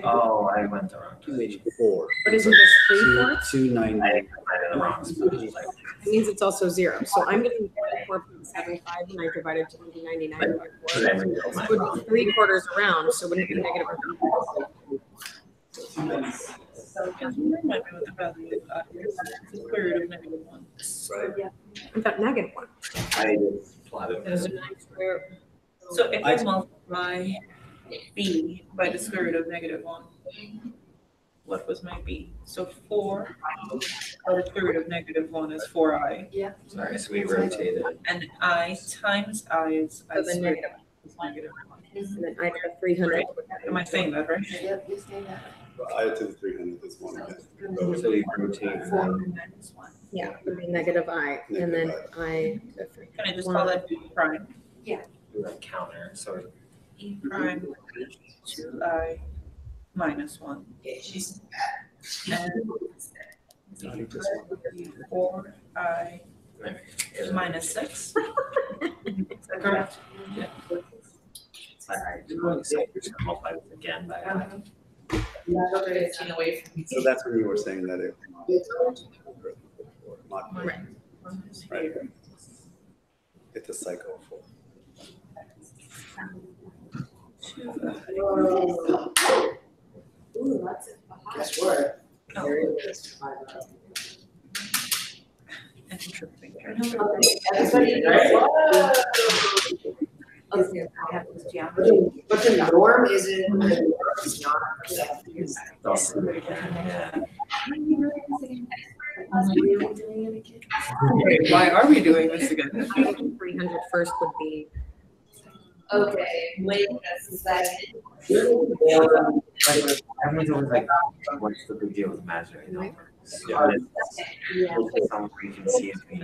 Oh, I went the wrong be direction. 4. But isn't this 3/4? 290. I did the wrong spot. It means it's also 0. So I'm getting 4.75 and I divided 299 by 4. But I rebuilt mine It would wrong. be 3/4 around, so wouldn't it be negative? Might be with the value of I. The square root of negative 1. Right. I thought -1. I just plotted. There's a square. So if I multiply B by the square root of negative 1, what was my B? So 4 or the square root of -1 is 4i. Yeah. Sorry, so we rotated. And I times I is I So the squared negative. is -1. And then I have 300. Am I saying that right? Yep, you say that. Well, I took 300 this morning. So we rotate 4 from minus 1. Yeah, it would be negative I, and then I to Can I just call that B prime? the counter, so E prime 2i minus 1. Okay, she's And 4i minus 6. Is that correct? I just want to say, you're just gonna multiply this again by I. So that's when you were saying that it. Right. It's a cycle for. Ooh, that's it. Guess what? Oh. There it is. Interesting. Everybody, right? Okay, I have this geometry. But the norm isn't, the norm is not that. Yeah. Why are we doing this again? 300 first would be. Okay, wait, that's the second. Everyone's always like, what's the big deal with imaginary numbers? Yeah. Yeah. Somewhere you can see it being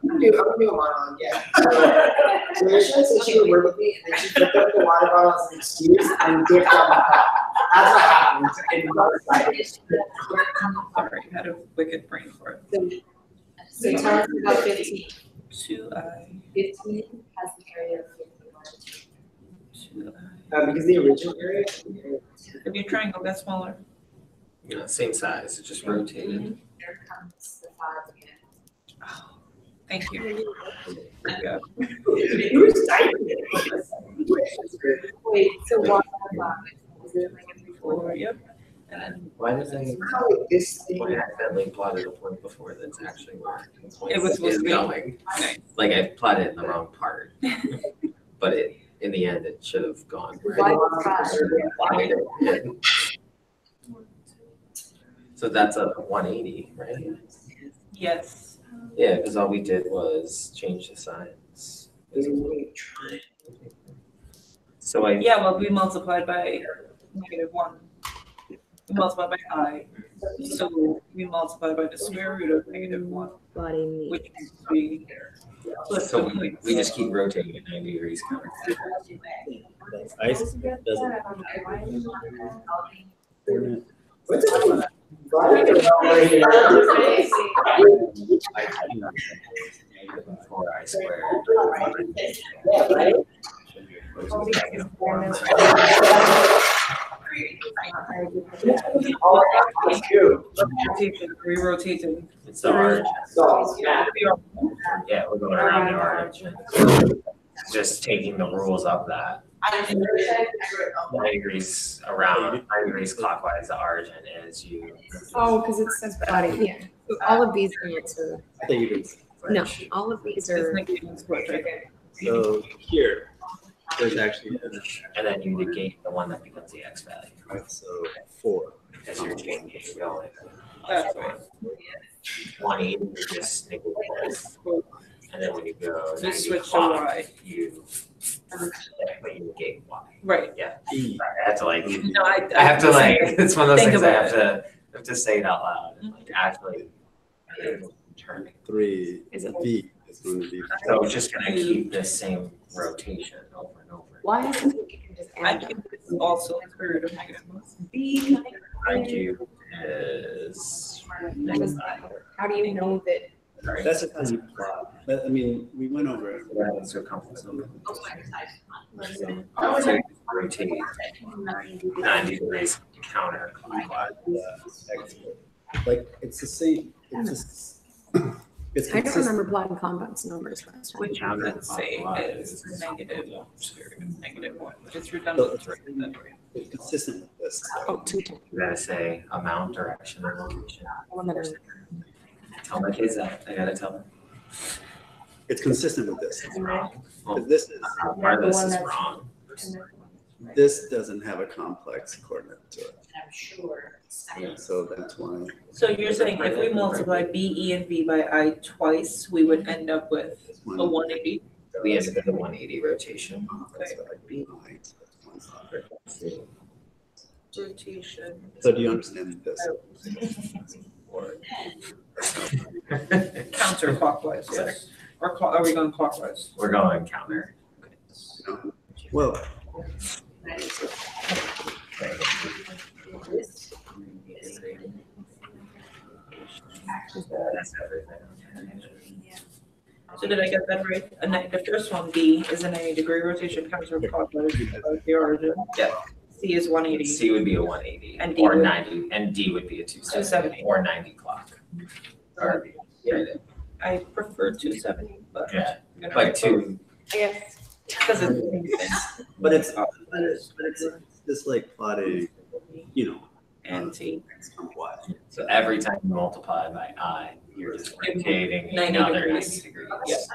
I'm gonna do a monologue, yeah. So Michelle said she would work with me, and then she picked up the water bottle as an excuse and dipped on my cup. That's what happened. And I was like, Sorry, I had a wicked brain for it. So tell us about 15. 2i, 15 has the area of 51. 2i. because the original area. If your triangle got smaller, You know, same size, it just rotated. There comes the 5 again. oh, thank you. Yeah. Who's typing it? Wait, so what about is it like every 4, yep. And then Why does I, How like this thing? when I accidentally plotted a point before that's actually where the point It was supposed is to be. going? Nice. Like I plotted it in the wrong part, but it, in the end, it should have gone. Why was Yeah. So that's a 180, right? Yes. Yeah, because all we did was change the signs. So I, Yeah, well, we multiplied by -1. We multiplied by I. So we multiplied by the square root of -1, Body meat. which would be. so we just keep rotating at 90 degrees counter. Ice doesn't. What's up? Before I squared. We rotated. It's the origin. So, yeah. Yeah, we're going around the origin. Just taking the rules of that. 90 degrees around, 90 degrees clockwise, the origin is you. Oh, because it says body, yeah. So all of these answer. I think you can. No, all of these It's are. negative squared, right? So here, there's actually And then you negate the one that becomes the x value. so 4. As you're changing, going. That's right. 180, you just negate both. And then when you go You 90 switch to clock, Y. you negate y. Right. Yeah. E. I have to like, No, I have to like, it's one of those Think things I about have to say it out loud and like actually turn it. 3. Is it- B is going to be. So we're just gonna keep this same rotation over and over. Why is it you can just I add them? think it's also the square root of -1. B. I cube is negative 5. How do you know that? Right. That's a funny plot. But I mean, we went over it. That is a complex number. Oh my God. So you rotate 90 degrees counterclockwise. Like, it's the same. It's just. It's I don't consistent. remember plotting complex numbers last time. Which you could say is negative square root of -1, but it's redundant to write it that way. It's consistent with this. Oh, 2 times. You gotta say amount, direction, and location. One that are. Tell my kids that. I gotta tell them. It's consistent with this. It's wrong. Well, But this is. part of this is wrong. this doesn't have a complex coordinate to it. And I'm sure. So that's why. So you're saying if we multiply B, E, and V by I twice, we would end up with a 180? We ended with a 180 rotation. That's what I'd be like. Rotation. So do you understand this? Or Counterclockwise, yes. Or are we going clockwise? we're going counter. No? Well, That's everything. So did I get that right? The first one, B, is a 90-degree rotation counterclockwise of the origin. Yeah. C is 180. C would be a 180, And D or would- 90, and D would be a 270, 270. or 90 clock. Or, yeah, I prefer 270, but. Yeah. I'm gonna like write two. both. Yes. Because it's the same thing. but it's just like plotting, you know, And T. somewhat. So every time you multiply by I, you're just rotating 90 another 90 degrees. degrees. Yeah. So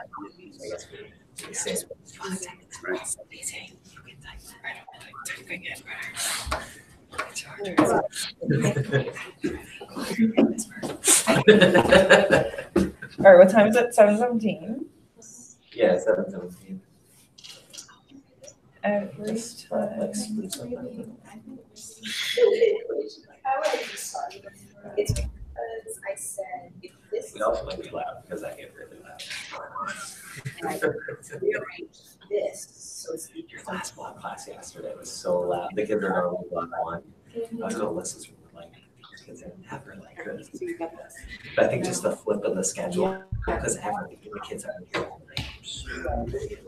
I guess we say All right, what time is it? 7:17. Yeah, 717. Every Just time. like split something. It's because I said if this We also might be loud because I get really loud. and I rearrange this, so it's Your last block class yesterday was so loud. The kids are normally block one. I was going, Alyssa's like, these kids are never like this. But I think just the flip of the schedule, because the kids are here all night.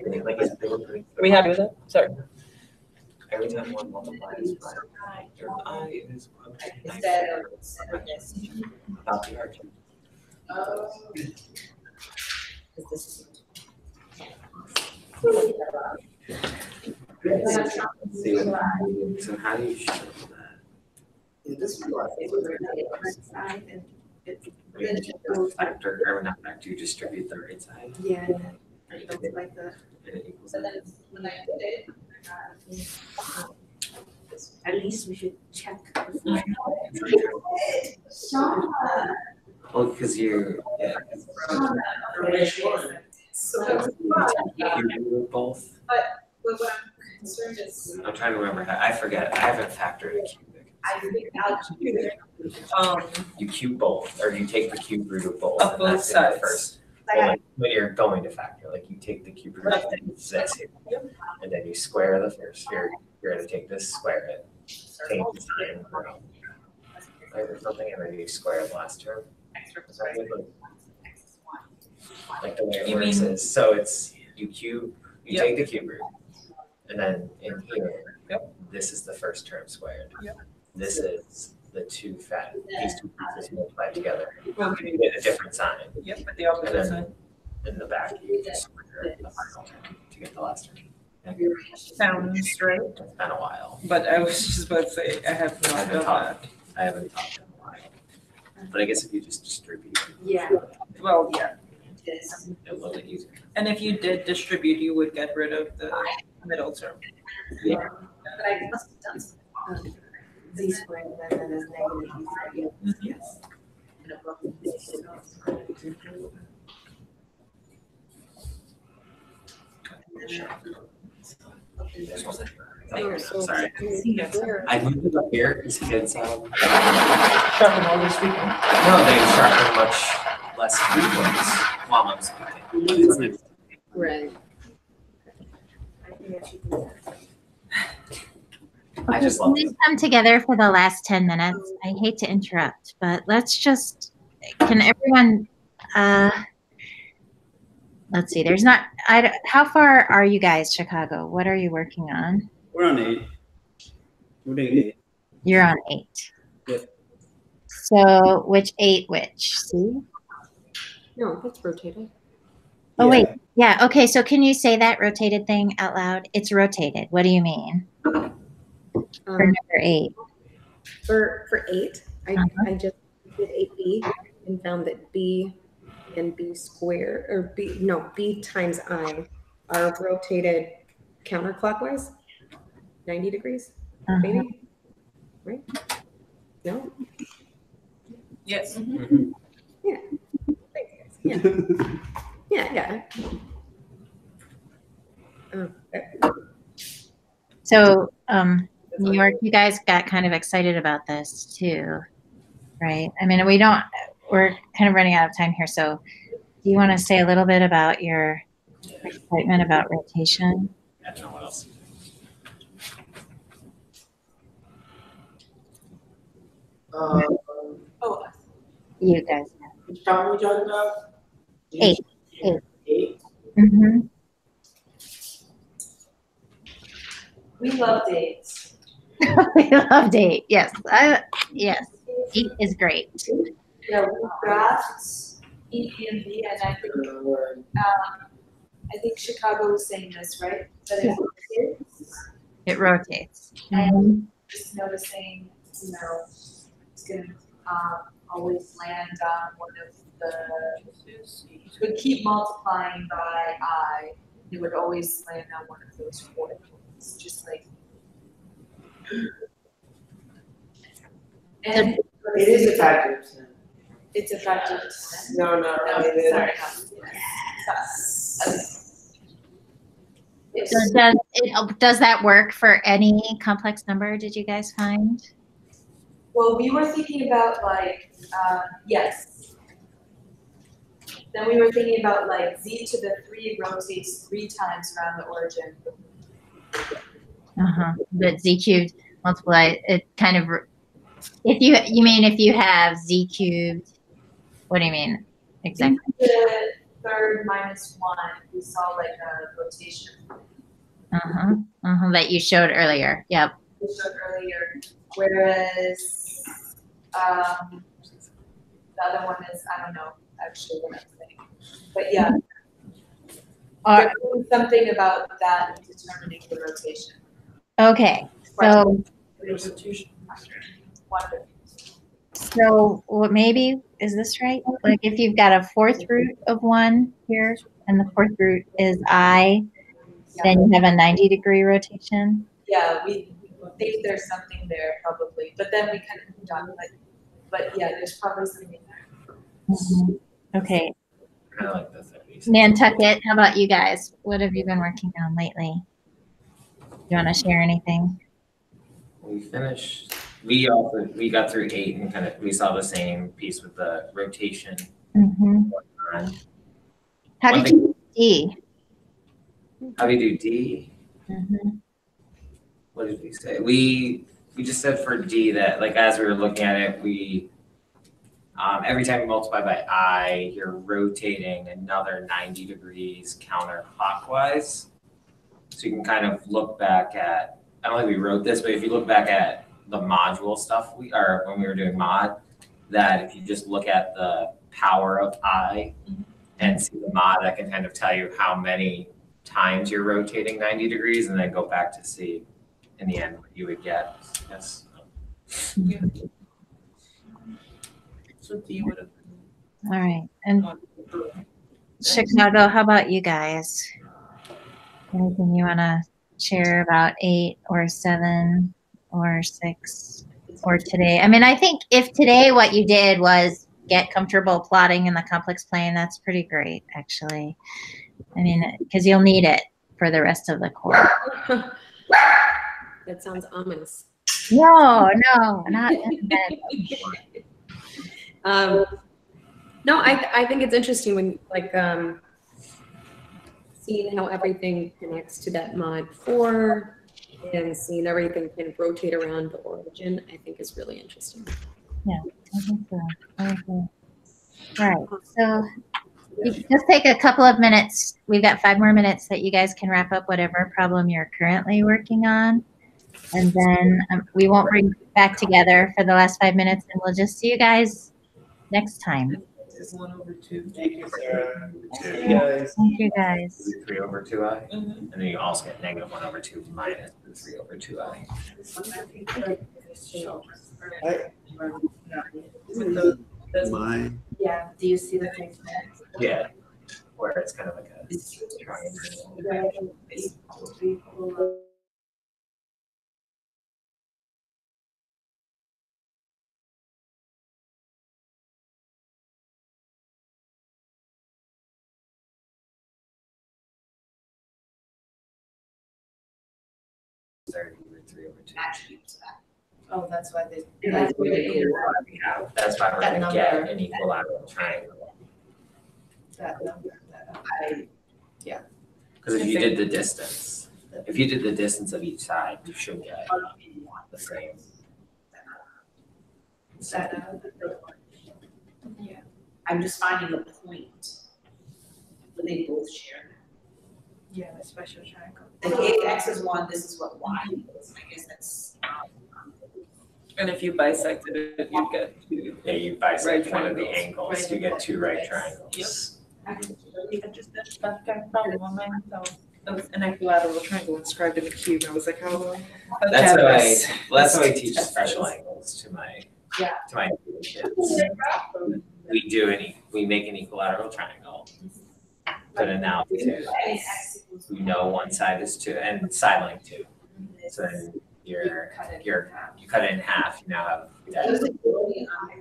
And they, like, they were pretty. Are we happy with it? Sorry. Every time one multiplies by your I is instead of this. about the arch. Oh. This is. See what, so how do you show that? This side and it. Factor, or not factor, you distribute the right side. Yeah. Right? That's like the. And it equals So then it's when I did it. At least we should check. Well, because you're, yeah. So. You do both. But what I'm concerned is, I'm trying to remember how, I forget, I haven't factored a cubic. I think algebra. You cube both, or you take the cube root of both. Of and both that's in the sides. First, well, like, when you're going to factor, like you take the cube root of this here, and then you square the first, you're gonna take this, square it, change the sign, or something, and then you square the last term. Is that good? Like the way it You works mean- is, so it's, you Yep. take the cube root, and then in here, Yep. this is the first term squared. Yep. This is the these two pieces multiplied together. Well, You get a different sign. Yep, but the opposite side. In the back, you just square the final term to get the last term. Sounds right. It's been a while. But I was just about to say, I have I not haven't done taught, that. I haven't taught in a while. But I guess if you just distribute, Yeah. Well, yeah. This. it will be easier. And if you did distribute, you would get rid of the middle term. But I must have done something. Z squared and then there's negative B squared. Yes. And above this. Sorry. I moved it up here because kids, Sharpen all this weekend. no, they sharpen much less frequent while I'm speaking. Right. I just love Please come together for the last 10 minutes. I hate to interrupt, but let's just, can everyone, let's see, there's not, how far are you guys, Chicago? What are you working on? We're on 8. We're doing 8. You're on 8. Yep. So which 8, which? See? No, that's rotated. Oh, wait. Yeah. Okay. So can you say that rotated thing out loud? It's rotated. What do you mean? For number 8. For 8, I just did 8b and found that b and b squared, or b times I are rotated counterclockwise. 90 degrees, Uh-huh. maybe, right? No? Yes. Mhm. Yeah. Thanks, guys. Yeah. Yeah, yeah. Oh, So, New York, you guys got kind of excited about this too, right? I mean, we're kind of running out of time here. So do you want to say a little bit about your excitement about rotation? I don't know what else. Oh, You guys. which town are we talking about? 8. 8. Mm-hmm. We love dates. We love date. Yes. Yes. 8 is great. Yeah, we draft EPMB, and I think Chicago was saying this, right? That Yeah. It rotates. And just noticing, you know, it's gonna always land on one of the, would keep multiplying by I, it would always land on one of those 4 points, just like. And It is a factor. it's a factor. No, not really. Sorry. So does that work for any complex number, did you guys find? Well, we were thinking about like, yes. Then we were thinking about like z to the 3 rotates 3 times around the origin. Uh-huh. But z cubed multiply it kind of, if you have z cubed, what do you mean exactly? The third minus 1, we saw like a rotation. Uh-huh. Uh-huh. That you showed earlier. Yep. We showed earlier, whereas the other one is, I don't know actually what I'm saying. But yeah, there's something about that determining the rotation. Okay. So Wonderful. So what maybe, is this right? Like if you've got a 4th root of 1 here and the 4th root is I, then you have a 90-degree rotation. Yeah, we think there's something there probably, but then we kind of done but yeah, there's probably something there. Mm-hmm. Okay. I like the 30s. Nantucket, how about you guys? What have you been working on lately? You want to share anything? We finished. We got through 8 and we saw the same piece with the rotation. Mm-hmm. How did you do D? How do you do D? Mm-hmm. What did we say? We just said for D that like as we were looking at it, we every time you multiply by I, you're rotating another 90 degrees counterclockwise. So you can kind of look back at, I don't think we wrote this, but if you look back at the module stuff when we were doing mod, that if you just look at the power of I and see the mod, that can kind of tell you how many times you're rotating 90 degrees and then go back to see in the end what you would get. Yes. Yeah. So D would have been. All right. And Chicago, how about you guys? Anything you want to share about 8 or 7 or 6 or today? I mean, I think if today what you did was get comfortable plotting in the complex plane, that's pretty great, actually. I mean, because you'll need it for the rest of the course. That sounds ominous. No, not no, I think it's interesting when seeing how everything connects to that mod 4 and seeing everything kind of rotate around the origin, I think is really interesting. Yeah, I think so. Right. So you just take a couple of minutes. We've got 5 more minutes that you guys can wrap up whatever problem you're currently working on. And then we won't bring back together for the last 5 minutes, and we'll just see you guys next time. Is 1/2. Thank you, Sarah. Thank you guys. 3/2I. And then you also get -1/2 minus 3/2I. Mine. Yeah, do you see the thing? Yeah. Where it's kind of like a triangle. 30 root 3 over 2. attributes to that. Oh, that's why they. That's why they- That's why we're That gonna get number. an equilateral triangle. That number, that number. Because if you did the distance, of each side, you should get the same. That number. I'm just finding a point where they both share. Yeah, the special triangle. Like if X is 1, this is what Y is. I guess that's. And if you bisected it, you'd get two. Yeah, you bisect Right one of the triangles. angles, you get 2 right triangles. That was an equilateral triangle inscribed in a cube. I was like, how? That's how I teach special angles to my kids. We make an equilateral triangle. But an altitude, we know one side is 2 and side length 2. So then you cut it in half, you now have that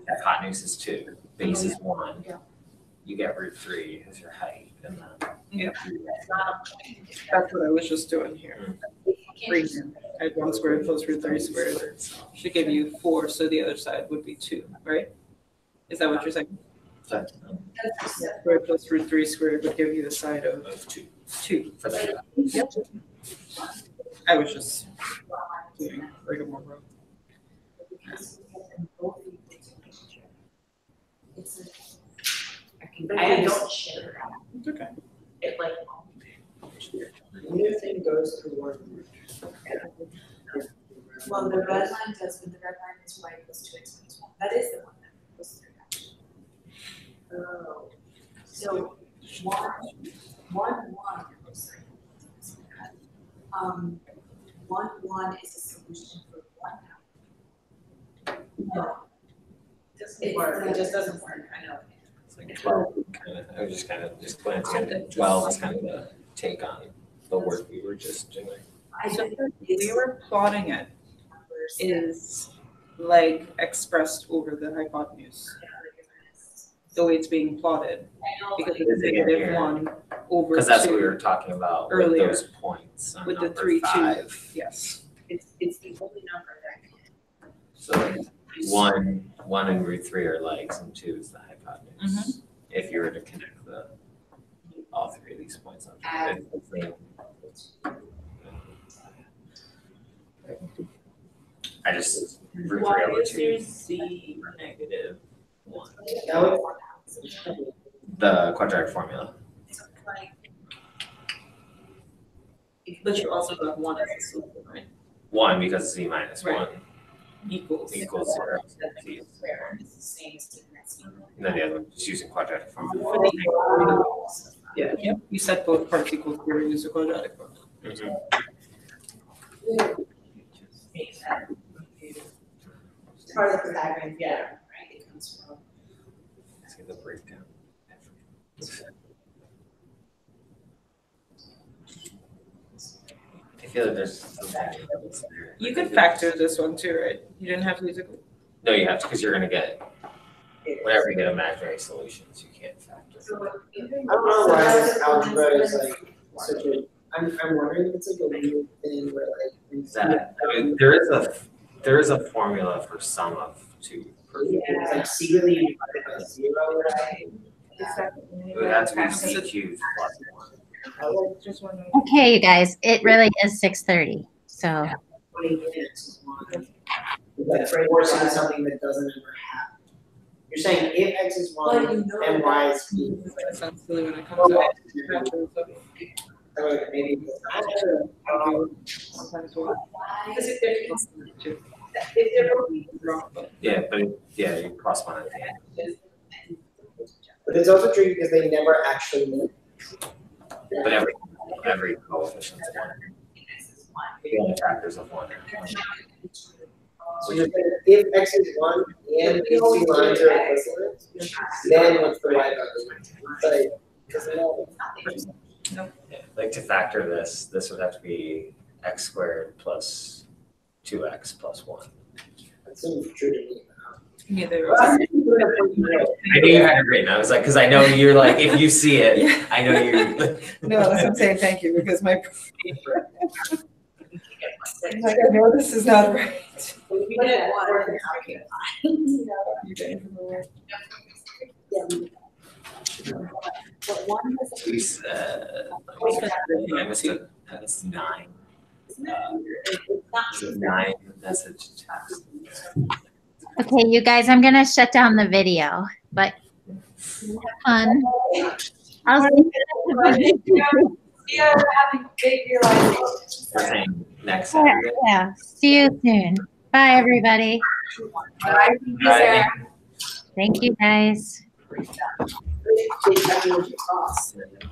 hypotenuse is 2, base is 1. You get root 3 as your height and then. That's what I was just doing here. I had 1 squared plus root 3 squared. Should give you 4, so the other side would be 2, right? Is that what you're saying? Squared plus root 3 squared would give you the side of 2 for that. Yep. I was just doing rigmarole. I don't share. It's okay. It like. Neither thing goes through one. Well, the red line does, but the red line is y equals 2x minus 1. That is the one that goes through that. Oh. So, 1 is a solution for 1 now. No. It just doesn't work, I know. It's like 12, I was just glancing at it. 12 is kind of the take on the work we were just doing. So we were plotting it is like expressed over the hypotenuse. The way it's being plotted, because it's -1 over 2. Because that's what we were talking about with earlier. those points on With the number 3, 2. 5. Yes. It's the only number that So 1 and root 3 are legs and 2 is the hypotenuse. If you were to connect all 3 of these points on. I just root 3 Why over is 2. there Z -1? The quadratic formula. But you also got 1 as a solution, right? 1 because Z minus 1 Equals 0. Z. And then the other one is using quadratic formula. Yeah, yep. You said both parts equal 0, use a quadratic formula. part of the Pythagorean theorem, right? It comes from. Let's get the breakdown. I feel like there's something. You could factor this one too, right? You didn't have to use it. No, you have to, because you're gonna get, whenever you get imaginary solutions, you can't factor. I don't know why this algebra is like such a, I'm wondering if it's like a weird thing where like. That, I mean, there is a formula for sum of 2. It's like secretly divided by 0, right? It would have to be C cubed plus 1. Okay, you guys, it really is 6:30. So 20 minutes. That's forcing something that doesn't ever happen. You're saying if X is 1 and Y is B. That sounds silly when it comes out. Maybe. I don't know. Because if they're Wrong, but Yeah, but you plus 1 at the end. But it's also tricky because they never actually meet. But every coefficient is 1. The only factors of 1 are 1. So you're saying if X is 1 and these 2 lines are equivalent, then what's the Y value? Yeah, like to factor this would have to be x squared plus 2x plus 1. That seems true to me. neither. I knew you had it written. I was like, because I know you're like, if you see it, Yeah. I know you're. No, that's what I'm saying. Thank you, because my I'm like, I know this is not right. We did one. You ready for the word? We said, I missed it. That's 9. 9 message text. Okay, you guys, I'm gonna shut down the video, but have fun. I'll see you. You're having big realizations. We're saying next Saturday. Yeah, see you soon. Bye, everybody. Bye, Friday. Thank you, guys. Sarah.